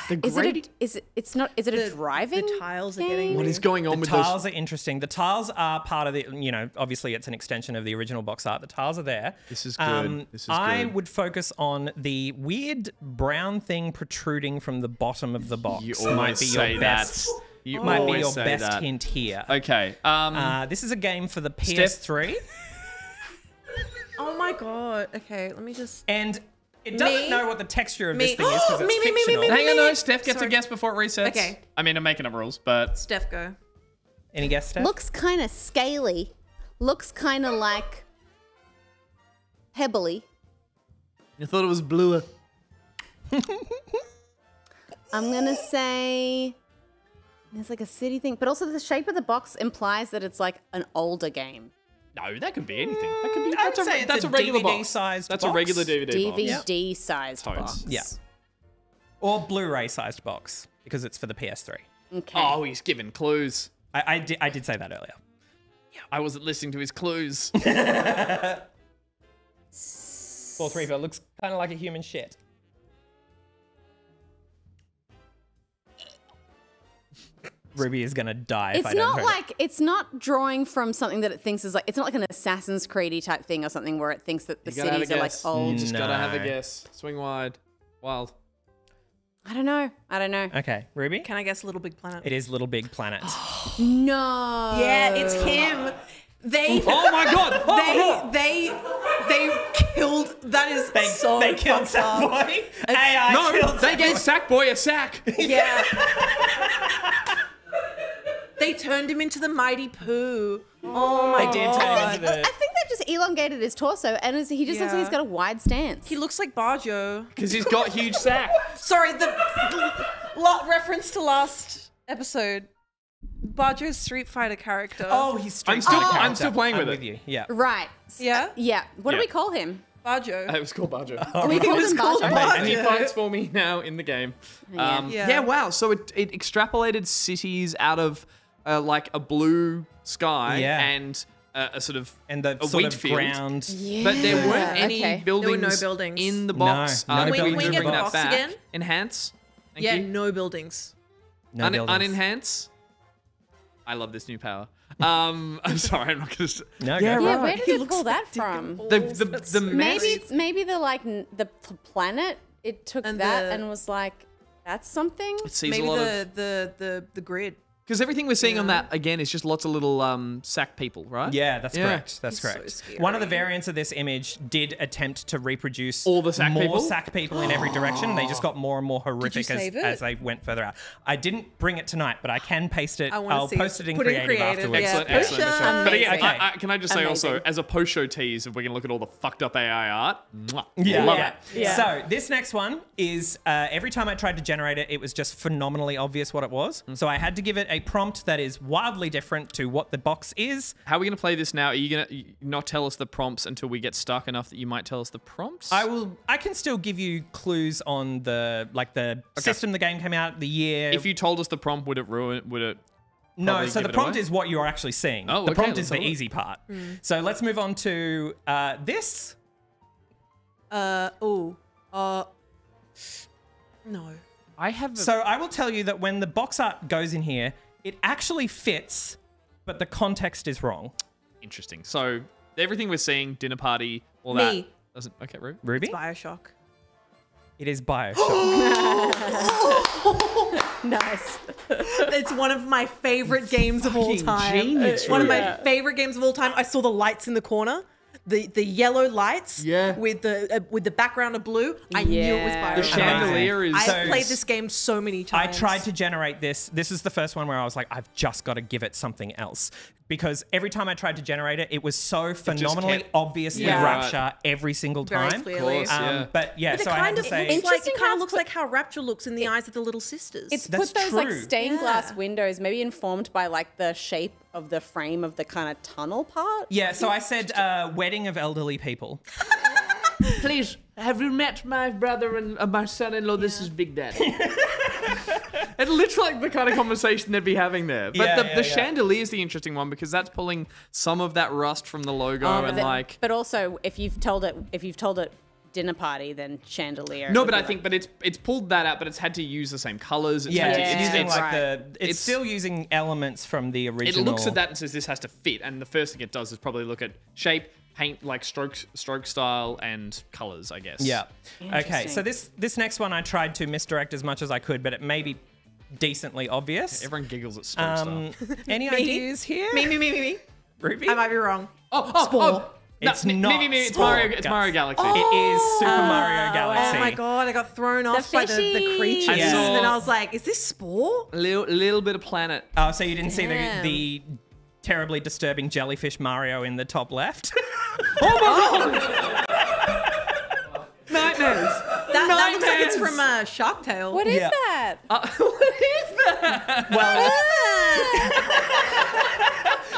Is it a driving? The tiles are getting. What is going on The with tiles are interesting. The tiles are part of the, obviously it's an extension of the original box art. The tiles are there. This is good. I would focus on the weird brown thing protruding from the bottom of the box. You always say that. You might be always your say best that. hint here. Okay. This is a game for the PS3. Oh my god. Okay, let me just. And it doesn't know what the texture of this thing is because it's Me. fictional. Hang on, no. Steph gets a guess before it resets. Okay. I mean, I'm making up rules, but Steph, go. Any guess, Steph? Looks kind of scaly. Looks kind of like pebbly. you thought it was bluer. I'm gonna say there's like a city thing, but also the shape of the box implies that it's like an older game. No, that could be anything. That could be. I would say That's it's a regular DVD box. sized That's box. a regular DVD box. DVD sized Totes. box. Yeah. Or Blu-ray sized box because it's for the PS3. Okay. Oh, he's giving clues. I did say that earlier. I wasn't listening to his clues. 4-3, looks kind of like a human shit. Ruby is gonna die if I don't hurt it. It's not drawing from something that it thinks is like, it's not like an Assassin's Creed type thing or something where it thinks that the cities are like old. You just gotta have a guess. Swing wide. Wild. I don't know. Okay, Ruby? Can I guess Little Big Planet? It is Little Big Planet. No. Yeah, it's him. They. Oh my god! They killed. That is so. They killed fucked up. Sackboy. AI No, killed they gave Sackboy a sack. Yeah. They turned him into the Mighty Pooh. Oh my They did turn him into the... I think they've just elongated his torso and he just looks like he's got a wide stance. He looks like Barjo. Because he's got huge sack. Sorry, the reference to last episode. Barjo's Street Fighter character. Oh, he's Street I'm still- Fighter I'm still playing character. with I'm it. with you. Yeah. Right. Yeah? Yeah. What do Yeah. we call him? Barjo. It was called Barjo. We call him Barjo. And he fights for me now in the game. Yeah. Wow. So it extrapolated cities out of like a blue sky and a sort of And the a sort wheat of field. ground. But there weren't any Okay. buildings, There were no buildings. in the box. No, no Can buildings we in the bring that box back? again? Enhance. Thank Yeah, you. no buildings. No buildings. Unenhance. I love this new power. I'm sorry, I'm not gonna. No, Yeah, go. Yeah, right. where did it pull that from? The Maybe the like the planet. It took And that the- and was like, that's something. It sees Maybe a lot of the grid. because everything we're seeing on that again is just lots of little sack people, right? Yeah, that's Yeah. correct. That's so correct. scary. One of the variants of this image did attempt to reproduce All the sack more people? sack people in every direction. They just got more and more horrific save it? as they went further out. I didn't bring it tonight, but I can paste it. I wanna I'll see post it. it in Put it in creative creative, afterwards. yeah. Excellent, excellent. Amazing. But again, Amazing. can I just say also, Amazing. as a post-show tease, if we can look at all the fucked up AI art, mwah, Yeah, love yeah. it. Yeah. So this next one is every time I tried to generate it, it was just phenomenally obvious what it was. So I had to give it a prompt that is wildly different to what the box is. How are we going to play this now? Are you going to not tell us the prompts until we get stuck enough that you might tell us the prompts? I can still give you clues on the system the game came out, the year. If you told us the prompt, would it ruin? Would it? No, probably so give the it prompt away? is what you're actually seeing. Oh, the okay, prompt let's is the have a look. easy part. So let's move on to this. No. I have. So I will tell you that when the box art goes in here, it actually fits, but the context is wrong. Interesting. So everything we're seeing, dinner party, all Me. that doesn't. Okay, Ruby. Ruby? Bioshock. It is Bioshock. Nice. It's one of my favorite games of all fucking time. genius, One of my Yeah. favorite games of all time. I saw the lights in the corner. The yellow lights with the background of blue. I knew it was Yeah. Bioshock. The chandelier is. I've played this game so many I times. tried to generate this. This is the first one where I was like, I've just got to give it something else. Because every time I tried to generate it, it was so phenomenally kept- obviously Yeah. Rapture every single Very time. clearly. Of course, yeah. But yeah, But so I had to say... it Interesting kind how of looks it's like how Rapture looks in the eyes of the little sisters. It's That's put those like true. stained glass Yeah. windows, maybe informed by like the shape of the frame of the kind of tunnel part. Yeah, so I said wedding of elderly people. Please, have you met my brother and my son-in-law? This is Big Daddy. It looks like the kind of conversation they'd be having there. But Yeah, the yeah. chandelier is the interesting one because that's pulling some of that rust from the logo and like. But also, if you've told it dinner party than chandelier. No, but I think, it's pulled that out, but it's had to use the same colors. It's had to, it's using like right. it's still using elements from the original. It looks at that and says this has to fit, and the first thing it does is probably look at shape, paint, like stroke style, and colors, I guess. Yeah. Okay, so this next one I tried to misdirect as much as I could, but it may be decently obvious. Everyone giggles at stroke style. Any ideas here? Me. Ruby? I might be wrong. Spore. It's no, not. It's Mario. It's Mario Galaxy. It is Super Mario Galaxy. Oh my god, I got thrown off by the creatures. I saw- And then I was like, is this Spore? Little bit of planet. Oh, so you didn't see Damn. the terribly disturbing jellyfish Mario in the top left? Nightmares. That looks like it's from Shark Tale. What is that? What is that? Well,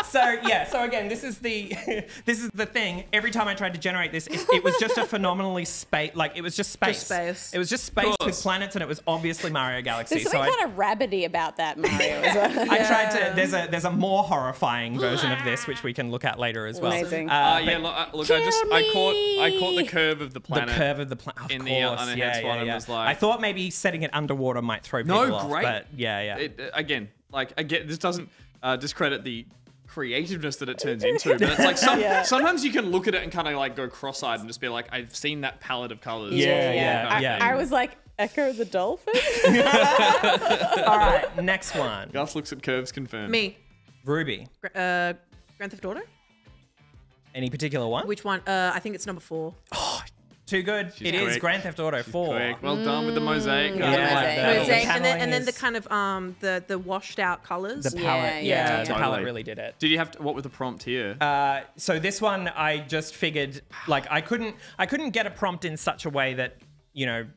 so again, this is the thing. Every time I tried to generate this, it was just a phenomenally space. Like it was just space. Just space. It was just space with planets, and it was obviously Mario Galaxy. There's something kind of rabbity about that Mario as well. I tried to. There's a more horrifying version of this, which we can look at later as well. Amazing. Look, I caught the curve of the planet. The curve of the planet. Of in course, the on the head one and was like, I thought maybe setting it underwater might throw people off. great. But yeah. Again, this doesn't discredit the creativeness that it turns into, but it's like sometimes you can look at it and kind of like go cross-eyed and just be like, I've seen that palette of colors. I was like, Echo the Dolphin? All right, next one. Gus looks at curves confirmed. Me. Ruby. Grand Theft Auto? Any particular one? Which one? I think it's number 4. Too good. It is quick. Grand Theft Auto 4. Quick. Well done with the mosaic. Mosaic, and then is- the kind of the washed out colors. The palette, Yeah, the palette totally. really did it. Did you have to? What was the prompt here? So this one, I just figured, like, I couldn't get a prompt in such a way that, you know,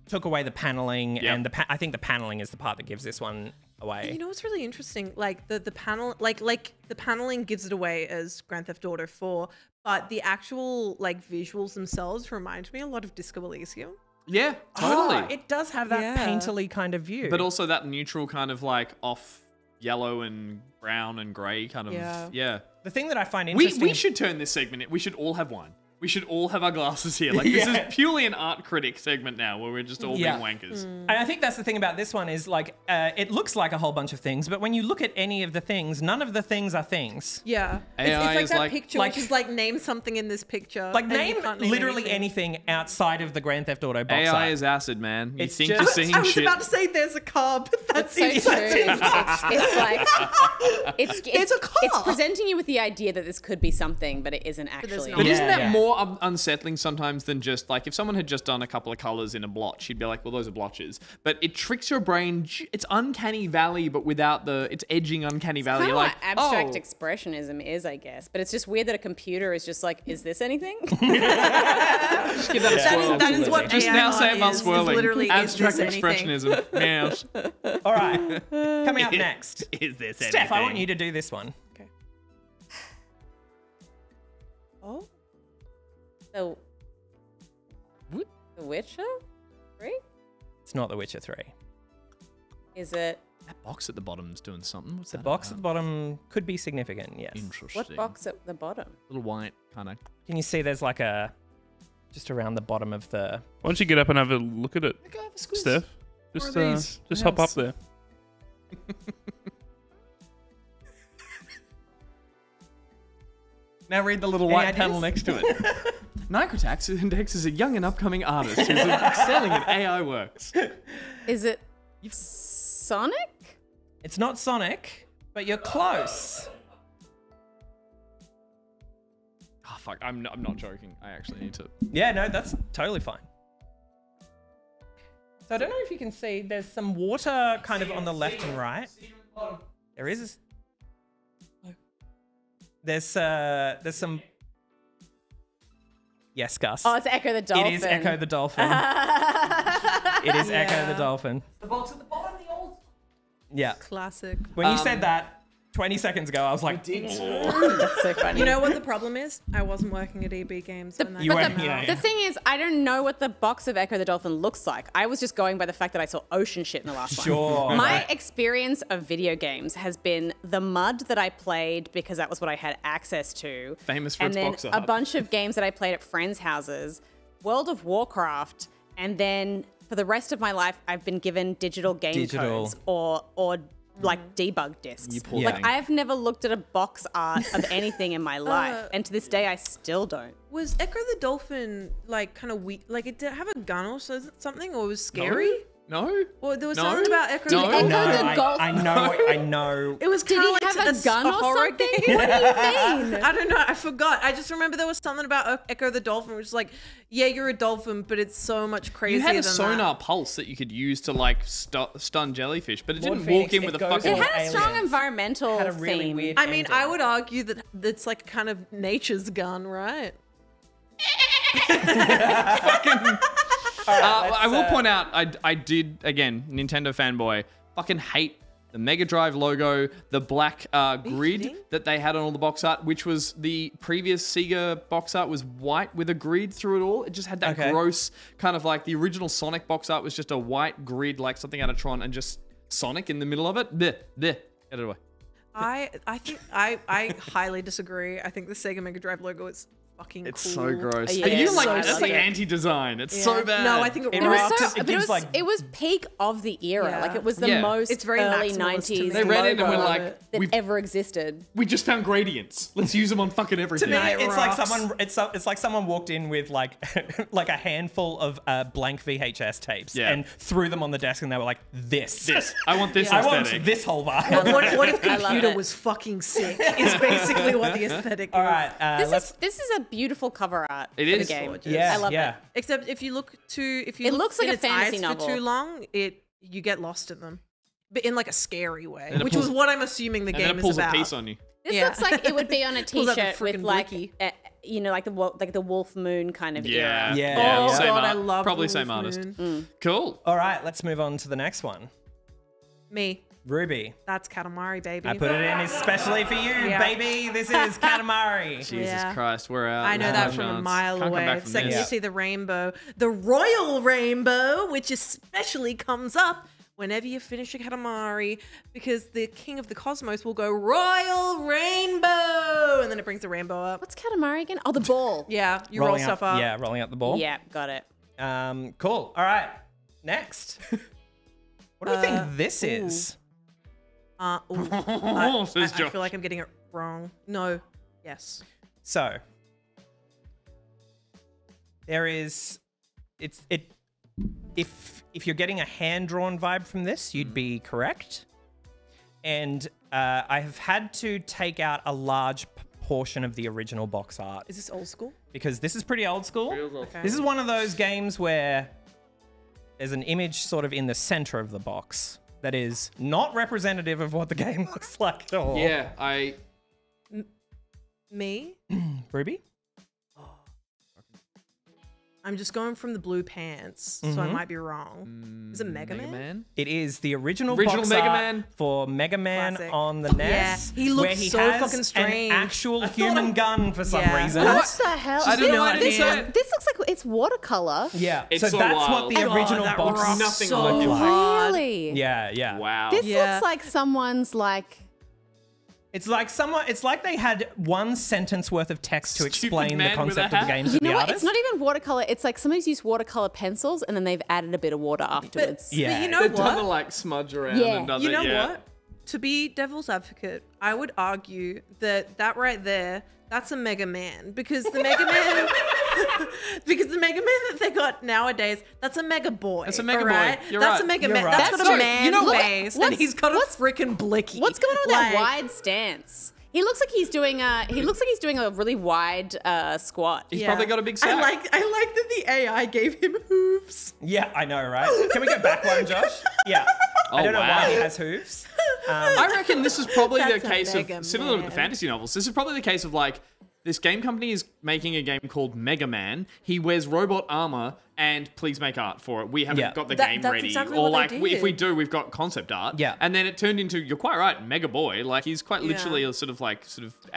took away the paneling, and I think the paneling is the part that gives this one away. You know what's really interesting? Like the panel, like the paneling gives it away as Grand Theft Auto 4, but the actual like visuals themselves remind me a lot of Disco Elysium. Yeah, totally. Oh, it does have that painterly kind of view. But also that neutral kind of like off yellow and brown and grey kind of. Yeah. The thing that I find interesting... We should turn this segment. We should all have one. We should all have our glasses here. Like this is purely an art critic segment now, where we're just all being wankers. And I think that's the thing about this one is like it looks like a whole bunch of things, but when you look at any of the things, none of the things are things. Yeah, AI it's is like that like- picture, like- which is like name something in this picture. Like and you name can't literally anything outside of the Grand Theft Auto box AI art. is acid, man. You It's think just- you're seeing I was shit. about to say there's a car, but that's So true. It's like it's a car. It's presenting you with the idea that this could be something, but it isn't actually. not. But isn't Yeah, that yeah. more unsettling sometimes than just like if someone had just done a couple of colors in a blotch, you'd be like, well, those are blotches. But it tricks your brain. It's uncanny valley, but without it's edging uncanny valley. Kind You're of like, what abstract oh. expressionism is, I guess. But it's just weird that a computer is just like, is this anything? Just give that a swirl. that is what Just AI now say art about is swirling. literally, is Abstract this anything? expressionism. Meows. All right, coming up next. Is this Steph, I want you to do this one. Oh. The Witcher 3? It's not The Witcher 3. Is it? That box at the bottom's doing something. What's The that? box at the bottom could be significant, yes. Interesting. What box at the bottom? Little white kind of. Can you see there's like a... just around the bottom of the... Why don't you get up and have a look at it, Steph? Just hop up there. Now read the little Any white ideas? panel next to it. Nicrotex indexes a young and upcoming artist who's excelling in AI works. Is it Sonic? It's not Sonic, but you're close. Oh, fuck. I'm not joking. I actually need to. Yeah, no, that's totally fine. So I don't know if you can see, there's some water kind of on the left and right. There is. There's some. Yes, Gus. Oh, it's Echo the Dolphin. It is Echo the Dolphin. It is Echo the Dolphin. The box at the bottom, the old Yeah. classic. When you said that 20 seconds ago, I was like, That's so funny. You know what the problem is? I wasn't working at EB Games. when that You came weren't- out. yeah. The thing is, I don't know what the box of Echo the Dolphin looks like. I was just going by the fact that I saw ocean shit in the last Sure. one. My Right. experience of video games has been the mud that I played because that was what I had access to. Famous for and its then box a art. bunch of games that I played at friends' houses. World of Warcraft, and then for the rest of my life, I've been given digital game codes or like debug discs. Like I've never looked at a box art of anything in my life, and to this day, I still don't. Was Echo the Dolphin like kind of weak? Like it did have a gun or something, or was scary? No. Or there was something about Echo No. the Dolphin. I know. It was Did kind he of like have a gun or horror something? game. What do you mean? I don't know. I forgot. I just remember there was something about Echo the Dolphin, which is like, yeah, you're a dolphin, but it's so much crazier You had a than sonar that. pulse that you could use to like stun jellyfish, but it Lord didn't Phoenix, walk in it with a goes fucking. It had a strong aliens. environmental Had a really theme. weird I mean, ending. I would argue that it's like kind of nature's gun, right? I will point out, I did, again, Nintendo fanboy, fucking hate the Mega Drive logo, the black grid kidding? that they had on all the box art, which was the previous Sega box art was white with a grid through it all. It just had that gross kind of like the original Sonic box art was just a white grid like something out of Tron and just Sonic in the middle of it. There, get it away. I think I highly disagree. I think the Sega Mega Drive logo is fucking It's cool. so gross. Yeah, And you it's like so that's like sick. anti-design. It's so bad. No, I think it It was rocks. so, It but gives, like- it was peak of the era. Yeah. Like it was the Yeah. most It's very early maximalist to 90s me. They read it and were logo like, that we've- ever existed. we just found gradients. Let's use them on fucking everything. To me, It it's like rocks. someone. It's like someone walked in with like like a handful of blank VHS tapes and threw them on the desk, and they were like, "This, I want this I aesthetic. want this whole vibe." What if I love computer it. was fucking sick? Is basically what the aesthetic All is. right, This is a beautiful cover art It for is the game. gorgeous. yeah, I love yeah. it. Except if you look It looks like in a its fantasy eyes novel. for too long, you get lost in them, but in like a scary way, And it which pulls- was what I'm assuming the and game then it pulls is about. a piece on you. This Yeah. looks like it would be on a Pulls out the t-shirt with frickin' like, blicky. you know, like the Wolf Moon kind of Yeah. era. Yeah. Oh Same god, I art. love Probably Wolf same artist. Moon. Cool. All right, let's move on to the next one. Me, Ruby. that's Katamari, baby. I put it in especially for you, Yeah. baby. This is Katamari. Jesus Yeah. Christ, we're out. I know No that from a chance. mile Can't come away. back from Second, this. you see the rainbow, the royal rainbow, which especially comes up whenever you finish a Katamari, because the king of the cosmos will go royal rainbow, and then it brings the rainbow up. What's Katamari again? Oh, the ball. Yeah, you roll stuff up. Yeah, rolling up the ball. Yeah, got it. Cool. All right. Next. What do we think this is? I Says Josh. feel like I'm getting it wrong. No. Yes. So there is if you're getting a hand-drawn vibe from this, you'd be correct. And I have had to take out a large portion of the original box art Is this old school? because this is pretty old school. Okay. This is one of those games where there's an image sort of in the center of the box that is not representative of what the game looks like at all. Yeah, Me? Ruby? I'm just going from the blue pants, so I might be wrong. Is it Mega Man? It is the original Original box Mega art Man. for Mega Man Classic. on the NES. Yeah, he looks where he so has fucking strange. An actual human gun for some Yeah. reason. What the hell? I don't know what this, it is. this looks like it's watercolor. Yeah, It's so so that's wild. what the Oh, original that box rocks nothing so looked like. hard. Really? Yeah, yeah. wow. This Yeah. looks like someone's like. It's like they had one sentence worth of text to Stupid explain the man with concept a of the hat. game to You know the what? artist. It's not even watercolor. It's like somebody's used watercolor pencils and then they've added a bit of water afterwards. Yeah. But you know They've done the what? like smudge around Yeah. and done You the, know yeah. what? To be devil's advocate, I would argue that right there, that's a Mega Man, because the Mega Man, because the Mega Man that they got nowadays, that's a Mega Boy. That's a Mega Boy. alright? You're That's right. a Mega You're Man. right. That's That's got a true. man You know what? face, and What's- he's got a what's- freaking blicky. What's going on with Like, that wide stance? He looks like he's doing a really wide squat. He's Yeah. probably got a big sack. I like that the AI gave him hooves. Yeah, I know, right? Can we go back one, Josh? Yeah. I don't know wow. why he has hooves. I reckon this is probably the That's a case Mega of, similar to Man. the fantasy novels, this is probably the case of like, this game company is making a game called Mega Man. He wears robot armor and please make art for it. We haven't Yeah. got the That- game that's ready. exactly Or what like, they if we did. do, we've got concept art. Yeah. And then it turned into, you're quite right, Mega Boy. Like he's quite Yeah. literally a sort of anime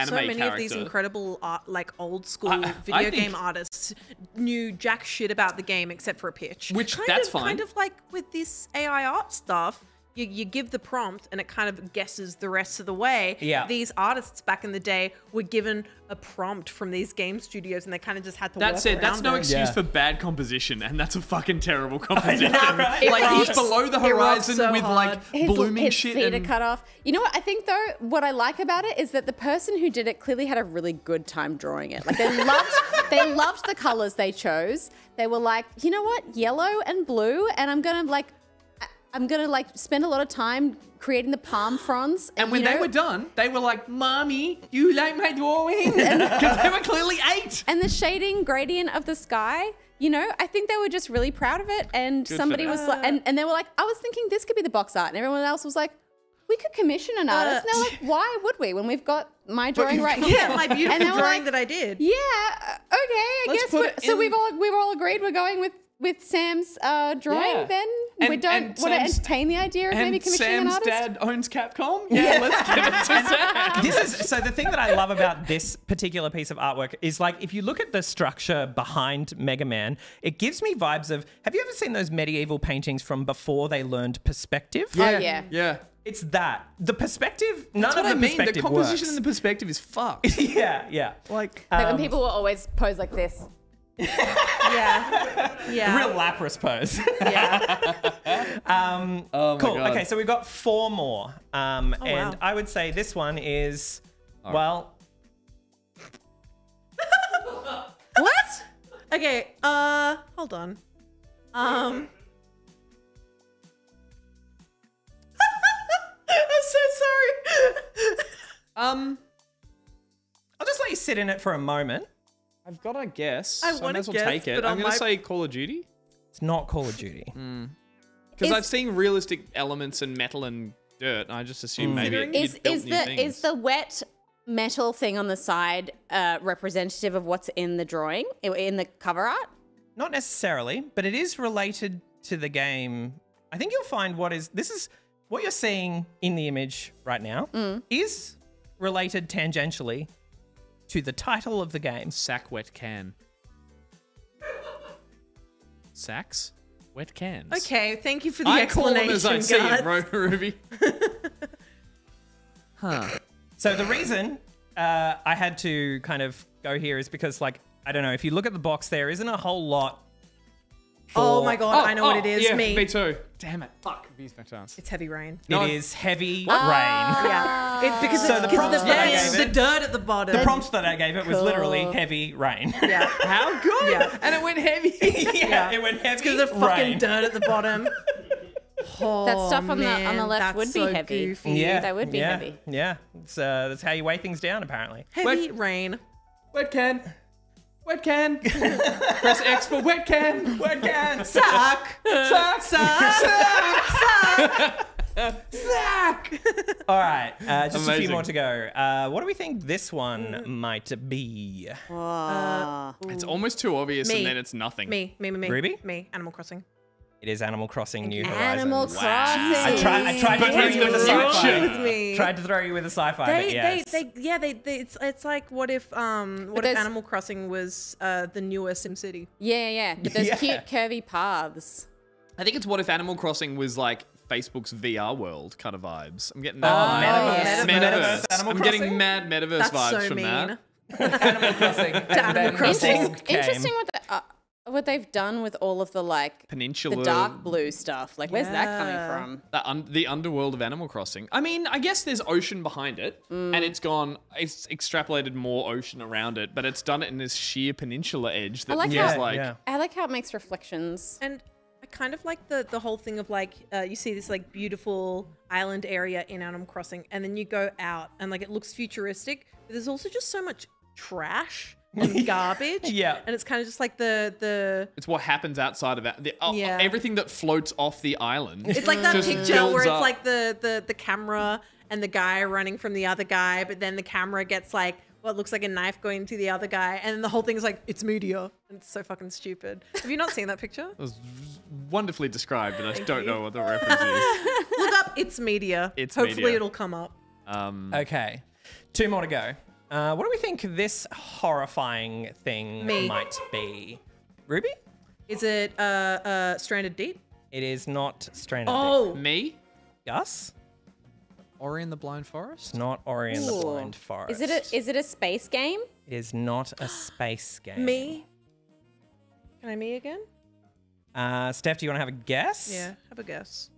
So many character. of these incredible like old school I video think- game artists knew jack shit about the game except for a pitch. Which, that's fine. Kind of like with this AI art stuff, you give the prompt and it kind of guesses the rest of the way. Yeah. These artists back in the day were given a prompt from these game studios and they kind of just had to That walk said, that's around no it. excuse for bad composition, and that's a fucking terrible composition. right? Like rocks. he's below the It rocks horizon so with hard. like blooming his shit. feet are And cut off. You know what I think though? What I like about it is that the person who did it clearly had a really good time drawing it. Like they loved the colors they chose. They were like, you know what, yellow and blue, and I'm gonna spend a lot of time creating the palm fronds. And when they were done, they were like, "Mommy, you like my drawing?" Because they were clearly 8. And the shading gradient of the sky, you know, I think they were just really proud of it. And Good for somebody them. was like, and they were like, I was thinking this could be the box art. And everyone else was like, we could commission an artist. And they're like, why would we when we've got my drawing right here? Yeah, my beautiful And they were drawing like, that I did. Yeah, okay, I Let's guess. put it So in- we've all agreed we're going with Sam's drawing Yeah. then? We And don't want to Sam's- entertain the idea of maybe And commissioning an Sam's artist? dad owns Capcom. Yeah, let's give it to Sam. This is so the thing that I love about this particular piece of artwork is like if you look at the structure behind Mega Man, it gives me vibes of have you ever seen those medieval paintings from before they learned perspective? Oh, yeah. Yeah. It's that. The perspective, none That's of what the I mean. The perspective composition works. and the perspective is fucked. yeah. Like, Like when people will always pose like this. Yeah. Yeah. Real Lapras pose. Yeah. oh my Cool. God. Okay, so we've got 4 more. And wow. I would say this one is, well, What? Okay, hold on. I'm so sorry. I'll just let you sit in it for a moment. I've got to guess. I so I wanna may as well guess, take it. but I'm on going my- to say Call of Duty. It's not Call of Duty. Because Is- I've seen realistic elements in metal and dirt, and I just assume maybe it Considering- it built new things. Is the wet metal thing on the side representative of what's in the drawing, in the cover art? Not necessarily, but it is related to the game. I think you'll find this is what you're seeing in the image right now is related tangentially to the title of the game. Sack wet can. Sacks? Wet cans. Okay, thank you for the I call them explanation, as I see guys. them, Ruby. So the reason I had to kind of go here is because, like, I don't know, if you look at the box, there isn't a whole lot. Oh my god, I know what it is. Yeah, me. me too. Damn it. Fuck. He's no chance. It's heavy rain. It is heavy rain. Yeah. Because So the prompts that I gave the it- dirt at the bottom. The prompt that I gave it was literally heavy rain. Yeah. How good. Yeah. And it went heavy. yeah, it went heavy Because the fucking rain. dirt at the bottom. Oh, That stuff on the man, left that's would be so heavy. goofy. Yeah, That would be yeah, heavy. Yeah, that's how you weigh things down, apparently. Heavy rain. Wet can. Wet can. Press X for wet can. Wet can. Suck. Suck. Suck. Suck. All right, just a few Amazing. more to go. What do we think this one might be? It's almost too obvious, Me. and then it's nothing. Me. Ruby? Me. Animal Crossing. It is Animal Crossing New Animal Horizons. Crossing. I tried to But throw in you with a the sci-fi. future. Me. Tried to throw you with a sci-fi, but yes. It's like what if there's- Animal Crossing was the newer SimCity? Yeah. But those Yeah. cute curvy paths. I think it's what if Animal Crossing was like Facebook's VR world kind of vibes. I'm getting Oh, that. metaverse. Metaverse. Animal I'm Crossing? getting mad metaverse That's vibes so from mean. that. Animal Crossing. Animal Crossing. Interesting what they've done with all of the like Peninsula. the dark blue stuff. Like, where's that coming from? The underworld of Animal Crossing. I mean, I guess there's ocean behind it, and it's extrapolated more ocean around it, but it's done it in this sheer peninsula edge that like feels how- like. yeah. I like how it makes reflections. And I kind of like the whole thing of like you see this like beautiful island area in Animal Crossing, and then you go out and like it looks futuristic, but there's also just so much trash and garbage. Yeah. And it's kind of just like the It's what happens outside of it. Yeah. Everything that floats off the island. it's like that just picture builds where it's up. like the camera and the guy running from the other guy, but then the camera gets like what looks like a knife going to the other guy, and then the whole thing is like it's media. And it's so fucking stupid. Have you not seen that picture? It was wonderfully described, but I just don't you. know what the reference is. Look up it's media. It's Hopefully media. it'll come up. Okay, 2 more to go. What do we think this horrifying thing Me. might be? Ruby? Is it Stranded Deep? It is not Stranded. Oh, Me? Gus? Ori and the Blind Forest? It's not Ori and the Blind Forest. Is it a space game? It is not a space game. Me? Can I me again? Steph, do you want to have a guess? Yeah, have a guess.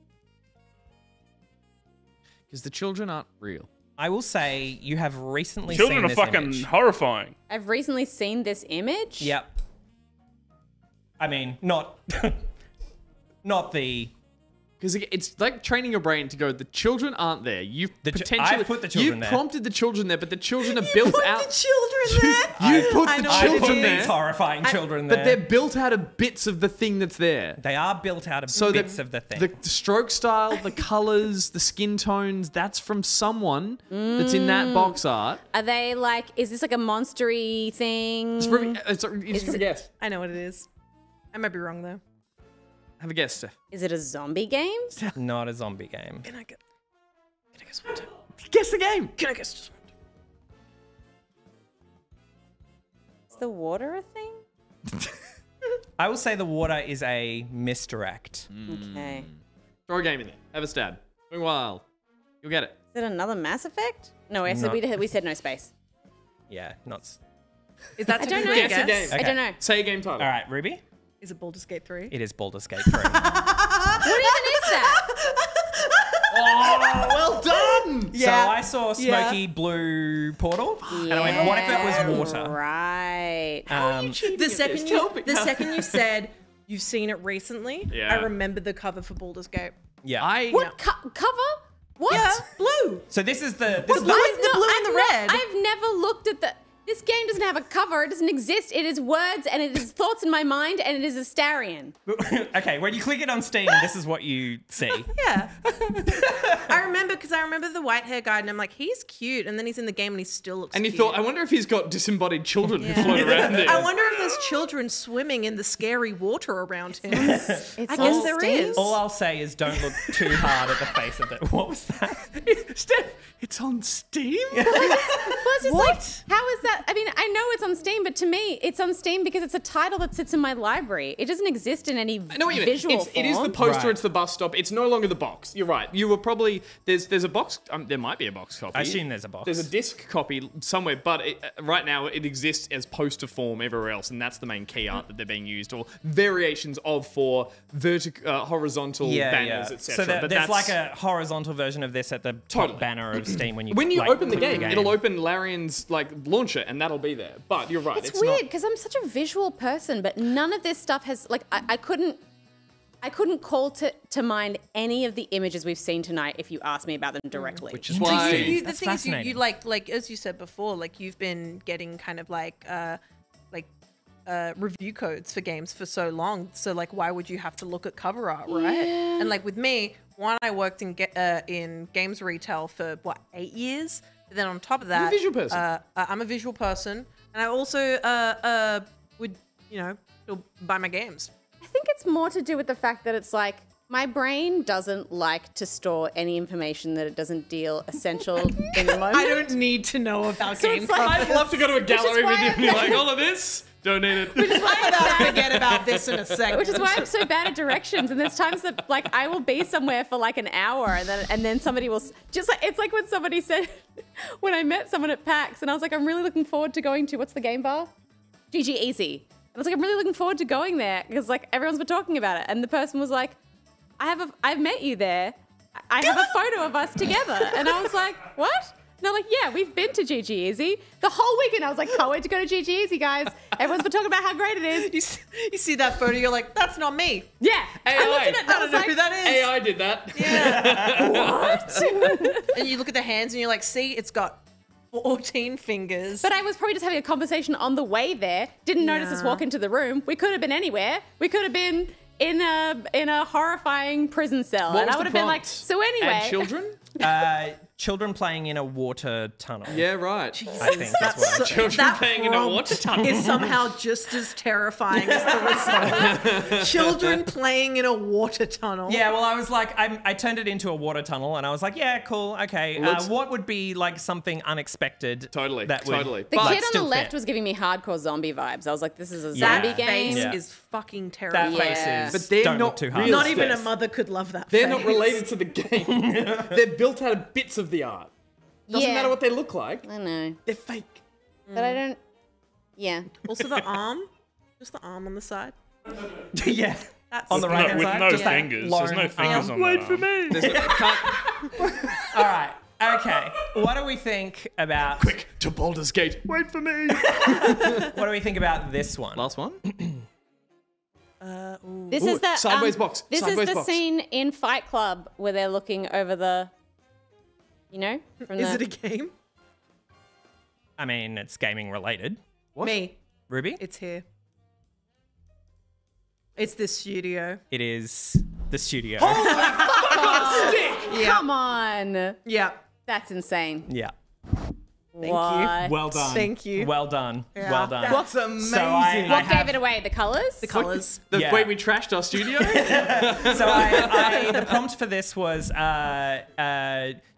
Because the children aren't real. I will say you have recently Children seen are this fucking image. horrifying. I've recently seen this image. Yep. I mean, not the... Because it's like training your brain to go, the children aren't there. You've potentially... I put the children there. You've prompted the children there, but the children are built out... the children there? You put the children there. These horrifying children there. But they're built out of bits of the thing that's there. They are built out of bits of the thing. The stroke style, the colors, the skin tones, that's from someone that's in that box art. Are they like, is this like a monstery thing? It's a guess. I know what it is. I might be wrong though. Have a guess, Steph. Is it a zombie game? Not a zombie game. Can I guess one time? Guess the game. Can I guess just one time? Is the water a thing? I will say the water is a misdirect. Okay. Throw a game in there. Have a stab. Meanwhile, you'll get it. Is it another Mass Effect? No, I said we said no space. Yeah, not... Is that I don't know. Guess a game. Okay. I don't know. Say a game title. All right, Ruby? Is it Baldur's Gate 3? It is Baldur's Gate 3. What even is that? Oh, well done! So I saw smoky blue portal, and I went, what if it was water? Right. The second you said you've seen it recently, Yeah. I remember the cover for Baldur's Gate. Yeah. What cover? What? Yeah, blue. So this is the... The blue and the red. I've never looked at the... This game doesn't have a cover. It doesn't exist. It is words and it is thoughts in my mind and it is a Starion. Okay, when you click it on Steam, this is what you see. Yeah. I remember because I remember the white hair guy and I'm like, he's cute. And then he's in the game and he still looks And you cute. thought, I wonder if he's got disembodied children who float around there. I wonder if there's children swimming in the scary water around him. I guess on there Steam? is. All I'll say is don't look too hard at the face of it. What was that? Steph, it's on Steam? Well, it's just like, how is that? I mean, I know it's on Steam, but to me, it's on Steam because it's a title that sits in my library. It doesn't exist in any I know what you visual mean. form. It is the poster, Right. it's the bus stop. It's no longer the box. You're right. You were probably... There's a box... there might be a box copy. I assume there's a box. There's a disc copy somewhere, but right now it exists as poster form everywhere else, and that's the main key art that they're being used, or variations of for horizontal banners, etc. So there's like a horizontal version of this at the top banner of Steam when you open the click game, it'll open Larian's launcher, and that'll be there. But you're right. It's weird because I'm such a visual person, but none of this stuff has I couldn't call to mind any of the images we've seen tonight if you asked me about them directly. Which is why the That's thing is, you fascinating. like as you said before, like you've been getting kind of review codes for games for so long. So like, why would you have to look at cover art, right? And like with me, I worked in games retail for 8 years. But then on top of that, You're a visual person. I'm a visual person, and I also would still buy my games. I think it's more to do with the fact that it's like my brain doesn't like to store any information that it doesn't deal essential in the moment. I don't need to know about games. like- I'd love to go to a gallery with you and be like, all of this, donate it. I'll forget about this in a second. Which is why I'm so bad at directions. And there's times that like I will be somewhere for like an hour and then somebody will just like, it's like when somebody said, when I met someone at PAX and I was like, I'm really looking forward to going to, what's the game bar? GG Easy. And I was like, I'm really looking forward to going there because like everyone's been talking about it. And the person was like, I've met you there. I have a photo of us together. And I was like, what? And they're like, yeah, we've been to GG Easy. The whole weekend I was like, can't wait to go to GG Easy, guys. Everyone's been talking about how great it is. You see that photo, you're like, that's not me. Yeah. I looked at it and I I was don't know like, who that is. AI did that. And you look at the hands and you're like, see, it's got 14 fingers. but I was probably just having a conversation on the way there. Didn't notice us walk into the room. We could have been anywhere. We could have been in a horrifying prison cell. What and was I would the have been like, prompt? so anyway. Add children? children playing in a water tunnel. Yeah, right. I think that's what Children playing in a water tunnel is somehow just as terrifying as the result. Children playing in a water tunnel. Yeah, well, I was like, I turned it into a water tunnel, and I was like, yeah, cool, okay. What would be like something unexpected? Totally. That would, The kid on the left was giving me hardcore zombie vibes. I was like, this is a zombie game. Face is fucking terrifying. That face is. But they're don't not look too hard. Not even a mother could love that. They're face. not related to the game. They're built out of bits of the art. Doesn't matter what they look like. I know. They're fake. But I don't... Yeah. Also the arm. Just the arm on the side. Yeah. That's on the right hand with side. no just that fingers. There's no fingers on that. Wait for me. All right. Okay. What do we think about... Quick, to Baldur's Gate. Wait for me. What do we think about this one? Last one? This is the... Sideways box. This Sideways is the box. scene in Fight Club where they're looking over the... You know? From Is it a game? I mean, it's gaming related. What? Me. Ruby? It's here. It's the studio. It is the studio. Yeah. Come on. Yeah. That's insane. Yeah. Thank What? you. Well done. Thank you. Well done. Yeah. Well done. That's amazing. So I What have- gave it away? The colours? The colours. The Yeah. way we trashed our studio? So the prompt for this was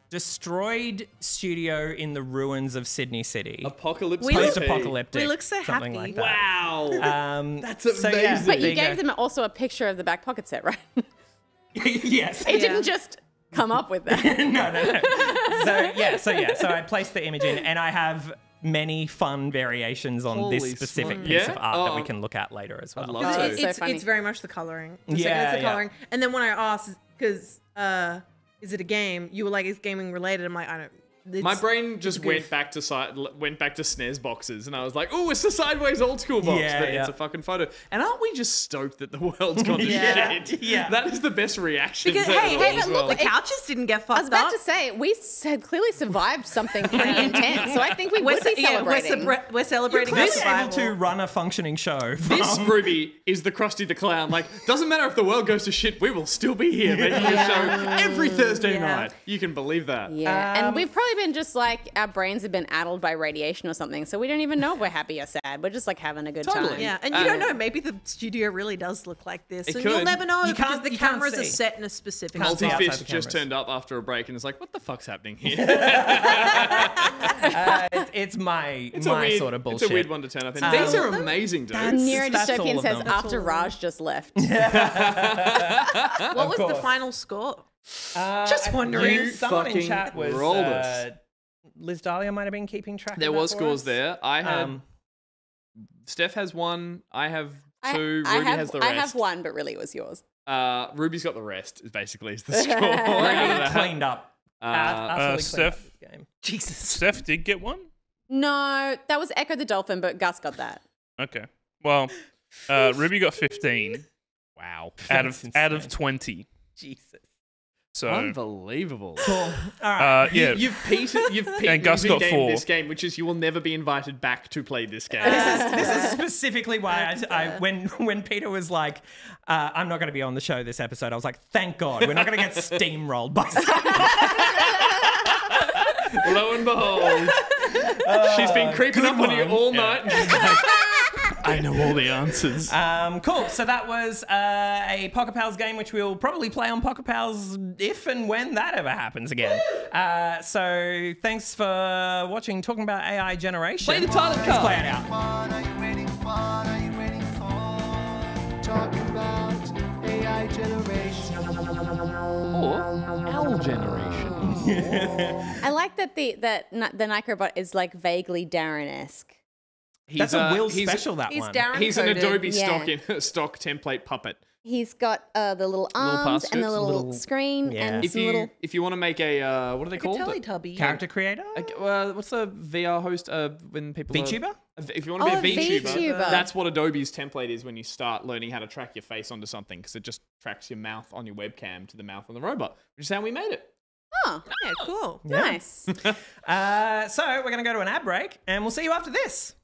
destroyed studio in the ruins of Sydney City. Apocalypse. Post-apocalyptic. We look so something happy. like that. Wow. That's So, yeah. amazing. But There you you gave go. them also a picture of the back pocket set, right? Yes. It didn't just come up with that. No. So I placed the image in, and I have many fun variations on Holy this specific smokes. piece Yeah? of art that Oh. we can look at later as well. I'd love to. so funny. It's very much the coloring. It's Yeah, it's the yeah. coloring. And then when I asked, because is it a game? You were like, it's gaming related. I'm like, I don't. My brain just went back to SNES boxes, and I was like, "Oh, it's the sideways old school box, Yeah, but yeah. it's a fucking photo." And aren't we just stoked that the world's gone to Yeah. shit? Yeah. That is the best reaction. Because, to hey, it all as but look, well. the couches didn't get fucked I was about up. to say, we had clearly survived something pretty intense, so I think we We're would be celebrating. we're celebrating You're our clearly able survival. to run a functioning show. This, Ruby, is the Krusty the Clown. Like, doesn't matter if the world goes to shit, we will still be here making a show every Thursday night. You can believe that. Yeah, and we've probably been just like, our brains have been addled by radiation or something, so we don't even know if we're happy or sad. We're just like having a good time. Yeah, and you don't know, maybe the studio really does look like this. It And could. you'll never know You because can't- the you can't cameras are see. set in a specific Can't see outside Multifish the just cameras. turned up after a break and is like, "What the fuck's happening here?" It's my It's a weird, sort of bullshit. It's a weird one to turn up in. These are amazing, dude. Neuro That's all Dystopian of says them. after Raj just left. What was the course. final score? Just wondering. Someone in fucking chat was rolled us. Liz Dahlia might have been keeping track. There of that was for scores us. there. I had Steph has one. I have two. I Ruby have, has the I rest. have one, but really it was yours. Ruby's got the rest. Is basically is the score. Really cleaned up. Utterly cleaned Steph? up this game. Jesus. Steph did get one? No, that was Echo the Dolphin, but Gus got that. Okay. Well, Ruby got 15 Wow. out That's of insane. 20. Jesus. So Unbelievable. Cool. All right. yeah. You've And Gus got 4. this game, which is you will never be invited back to play this game. This is specifically why when Peter was like, I'm not going to be on the show this episode, I was like, thank God, we're not going to get steamrolled by someone. Lo and behold, she's been creeping up on you all night. And she's like, I know all the answers. Cool. So that was a Pocket Pals game, which we'll probably play on Pocket Pals if and when that ever happens again. So thanks for watching, talking about AI generation. Play the title Let's card. play it out. What are you waiting for? What are you waiting for? Talking about AI generation. Or L generation. I like that the Nicrobot is like vaguely Darren-esque. That's a Will special, that He's one. Darren He's an coded. Adobe Yeah. stock template puppet. He's got the little arms pass and the scripts, little screen yeah. and If some you little... if you want to make a what are they Like a called? Teletubby. Character creator? What's the VR host when people VTuber? If you want to be a VTuber, VTuber. that's what Adobe's template is when you start learning how to track your face onto something, because it just tracks your mouth on your webcam to the mouth on the robot, which is how we made it. Oh, Yeah, cool. nice. So we're going to go to an ad break, and we'll see you after this.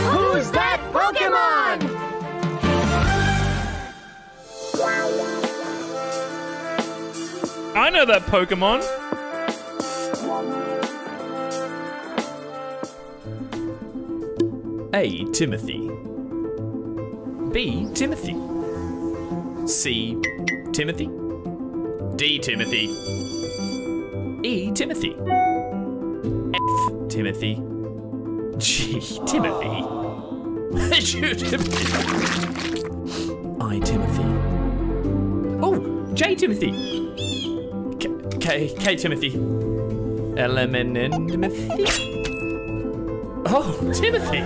Who's that Pokemon? that Pokemon. A. Timothy. B. Timothy. C. Timothy. D. Timothy. E. Timothy. F. Timothy. G. Timothy. J. Timothy. I. Timothy. Oh, J. Timothy. K. Timothy. L. M. N. Timothy. Oh, Timothy.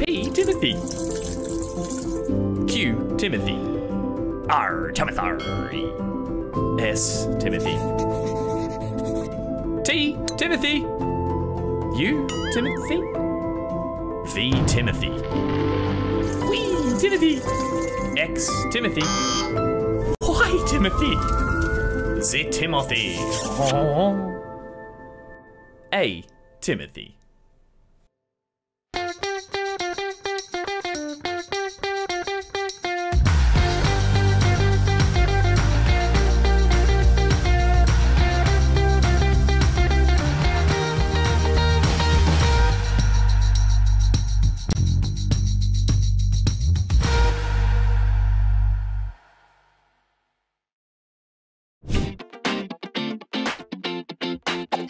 P. Timothy. Q. Timothy. R. Timothy. S. Timothy. T. Timothy. U. Timothy. V. Timothy. W. Timothy. X. Timothy. Y. Timothy. Z. Timothy. A. Timothy.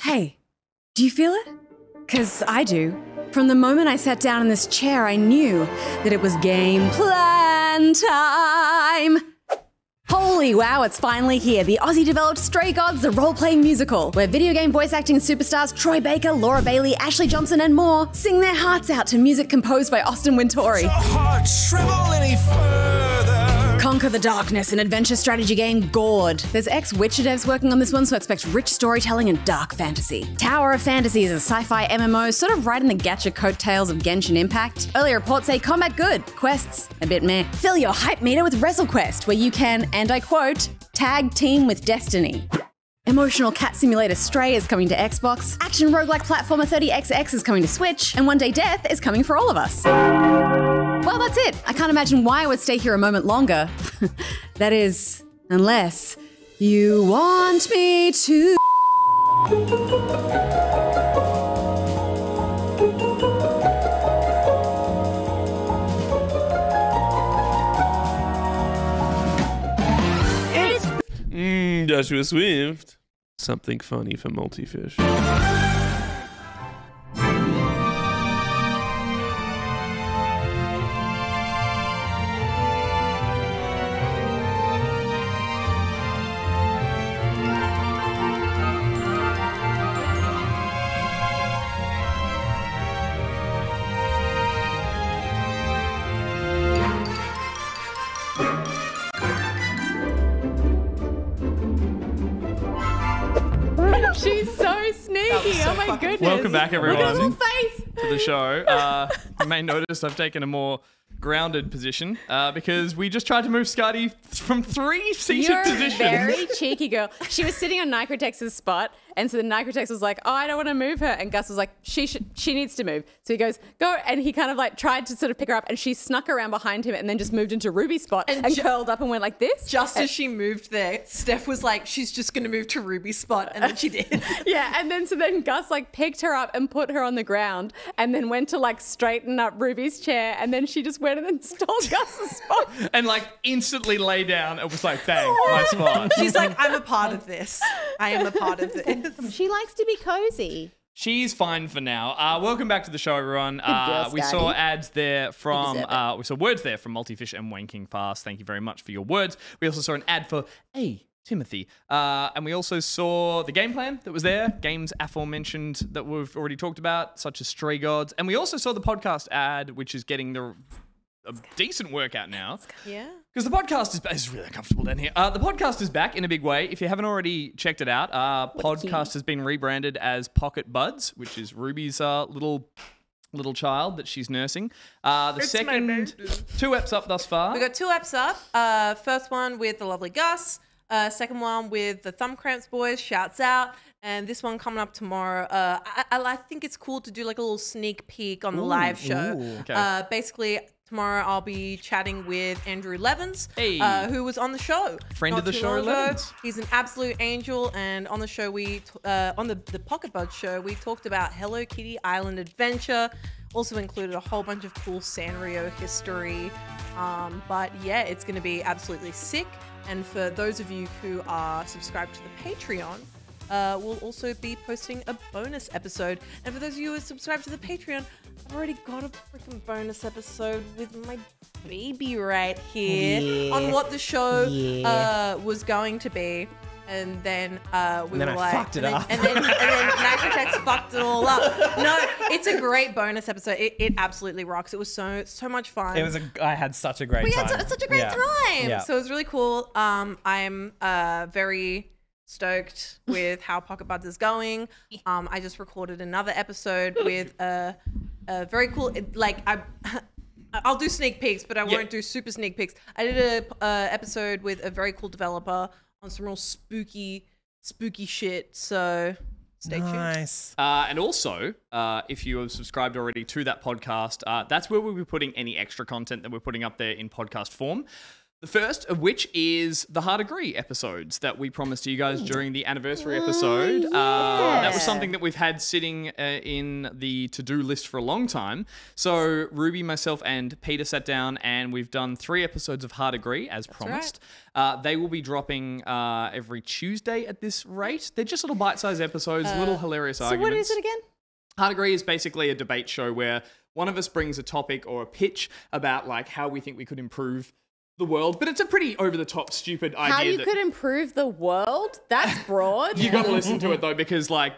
Hey, do you feel it? 'Cause I do. From the moment I sat down in this chair, I knew that it was game plan time. Holy wow, it's finally here. The Aussie-developed Stray Gods, the role-playing musical, where video game voice acting superstars Troy Baker, Laura Bailey, Ashley Johnson, and more sing their hearts out to music composed by Austin Wintory. Conquer the darkness in adventure strategy game Gourd. There's ex-Witcher devs working on this one, so expect rich storytelling and dark fantasy. Tower of Fantasy is a sci-fi MMO, sort of riding the gacha coattails of Genshin Impact. Early reports say combat good, quests a bit meh. Fill your hype meter with WrestleQuest, where you can, and I quote, tag team with destiny. Emotional cat simulator Stray is coming to Xbox, action roguelike platformer 30XX is coming to Switch, and One Day Death is coming for all of us. Well, that's it. I can't imagine why I would stay here a moment longer. That is, unless you want me to. Joshua Swift. Something funny for Multifish. She's so sneaky. So oh my goodness. Welcome back, everyone, Look at her little face. to the show. You may notice I've taken a more grounded position because we just tried to move Scotty from 3 seated You're positions. a very cheeky girl. She was sitting on Nicrotex's spot, and so the Nicrotex was like, "Oh, I don't want to move her," and Gus was like, "She needs to move." So he goes, "Go," and he kind of like tried to sort of pick her up, and she snuck around behind him, and then just moved into Ruby's spot and curled up and went like this. Just as she moved there, Steph was like, she's just going to move to Ruby's spot. And then she did. Yeah, and then so then Gus like picked her up and put her on the ground, and then went to like straighten up Ruby's chair, and then she just went and then stole Gus's spot. And like instantly lay down. It was like, bang, my spot. She's like, I'm a part of this. I am a part of this. She likes to be cozy. She's fine for now. Welcome back to the show, everyone. girl, We saw ads there from, deserve we saw words there from Multifish and Waynekingfast. Thank you very much for your words. We also saw an ad for AyTimothy. And we also saw the game plan that was there, games aforementioned that we've already talked about, such as Stray Gods. And we also saw the podcast ad, which is getting a decent workout now. Yeah. Because the podcast is really uncomfortable down here. The podcast is back in a big way. If you haven't already checked it out, podcast has been rebranded as Pocket Buds, which is Ruby's little child that she's nursing. The second 2 eps up thus far. We got 2 eps up. First one with the lovely Gus. Second one with the Thumb Cramps boys. Shouts out. And this one coming up tomorrow. I think it's cool to do like a little sneak peek on the live show. Okay. Basically, tomorrow I'll be chatting with Andrew Levins, Hey. who was on the show. Friend not of the too show, long ago. Levins. He's an absolute angel, and on the show on the Pocket Bud show, we talked about Hello Kitty Island Adventure. Also included a whole bunch of cool Sanrio history. But yeah, it's going to be absolutely sick. And for those of you who are subscribed to the Patreon, we'll also be posting a bonus episode. And for those of you who are subscribed to the Patreon, I've already got a freaking bonus episode with my baby right here on what the show was going to be. And then we were like, fucked it up. And then Nicrotex fucked it all up. No, it's a great bonus episode. It absolutely rocks. It was so much fun. I had such a great We time. had such a great time. Yeah. So it was really cool. I'm very stoked with how Pocket Buds is going. I just recorded another episode with a very cool, I'll do sneak peeks, but I won't do super sneak peeks. I did a episode with a very cool developer on some real spooky shit. So stay tuned. Nice. And also, if you have subscribed already to that podcast, that's where we'll be putting any extra content that we're putting up there in podcast form. The first of which is the Hard Agree episodes that we promised to you guys during the anniversary episode. That was something that we've had sitting in the to-do list for a long time. So Ruby, myself, and Peter sat down and we've done 3 episodes of Hard Agree as promised. They will be dropping every Tuesday at this rate. They're just little bite-sized episodes, little hilarious arguments. So what is it again? Hard Agree is basically a debate show where one of us brings a topic or a pitch about like how we think we could improve the world, but it's a pretty over-the-top, stupid idea. How you could improve the world? That's broad. You got to listen to it though, because like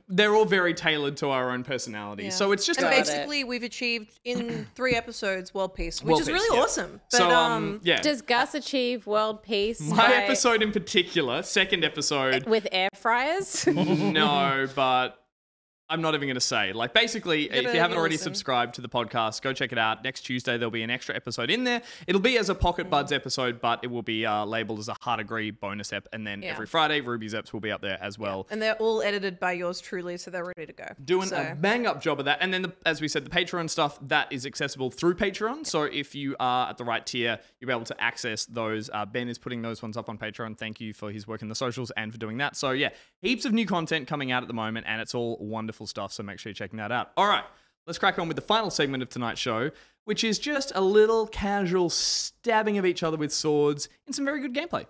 they're all very tailored to our own personalities. Yeah. So it's just and basically we've achieved in 3 episodes world peace, which is really awesome. But, so yeah. Does Gus achieve world peace? My episode in particular, second episode with air fryers? No, but I'm not even going to say. Like, basically, if you haven't already subscribed to the podcast, go check it out. Next Tuesday, there'll be an extra episode in there. It'll be as a Pocket Buds episode, but it will be labeled as a Hard Agree bonus ep. And then every Friday, Ruby's eps will be up there as well. And they're all edited by yours truly, so they're ready to go. Doing a bang-up job of that. And then, as we said, the Patreon stuff, that is accessible through Patreon. So if you are at the right tier, you'll be able to access those. Ben is putting those ones up on Patreon. Thank you for his work in the socials and for doing that. So, yeah, heaps of new content coming out at the moment, and it's all wonderful stuff. So make sure you're checking that out. All right, let's crack on with the final segment of tonight's show, which is just a little casual stabbing of each other with swords in some very good gameplay.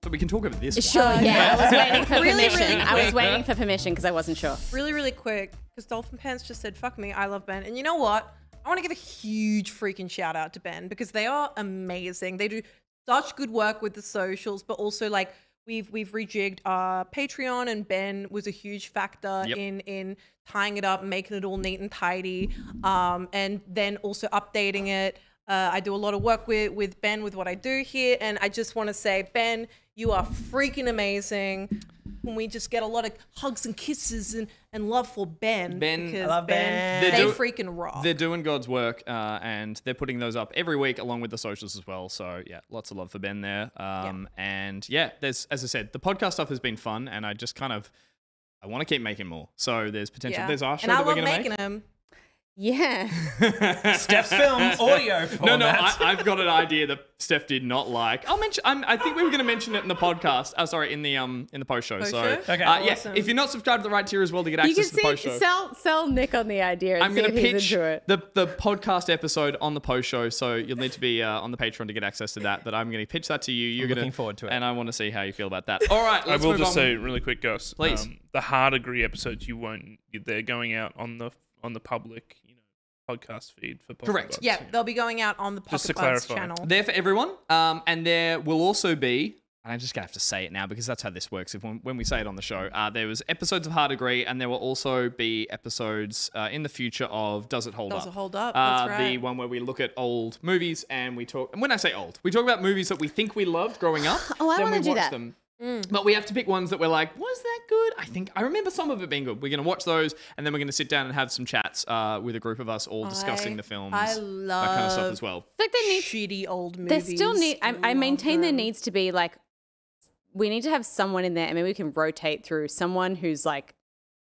So we can talk about this. Sure, yeah. I was waiting for Really, permission. really I was quick. waiting for permission because I wasn't sure. Really, really quick, because Dolphin Pants just said, fuck me, I love Ben. And you know what? I want to give a huge freaking shout out to Ben because they are amazing. They do such good work with the socials, but also like we've rejigged our Patreon, and Ben was a huge factor in tying it up, making it all neat and tidy, and then also updating it. I do a lot of work with Ben with what I do here, and I just want to say, Ben, you are freaking amazing. When we just get a lot of hugs and kisses and love for Ben. I love Ben. They freaking rock. They're doing God's work, and they're putting those up every week along with the socials as well. So yeah, lots of love for Ben there. And yeah, there's, as I said, the podcast stuff has been fun, and I just I want to keep making more. So there's potential. There's our show that we're going to make. And I love making them. Yeah. Steph's film audio format. No, I've got an idea that Steph did not like. I'll mention. I think we were going to mention it in the podcast. Sorry, in the post show. So okay, awesome. If you're not subscribed to the right tier as well to get access to the post show, sell Nick on the idea. And I'm going to pitch the podcast episode on the post show. So you'll need to be on the Patreon to get access to that. But I'm going to pitch that to you. You're looking forward to it, and I want to see how you feel about that. All right, let's I will move just on. say really quick, Gus. Please. The Hard Agree episodes they're going out on the public, podcast feed for Pocket Correct. Buds. Yeah, they'll be going out on the Just to Pocket Buds clarify. channel. There for everyone. And there will also be, and I'm just going to have to say it now because that's how this works. When we say it on the show, there was episodes of Hard Agree, and there will also be episodes in the future of Does It Hold Up? Does It Hold Up? That's right. The one where we look at old movies and we talk, and when I say old, we talk about movies that we think we loved growing up. Oh, I then wanna we do watch that. them. But we have to pick ones that we're like, was that good? I remember some of it being good. We're going to watch those, and then we're going to sit down and have some chats with a group of us all discussing the films. I love that kind of stuff as well. Like they need shitty old movies. They still need. I maintain there needs to be like, we need to have someone in there, and maybe we can rotate through someone who's like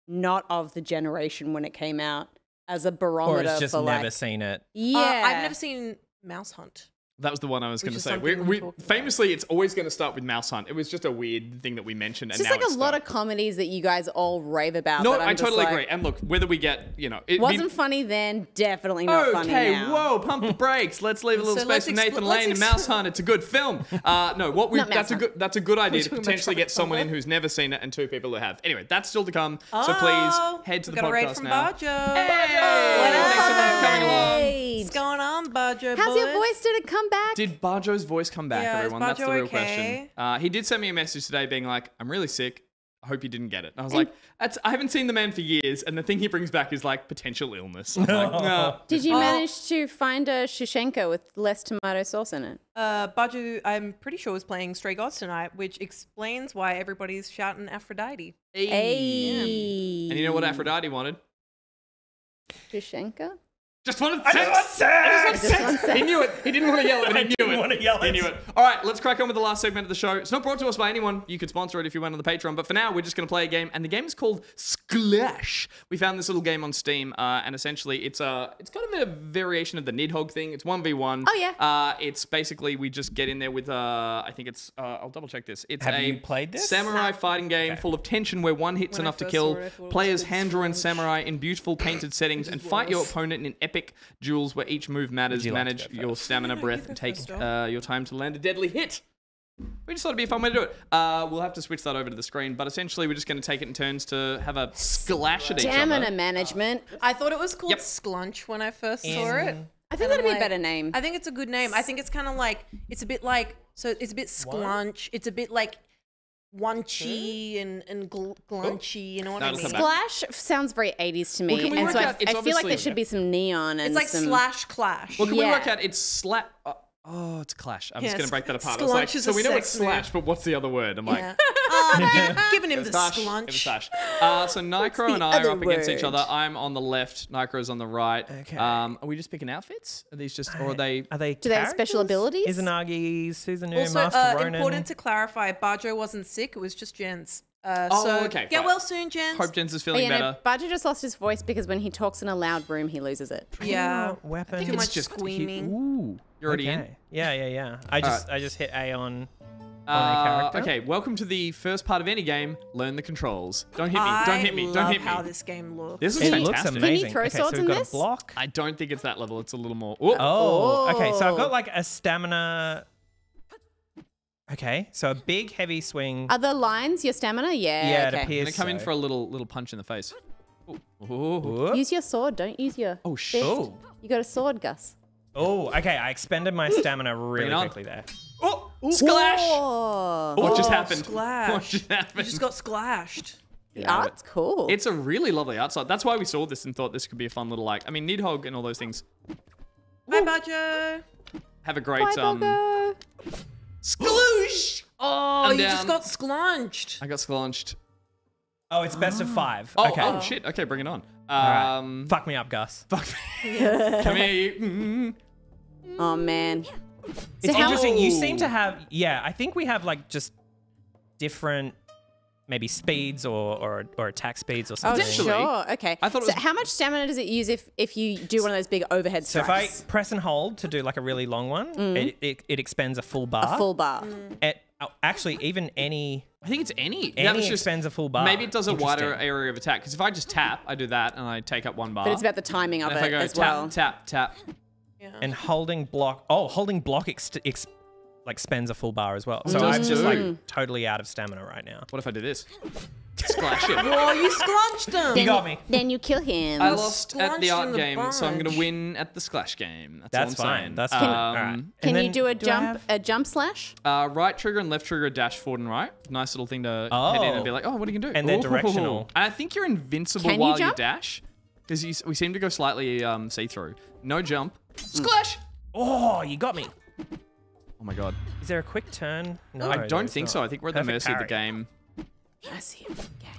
not of the generation when it came out as a Or barometer it's just for never like, seen it. yeah. I've never seen Mouse Hunt. That was the one I was Which going to is say. something we're talking Famously, it's always going to start with Mouse Hunt. It was just a weird thing that we mentioned. It's And just now like a lot of comedies that you guys all rave about. No, that I'm I just totally like, agree. And look, whether we get, it Wasn't funny then, definitely not funny now. whoa, pump the brakes. Let's leave a little So space let's for Nathan expl- Lane and let's Mouse Hunt. It's a good film. No, what we Not Mouse Hunt. that's a good idea to talking about potentially get Tropic someone in Thunder? who's never seen it and 2 people who have. Anyway, that's still to come. So Oh, please head to we the got a raid podcast from now. Bajo. Hey! What up, Thanks so much for coming along. Hey, What's going on, Bajo? how's your boys? voice? Did it come back? Did Barjo's voice come back, Yeah, is everyone? That's the Bajo real okay? question. He did send me a message today being like, I'm really sick. I hope you didn't get it. And I was like, I haven't seen the man for years, and the thing he brings back is like potential illness. I'm like, no. Did you manage to find a shushenka with less tomato sauce in it? Bajo, I'm pretty sure, was playing Stray Gods tonight, which explains why everybody's shouting Aphrodite. Hey. And you know what Aphrodite wanted? Shushenka? Just wanted I sex. just want sex! Just want sex. He knew it. He didn't want to yell it, but he knew it. want to yell He it. knew it. All right, let's crack on with the last segment of the show. It's not brought to us by anyone. You could sponsor it if you went on the Patreon. But for now, we're just going to play a game, and the game is called Sclash. We found this little game on Steam, and essentially, it's kind of a variation of the Nidhogg thing. It's 1v1. Oh, yeah. It's basically we just get in there with I think it's I'll double check this. It's Have a you played this? samurai fighting game full of tension where one hit's When I enough to first kill. saw it, I thought it was Players called hand-drawn Sclash. samurai in beautiful painted settings and fight your opponent in epic duels where each move matters. Would you like to Manage go your first? stamina, breath, go and take first, Dom. your time to land a deadly hit. We just thought it'd be a fun way to do it. We'll have to switch that over to the screen, but essentially we're just going to take it in turns to have a splash at each Stamina other. management. I thought it was called Yep. Sklunch when I first saw it. I think And that'd be I'm a better like- name. I think it's a good name. I think it's kind of like, it's a bit like, so it's a bit Sklunch. It's a bit like Wunchy and Glunchy, you know what That'll I come mean? back. Splash sounds very 80s to me. Well, can we and work so out- it's I feel like there obviously- should be some neon and It's like some... Slash Clash. Well, can we Yeah. work out it's slap... Oh, it's clash. I'm just Yeah, going to break that apart. I was like, Sklunch is so a we know it's sex move. slash, but what's the other word? I'm like... Yeah. Giving him It the was Sash. It was Sklunch. Sash. So Nicro the and I are other up against each word? other. I'm on the left. Nigro's on the right. Okay. Are we just picking outfits? Are these just, or are they? Are they Do they have special abilities? Izanagi, Susanoo, Also, Master Ronin. important to clarify, Bajo wasn't sick. It was just Jens. Okay, Get right. well soon, Jens. Hope Jens is Oh, feeling yeah, better. no, Badger just lost his voice because when he talks in a loud room, he loses it. Yeah. Weapon. Too It's much just screaming. Ooh, you're already in. Okay. Yeah. I just hit A on a character. Okay, welcome to the first part of any game. Learn the controls. Don't hit me. I Don't hit me. Don't love hit me. how this game looks. This is It fantastic. looks amazing. Can you throw okay, swords so we've in got this? a block. I don't think it's that level. It's a little more. Ooh. Oh, okay. So I've Oh. got like a stamina. Okay, so a big heavy swing. Are the lines your stamina? Yeah. Yeah, it okay. I'm appears. gonna come in so. for a little punch in the face. Ooh. Ooh. Whoop. Use your sword. Don't use your. Oh, fist. shit. You got a sword, Gus. Oh, okay. I expended my stamina really it on. quickly there. Oh, splash! Oh. What just happened? Splash. What just happened? You just got splashed. The art's cool. It's a really lovely art style. That's why we saw this and thought this could be a fun little I mean, Nidhogg and all those things Bye, Bajo. have a great Bye, Boggo. sploosh. Oh, I'm you down. just got sklunched. I got sclunched. Oh, it's best of 5. Oh, okay. oh shit. Okay, bring it on. All right. Fuck me up, Gus. Fuck me. Come here, you. Oh man. It's how- interesting. You seem to have, yeah, I think we have like just different maybe speeds or attack speeds or Oh, something. Potentially. sure. Okay. I thought it So was- how much stamina does it use if you do one of those big overhead So if I strikes? press and hold to do like a really long one, it expends a full bar. A full bar. Actually, even any I think it's any. Any That was just- expends a full bar. Maybe it does a wider Interesting. area of attack. Because if I just tap, I do that and I take up 1 bar. But it's about the timing of and if I it go as tap, well. tap, tap. and holding block. Oh, holding block like spends a full bar as well. So Does I'm just too. like totally out of stamina right now. What if I do this? Splash it. Oh, you sklunched him. You got me. Then you kill him. I lost at the Squanched art in the game, so I'm going to bunch. win at the Sclash game. That's all I'm fine. saying. That's fine. All right. Can And you then do a do I jump have- a jump slash? Right trigger and left trigger dash forward and right. Nice little thing to head in and be like, oh, what are you going to do? And they're Ooh. directional. And I think you're invincible Can you while you jump? dash. Because we seem to go slightly see-through. No jump. Splash! Oh, you got me. Oh my god. Is there a quick turn? No, I don't there's think not. so. I think we're at the Perfect mercy of the parry. game. Mercy.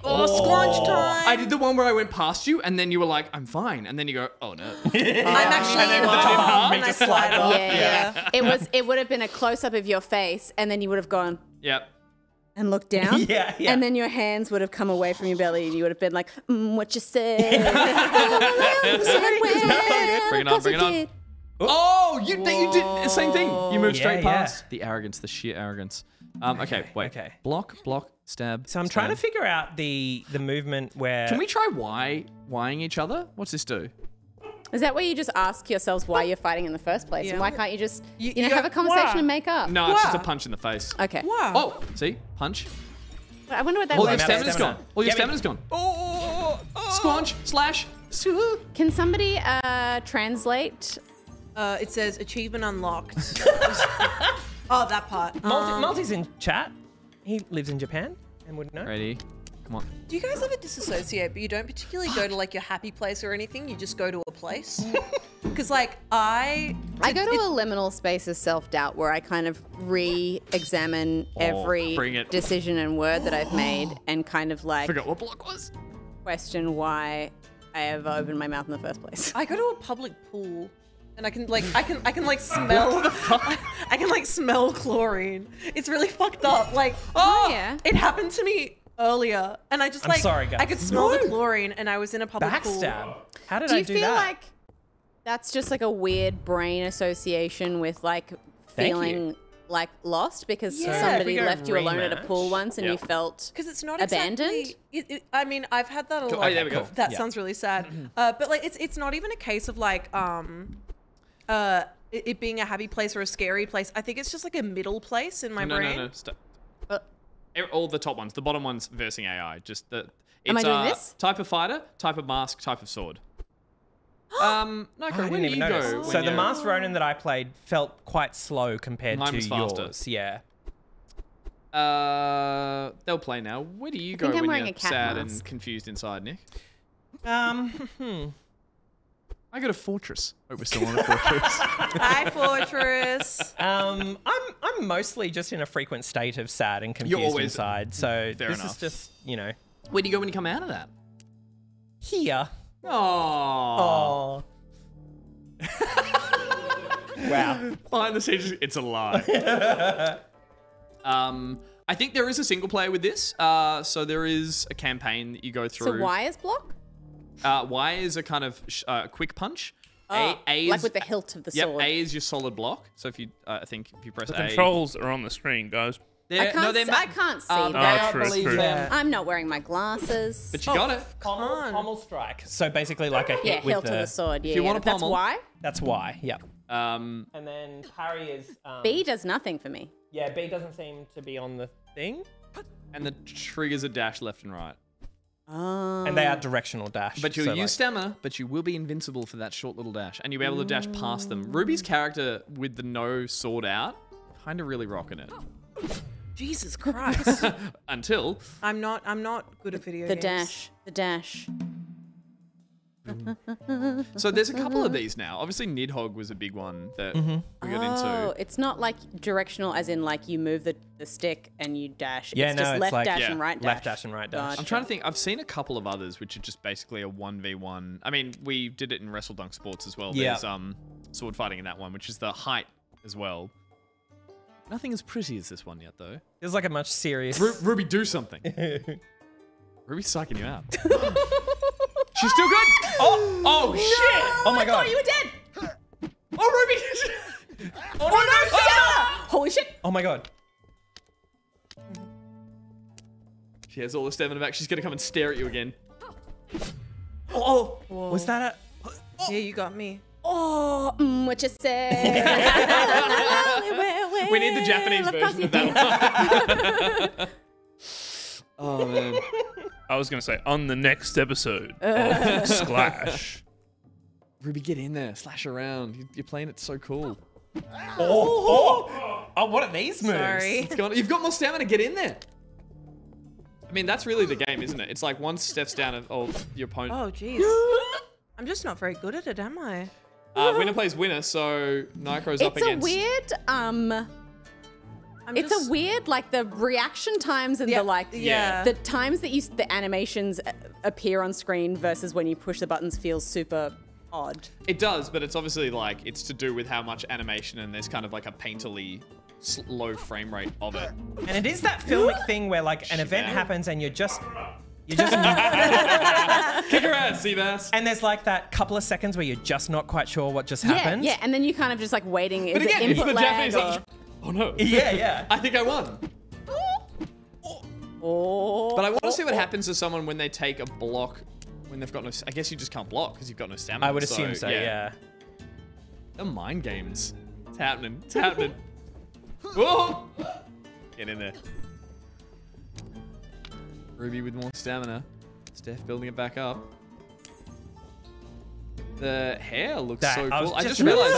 Oh, sklunch time. I did the one where I went past you and then you were like, I'm fine. And then you go, oh no. I'm actually And then in the top half half and I makes it slide slide off. off. Yeah. It would have been a close up of your face and then you would have gone Yep. and look down. Yeah. And then your hands would have come away from your belly and you would have been like, what you say? Bring it on. Oh, you did the same thing. You moved straight past. The arrogance, the sheer arrogance. Okay, wait. Okay. Block, stab. So I'm trying to figure out the movement where... Can we try Ying each other? What's this do? Is that where you just ask yourselves why you're fighting in the first place? Yeah. And why can't you just have a conversation and make up? No, it's just a punch in the face. Okay. Wow. Oh, see? Punch. I wonder what that All your was. stamina's gone. All your stamina's gone. Squanch, slash. Can somebody translate? It says achievement unlocked. Oh, that part. Multi's in chat. He lives in Japan and would know. Ready? Come on. Do you guys ever disassociate, but you don't particularly go to like your happy place or anything? You just go to a place? Because like I go to a liminal space of self-doubt where I kind of re-examine every decision and word that I've made and kind of like Forgot what block was. question why I ever opened my mouth in the first place. I go to a public pool. And I can like smell I can like smell chlorine. It's really fucked up. Like yeah. It happened to me earlier, and I just I'm sorry, guys. I could smell the chlorine, and I was in a public pool. Backstab. How did Do I you do feel that? like that's just like a weird brain association with like feeling like lost because somebody left you alone at a pool once and you felt because it's not abandoned? Exactly, I mean, I've had that a lot. Oh, there we go. That sounds really sad. But like, it's not even a case of like it being a happy place or a scary place. I think it's just like a middle place in my brain. No. Stop. All the top ones, the bottom ones versing AI. Just the. Am I doing this? Type of fighter, type of mask, type of sword. Nico, I where didn't do even you notice. go? So the Masked Ronin that I played felt quite slow compared Mine to was faster. yours. Yeah. They'll play now. Where do you go think I'm when wearing you're a cat sad mask. and confused inside, Nick? I I got a fortress. Oh, we're still on a fortress. Hi, fortress. I'm mostly just in a frequent state of sad and confused always- inside. So Fair this enough. is just, you know, Where do you go when you come out of that? here. Oh. Wow. Behind the scenes, it's a lie. I think there is a single player with this. So there is a campaign that you go through. So Y is block? Y is a kind of quick punch. Oh, A like is, with the hilt of the yep, sword. A is your solid block. So if you, I think if you press The A. controls are on the screen, guys. I can't see Oh, that. true. I'm not wearing my glasses. But you got it. Pommel strike. So basically like a hit Yeah, with hilt of the sword. Yeah, you want yeah. a That's pommel- why. That's why, yeah. Um, And then parry is... B does nothing for me. Yeah, B doesn't seem to be on the thing. and the triggers are dash left and right. Oh. And they are directional dash. But you'll so, use like- stamina, but you will be invincible for that short little dash. And you'll be able to dash past them. Ruby's character with the no sword out, kind of really rocking it. Jesus Christ. Until... I'm not good at video The games. dash. The dash. So there's a couple of these now. Obviously, Nidhogg was a big one that we got Oh, into. it's not like directional as in like you move the stick and you dash. Yeah, it's no, just it's left like- dash Yeah. and right dash. Left dash and right dash. Gotcha. I'm trying to think. I've seen a couple of others, which are just basically a 1v1. I mean, we did it in Wrestle Dunk Sports as well. Yeah. There's sword fighting in that one, which is the height as well. Nothing as pretty as this one yet, though. Feels like a much serious... Ruby, do something. Ruby's psyching you out. She's still good. Oh shit! Oh my god. You were dead. Oh, Ruby! Oh, no! Holy shit! Oh my god. She has all the stamina back. She's gonna come and stare at you again. Oh! Whoa. Was that a... Yeah, you got me. Oh, what you say? We need the Japanese version of that one. Oh man. I was going to say, on the next episode of Sclash. Ruby, get in there. Slash around. You're playing it so cool. Oh, what are these moves? Sorry. You've got more stamina. Get in there. I mean, that's really the game, isn't it? It's like one steps down of your opponent. Oh, jeez. I'm just not very good at it, am I? Winner plays winner, so Nicro's up It's a against... weird, it's a weird, like the reaction times and Yeah, the like, yeah. the times that the animations appear on screen versus when you push the buttons feels super odd. It does, but it's obviously like, it's to do with how much animation and there's kind of like a painterly low frame rate of it. And it is that filmic thing where like an event happens and you're just kick her ass, Seabass. And there's like that couple of seconds where you're just not quite sure what just happened. Yeah, and then you kind of just like waiting. But Is again, it it's input the lag Japanese. or... Oh no. Yeah. I think I won. Oh. But I want to see what happens to someone when they take a block when they've got no. I guess you just can't block because you've got no stamina. I would assume so. Yeah. The mind games. It's happening. It's happening. Whoa! Get in there. Ruby with more stamina. Steph building it back up. The hair looks so cool. I just realized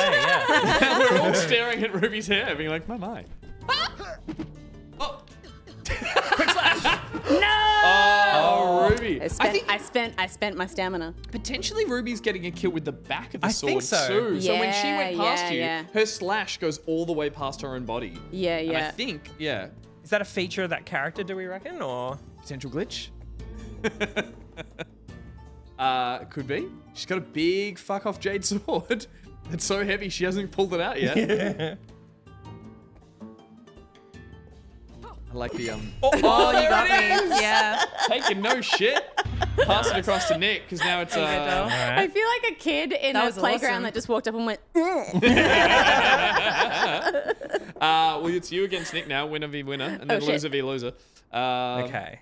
we're all staring at Ruby's hair, being like, my. Oh. Quick slash! No! Oh, Ruby. I spent my stamina. Potentially Ruby's getting a kill with the back of the sword think so. too. Yeah, so when she went past you, yeah. her slash goes all the way past her own body. Yeah, And I yeah. think, Is that a feature of that character, do we reckon, or? potential glitch. Could be. She's got a big fuck off jade sword. It's so heavy she hasn't pulled it out yet. I like the Oh, you got me. Yeah. taking no shit. Pass it across to Nick because now it's I feel like a kid in That a was playground awesome. that just walked up and went. well, it's you against Nick now, winner v winner, and then Oh, shit. loser v loser. Okay.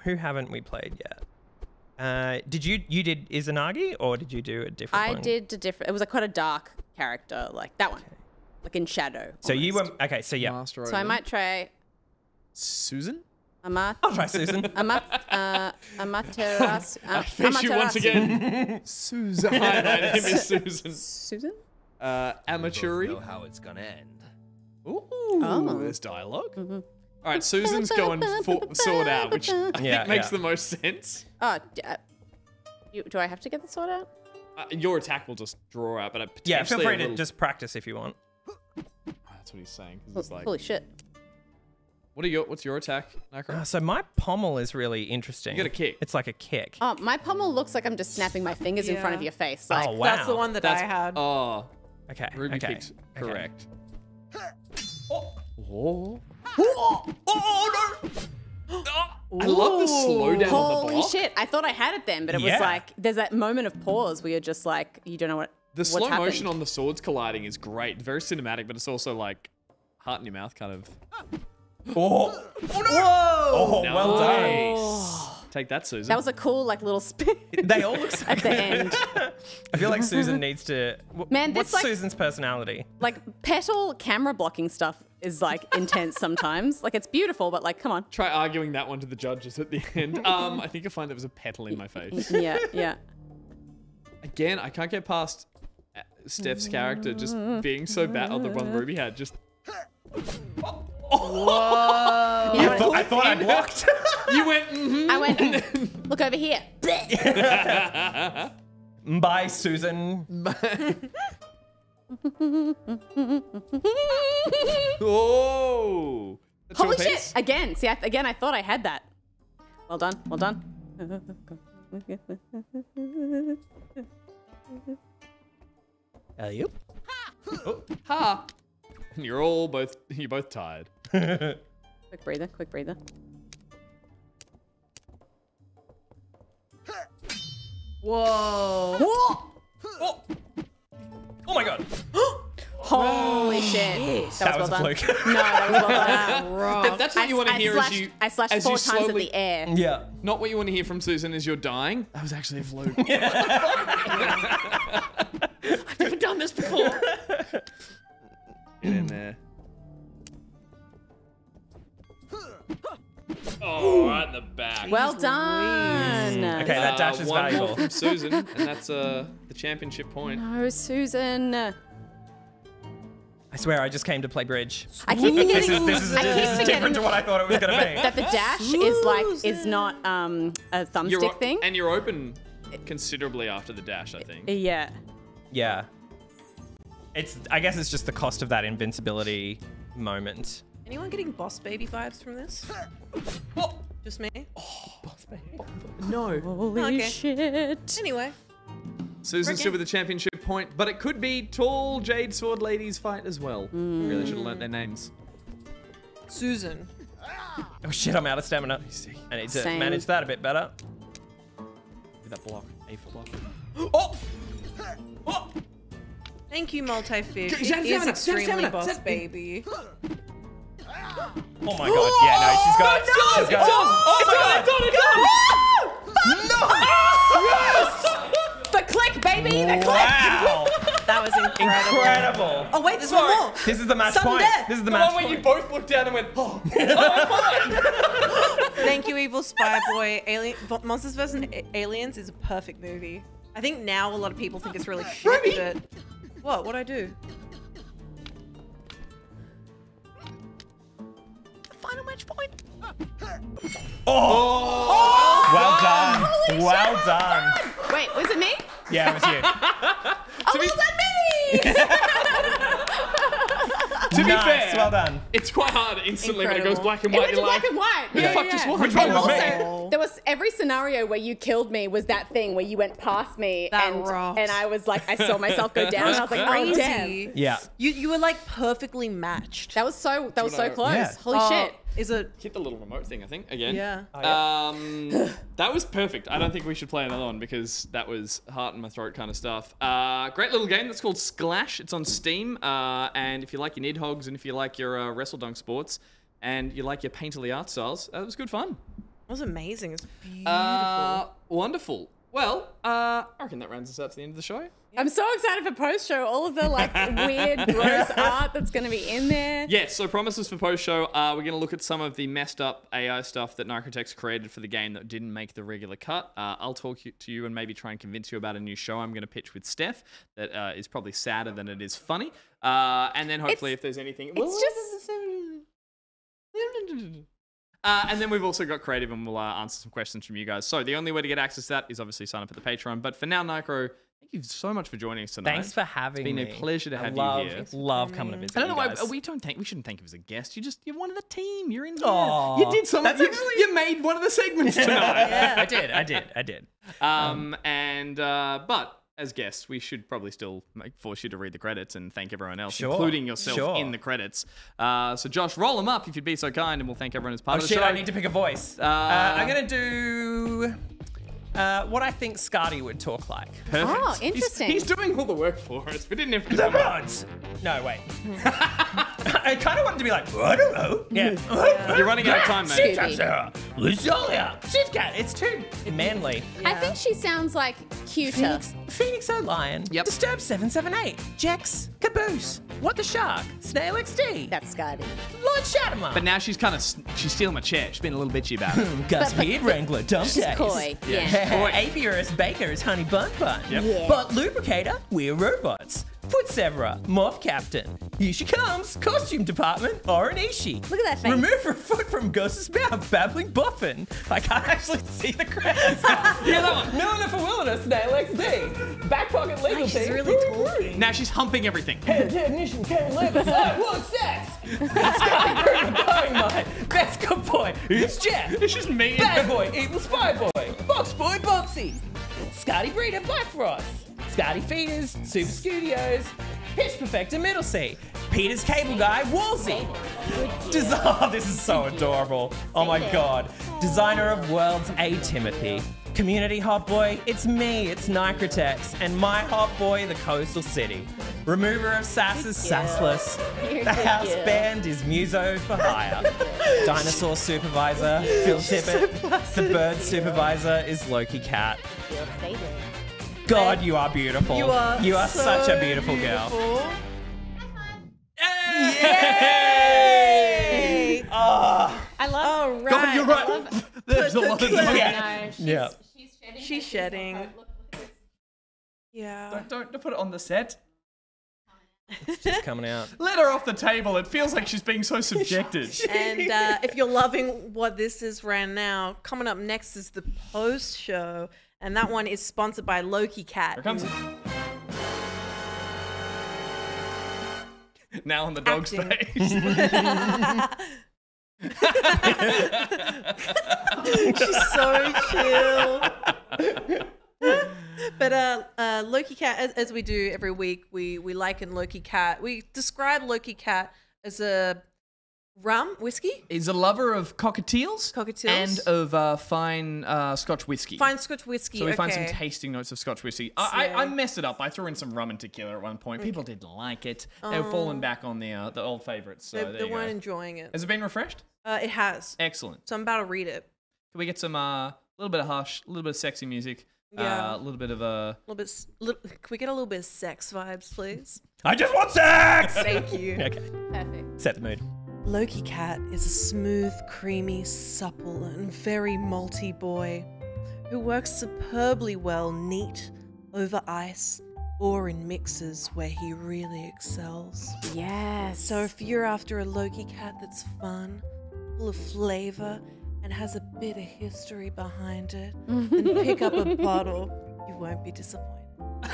Who haven't we played yet? Did you did Izanagi or did you do a different I one? did a different. It was like quite a dark character, like that one, like in shadow. So you were almost. okay. So yeah, Master So I might try Susan? I'll try Susan. Amaterasu. I face you once again. Susan. Hi, my name is Susan. Susan? Amaturi. Know how it's gonna end. Ooh, there's dialogue. All right, Susan's going sword out, which I think makes the most sense. Oh, do I have to get the sword out? Your attack will just draw out, but Yeah, feel free to little... just practice if you want. That's what he's saying. 'Cause it's like, Holy shit. What's your attack, Nacro? So my pommel is really interesting. You got a kick. It's like a kick. Oh, my pommel looks like I'm just snapping my fingers in front of your face. Like, Oh, wow. That's the one that I had. Oh, Okay. Ruby okay. picked correct. Oh. Oh. Oh no! I love the slowdown on the Holy block. shit. I thought I had it then, but it Yeah. was like, there's that moment of pause where you're just like, you don't know The what's slow happened. motion on the swords colliding is great. Very cinematic, but it's also like heart in your mouth kind of. Oh! Oh no! Whoa! Oh, well done. Take that, Susan. That was a cool, like, little spin They all look so at the end. I feel like Susan needs to. Man, this, what's like- Susan's personality? Like, petal camera blocking stuff is, like, intense sometimes. Like, it's beautiful, but, like, come on. Try arguing that one to the judges at the end. I think you'll find there was a petal in my face. Yeah, yeah. Again, I can't get past Steph's character just being so bad. Oh, the one Ruby had just. Whoa. I thought I blocked. You went. Mm-hmm. I went, look over here. Bye, Susan. Oh. That's Holy your shit. piece? Again. See, again, I thought I had that. Well done. Well done. Alley-oop. Oh, ha. You're both tired. Quick breather. Quick breather. Whoa. Oh. Oh my god. Holy shit. That was well a done. fluke. No, that was well done. That's what you want to hear as you. I slashed as 4 you times at slowly- the air. Yeah. Not what you want to hear from Susan is you're dying. That was actually a fluke. I've never done this before. Get in there. Oh, right in the back. Well done. Okay, that dash is one valuable. more from Susan, and that's the championship point. No, Susan. I swear, I just came to play bridge. I keep forgetting. This is I keep different forgetting to what I thought it was gonna be. that the dash is not a thumbstick thing. And you're open considerably after the dash, I think. Yeah. Yeah. I guess it's just the cost of that invincibility moment. Anyone getting boss baby vibes from this? Just me? Boss baby. No. Holy Okay. shit. Anyway. Susan still with the championship point, but it could be tall Jade Sword ladies fight as well. Really should have learnt their names. Susan. Oh shit, I'm out of stamina. I need to manage that a bit better. Look at that block. A for block. Oh! Oh! Thank you, Multifish. She's out of It is stamina, extremely boss baby. Oh my god, yeah, no, she's got it. She's got it. Oh my god! Yes! The click, baby! The click! Wow! That was incredible. Incredible. Oh wait, there's one more. This is the match Sudden point. death. This is the The match one where you point. both looked down and went, oh, I'm fine. Thank you, EvilSpyBoy. Monsters vs. Aliens is a perfect movie. I think now a lot of people think it's really shit, but... What? What'd I do? Final match point. Oh! Well done. Holy Well shit, done. Wait, was it me? Yeah, it was you. Oh, well done me! To be Nice, fair, well done. It's quite hard instantly when it Incredible. goes black and It white. went to You're black like, and white. who the fuck just won? Which And one was me? also, there was every scenario where you killed me was that thing where you went past me That and rocks. I was like, I saw myself go down and I was like, oh damn. Crazy. Yeah. You were like perfectly matched. That was so close. Yeah. Holy shit. Is it? hit the little remote thing, I think, again. Yeah. That was perfect. I don't think we should play another one because that was heart in my throat kind of stuff. Great little game that's called Sclash. It's on Steam. And if you like your Nidhogs and if you like your Wrestle Dunk sports and you like your painterly art styles, it was good fun. That was amazing. It's beautiful. Wonderful. Well, I reckon that rounds us out to the end of the show. I'm so excited for post show. All of the like weird, gross art that's going to be in there. Yes, so promises for post-show. We're going to look at some of the messed up AI stuff that Nicrotex created for the game that didn't make the regular cut. I'll talk to you and maybe try and convince you about a new show I'm going to pitch with Steph that is probably sadder than it is funny. And then hopefully if there's anything... It's just... And then we've also got creative and we'll answer some questions from you guys. So the only way to get access to that is obviously sign up at the Patreon. But for now, Nicro, thank you so much for joining us tonight. Thanks for having me. It's been a pleasure to have you here. Love coming to visit. I don't know why you guys. we shouldn't thank you as a guest. You're one of the team. You're in here. Aw, you did something. that's actually- You made one of the segments tonight. Yeah. I did. But as guests, we should probably still force you to read the credits and thank everyone else, Sure, including yourself sure. in the credits. So Josh, roll them up if you'd be so kind, and we'll thank everyone as part Oh of the shit, show. I need to pick a voice. I'm gonna do what I think Scotty would talk like. Perfect. Oh, interesting. He's doing all the work for us. We didn't have to. The buds. No, wait. I kind of wanted to be like, I don't know. Yeah. You're running out of time, mate. Scooby. Luzolia. Shitcat. It's too manly. I think she sounds like cuter. Phoenix O'Lion. Yep. Disturb 778. Jex. Caboose. What the Shark. Snail XD. That's Scotty. Lord Shadowmar. But now she's stealing my chair. She's being a little bitchy about it. Gus Beard Wrangler. Dumb She's days. coy. Yeah. Apiarist Baker's Honey Bun Bun. Yep. Yeah. But Lubricator, we're robots. Foot Severer, Morph Captain. Here she comes, Costume Department, Oranishi. Look at that face. Remove her foot from Ghost's mouth, Babbling Buffin. I can't actually see the credits. Yeah, that one. Milliner for Wilderness, Snail XD. Back Pocket Legal She's Team. really talking. Now she's humping everything. Head technician, Ken Levin, Wood Sex. Scotty Green, Dynamite. Best good boy, it's Jeff. It's just me. Bad boy, Evil Spy Boy, Box Boy Boxy, Scotty Breeder, Bifrost, Scotty Feeders, Super Studios, Pitch Perfector, MiddleCee, Peter's Cable Guy, Woolsey. Oh, this is so adorable. Oh my god. Designer of Worlds, AyTimothy. Community Hot Boy, it's me, it's Nicrotex, and my hot boy, the Coastal City. Remover of Sass is Sassless. The house band is Muso for hire. Dinosaur Supervisor, Phil Tippett. The bird supervisor is Loki Cat. God, you are beautiful. You are so such a beautiful girl. Yay! Oh, I love All right. God, you're right. There's a lot of yeah. Yeah. She's shedding. Yeah. Don't put it on the set. It's just coming out. Let her off the table. It feels like she's being so subjected. And if you're loving what this is right now, coming up next is the post show, and that one is sponsored by Loki Cat. Here comes it. Now on the dog's Acting. face. She's so chill. But Loki Cat, as we do every week, we liken Loki Cat. We describe Loki Cat as a whiskey. He's a lover of cockatiels. And of fine Scotch whiskey. Fine Scotch whiskey. So we find some tasting notes of Scotch whiskey. I messed it up. I threw in some rum and tequila at one point. People didn't like it. They were falling back on the old favourites. So they weren't enjoying it. Has it been refreshed? It has. Excellent. So I'm about to read it. Can we get some little bit of hush, a little bit of sexy music, a little bit of can we get a little bit of sex vibes, please? I just want sex. Thank you. Okay. Perfect. Set the mood. Loki Cat is a smooth, creamy, supple, and very malty boy who works superbly well neat over ice or in mixes where he really excels. Yes. So if you're after a Loki Cat that's fun, full of flavor, and has a bit of history behind it, then pick up a bottle. You won't be disappointed.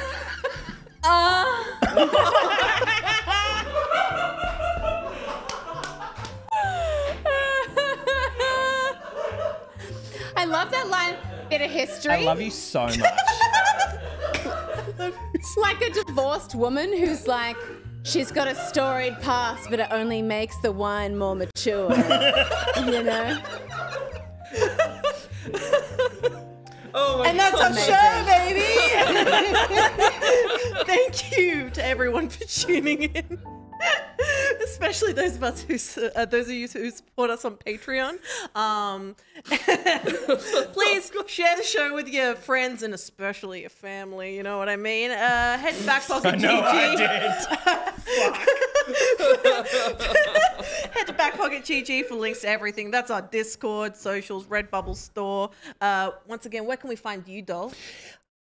I love that line, bit of history. I love you so much. It's like a divorced woman who's like, she's got a storied past, but it only makes the wine more mature. You know? Oh my And that's God. our show, baby! Thank you to everyone for tuning in. Especially those of us those of you who support us on Patreon. Please share the show with your friends and especially your family. You know what I mean? Head to Backpocket GG. Head to Backpocket GG for links to everything. That's our Discord, socials, Redbubble store. Once again, where can we find you, Doll?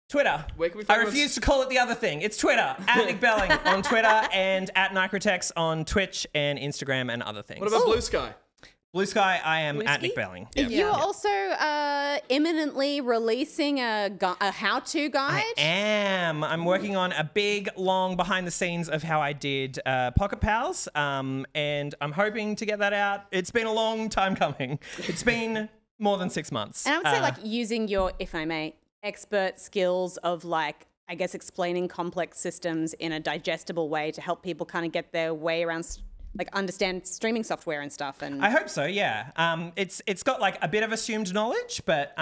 Twitter. Where can we I find refuse to call it the other thing. It's Twitter. At Nick Belling on Twitter and at Nicrotex on Twitch and Instagram and other things. What about Blue Sky? Blue Sky, I am Whiskey? at Nick Belling. You're also imminently releasing a how-to guide. I am. I'm working on a big, long behind the scenes of how I did Pocket Pals, and I'm hoping to get that out. It's been a long time coming. It's been more than 6 months. And I would say like using your, if I may, expert skills of like, I guess, explaining complex systems in a digestible way to help people kind of get their way around, like understand streaming software and stuff. And I hope so, yeah. It's got like a bit of assumed knowledge, but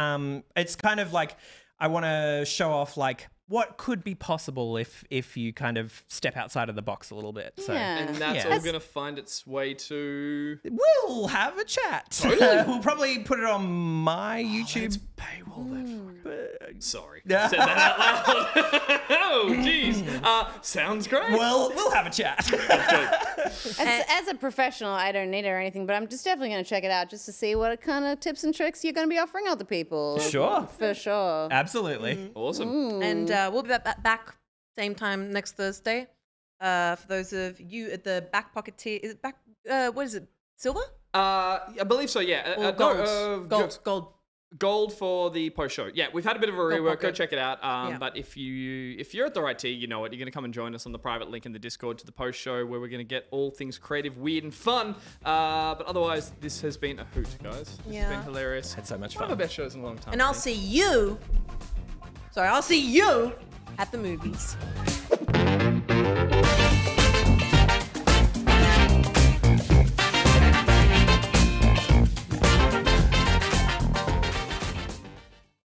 it's kind of like I want to show off like what could be possible if you kind of step outside of the box a little bit. So, Yeah. And that's all going to find its way to... We'll have a chat. Totally. We'll probably put it on my YouTube. Paywall that fucker. Sorry. Yeah. Said that out loud. Oh, jeez. Sounds great. Well, we'll have a chat. as a professional, I don't need it or anything, but I'm just definitely going to check it out just to see what kind of tips and tricks you're going to be offering other people. Sure. For sure. Absolutely. Awesome. And we'll be back same time next Thursday. For those of you at the Back Pocket tier, is it back? What is it? Silver? I believe so. Yeah. Or gold. Gold for the post show. Yeah, we've had a bit of a rework. Go check it out. Yeah. But if you're at the right tier, you know it. You're going to come and join us on the private link in the Discord to the post show where we're going to get all things creative, weird, and fun. But otherwise, this has been a hoot, guys. It's been hilarious. Had so much One fun. of the best shows in a long time. And I'll see you at the movies.